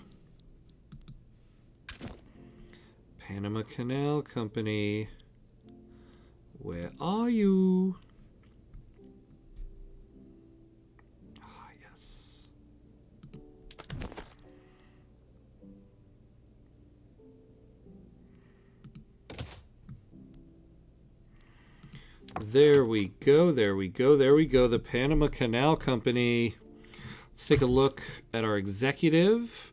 Panama Canal Company. Where are you? Ah, yes. There we go, there we go, there we go. The Panama Canal Company. Let's take a look at our executive.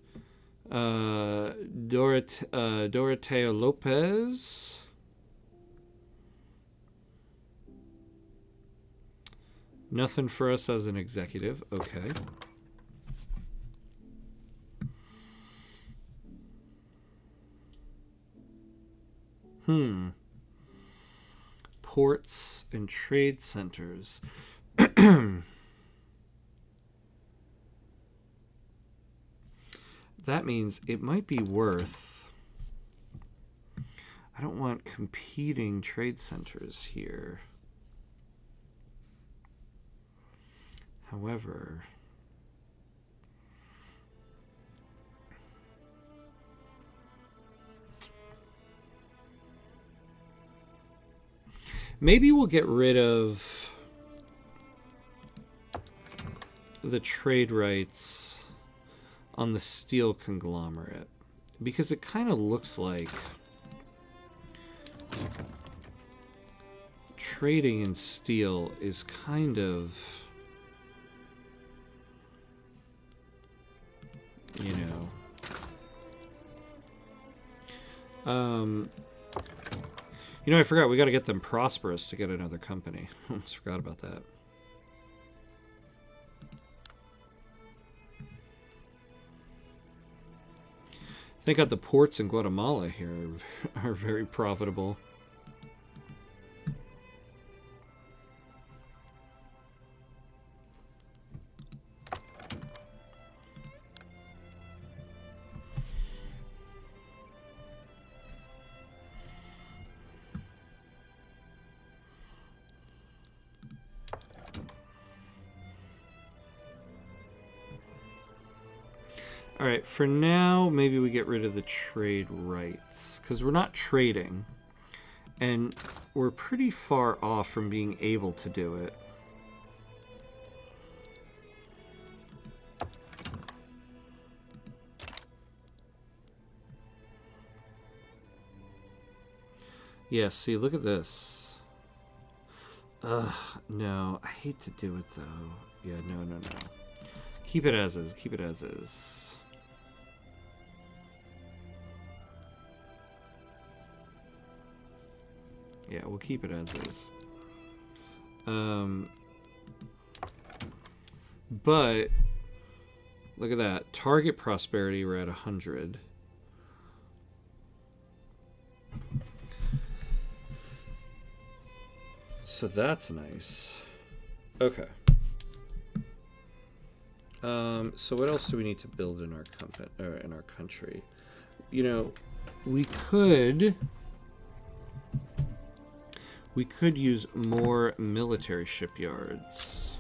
Doroteo Lopez. Nothing for us as an executive. Okay. Ports and trade centers. That means it might be worth... I don't want competing trade centers here. However... maybe we'll get rid of the trade rights on the steel conglomerate, because it kind of looks like trading in steel is kind of, you know, I forgot we got to get them prosperous to get another company. Almost forgot about that. Thank God the ports in Guatemala here are very profitable. All right, for now, maybe we get rid of the trade rights, because we're not trading, and we're pretty far off from being able to do it. Yeah, see, look at this. No, I hate to do it, though. Yeah, no. Keep it as is, keep it as is. Yeah, we'll keep it as is. But look at that. Target prosperity, we're at 100. So that's nice. Okay. So what else do we need to build in our company or in our country? You know, we could use more military shipyards.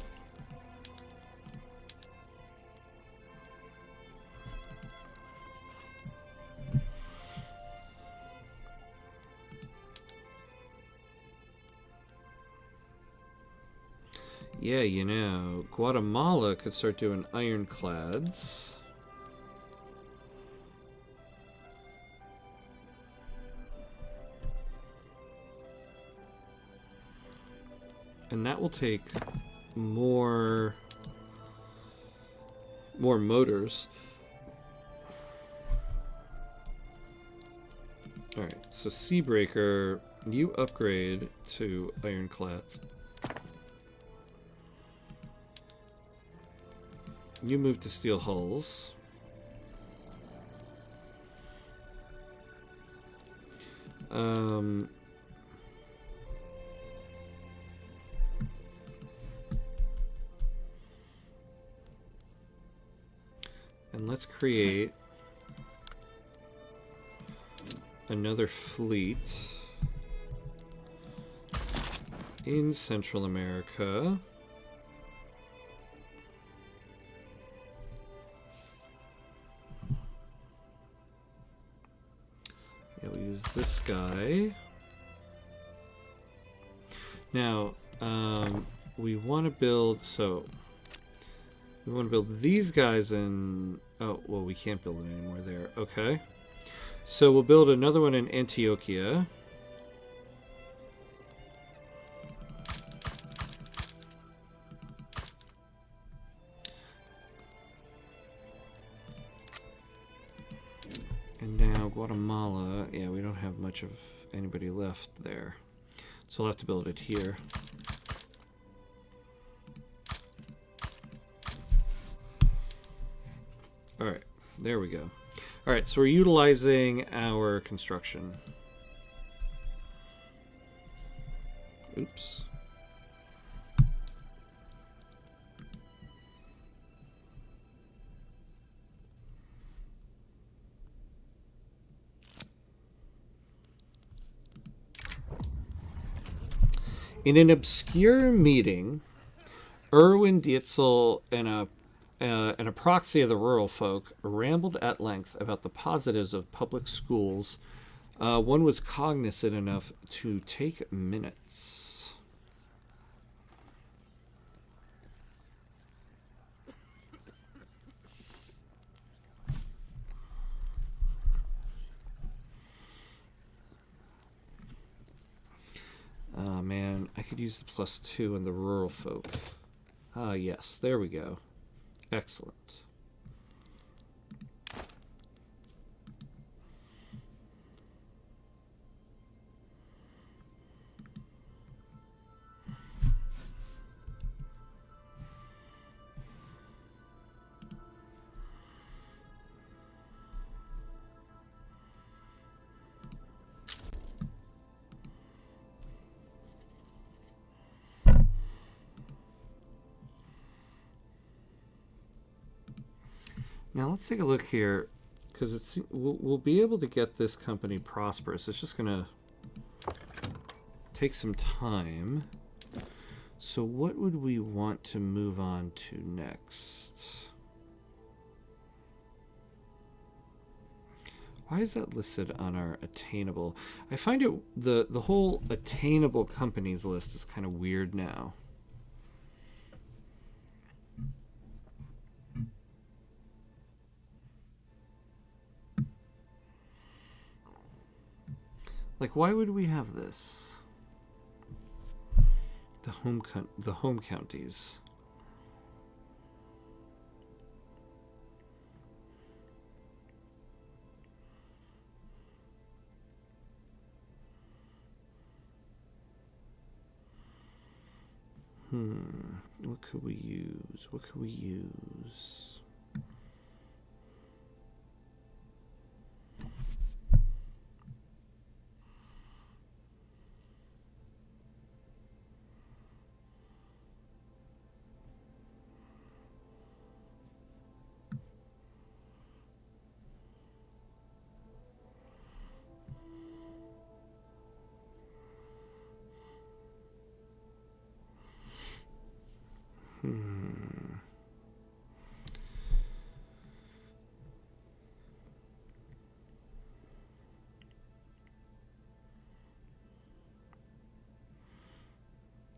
Yeah, you know, Guatemala could start doing ironclads. And that will take more motors. All right, so Seabreaker, you upgrade to ironclads. You move to steel hulls. And let's create another fleet in Central America. Yeah, we'll use this guy. Now, we want to build, so we want to build these guys in, oh, well, we can't build it anymore there. Okay. So we'll build another one in Antioquia. And now Guatemala, yeah, we don't have much of anybody left there. So we'll have to build it here. All right, there we go. All right, so we're utilizing our construction. Oops. In an obscure meeting, Erwin Dietzel and a proxy of the rural folk rambled at length about the positives of public schools. One was cognizant enough to take minutes. Oh man, I could use the +2 in the rural folk. Ah, yes, there we go. Excellent. Now let's take a look here, because we'll be able to get this company prosperous. It's just going to take some time. So what would we want to move on to next? Why is that listed on our attainable? I find it the whole attainable companies list is kind of weird now. Like, why would we have this? The home counties. What could we use? What could we use?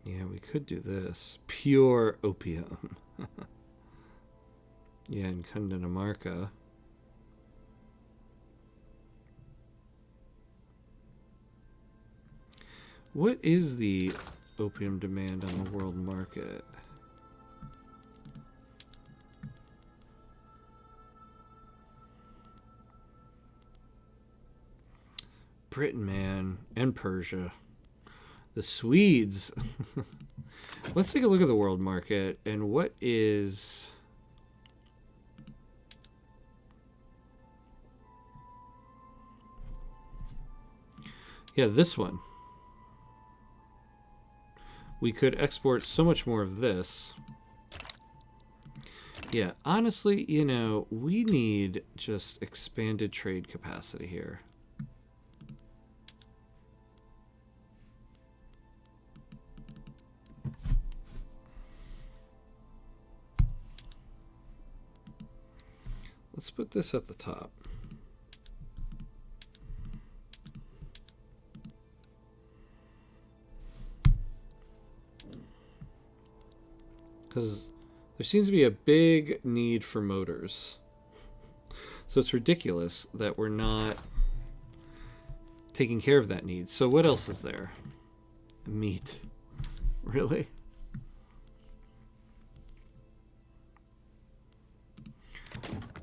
Yeah, we could do this. Pure opium. Yeah, in Cundinamarca. What is the opium demand on the world market? Britain, man, and Persia. The Swedes. Let's take a look at the world market and what is... Yeah, this one. We could export so much more of this. Yeah, honestly, you know, we need just expanded trade capacity here. Let's put this at the top. Because there seems to be a big need for motors. So it's ridiculous that we're not taking care of that need. So what else is there? Meat. Really?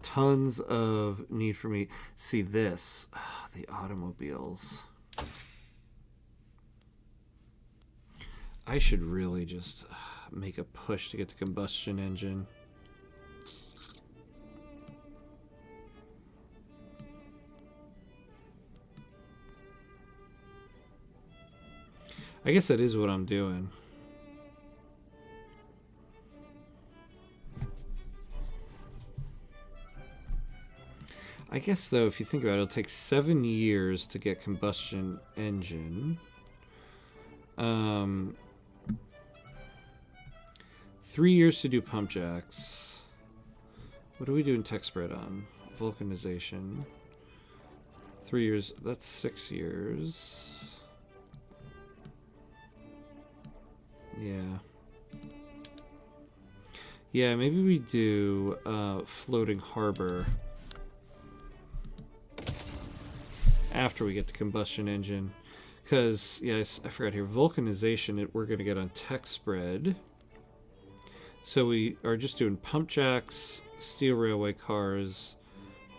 Tons of need for meat. See this. Oh, the automobiles. I should really just make a push to get the combustion engine. I guess that is what I'm doing. I guess, though, if you think about it, it'll take 7 years to get combustion engine. 3 years to do pump jacks. What do we do in tech spread on? Vulcanization. 3 years. That's 6 years. Yeah. Yeah, maybe we do floating harbor after we get the combustion engine. Because, yes, I forgot here. Vulcanization, we're going to get on tech spread. So we are just doing pump jacks, steel railway cars,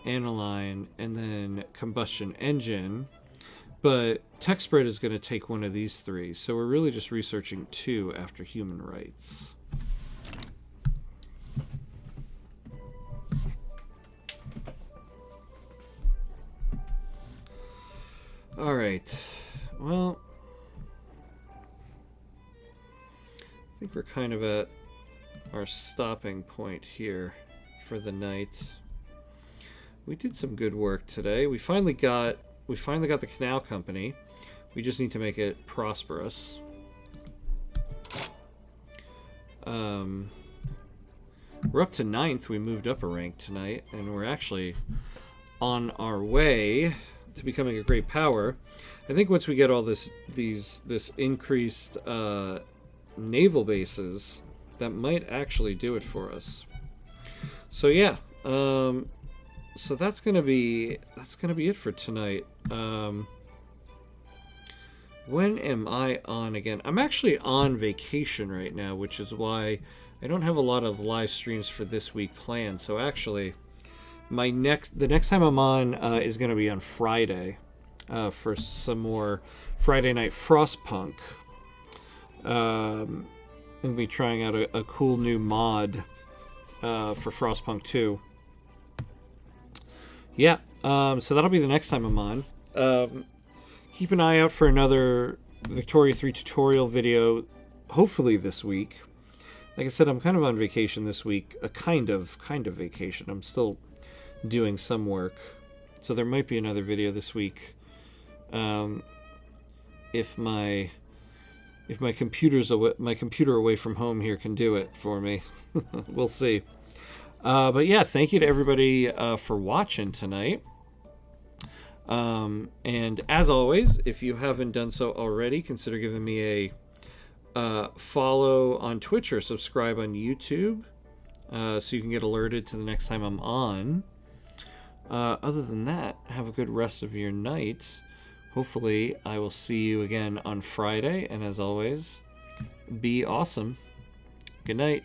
aniline, and then combustion engine. But tech spread is going to take one of these three. So we're really just researching 2 after human rights. All right. Well, I think we're kind of at our stopping point here for the night. We did some good work today. We finally got the canal company. We just need to make it prosperous. We're up to 9th. We moved up a rank tonight, and we're actually on our way to becoming a great power. I think once we get all this increased naval bases, that might actually do it for us. So yeah, so that's gonna be it for tonight. When am I on again? I'm actually on vacation right now, which is why I don't have a lot of live streams for this week planned. So actually, the next time I'm on is going to be on Friday for some more Friday Night Frostpunk. I'm going to be trying out a cool new mod for Frostpunk 2. Yeah, so that'll be the next time I'm on. Keep an eye out for another Victoria 3 tutorial video, hopefully this week. Like I said, I'm kind of on vacation this week, a kind of vacation. I'm still doing some work, so there might be another video this week. If my computer away from home here can do it for me. We'll see. But yeah, thank you to everybody for watching tonight. And as always, if you haven't done so already, consider giving me a follow on Twitch or subscribe on YouTube, so you can get alerted to the next time I'm on. Other than that, have a good rest of your night. Hopefully, I will see you again on Friday. And as always, be awesome. Good night.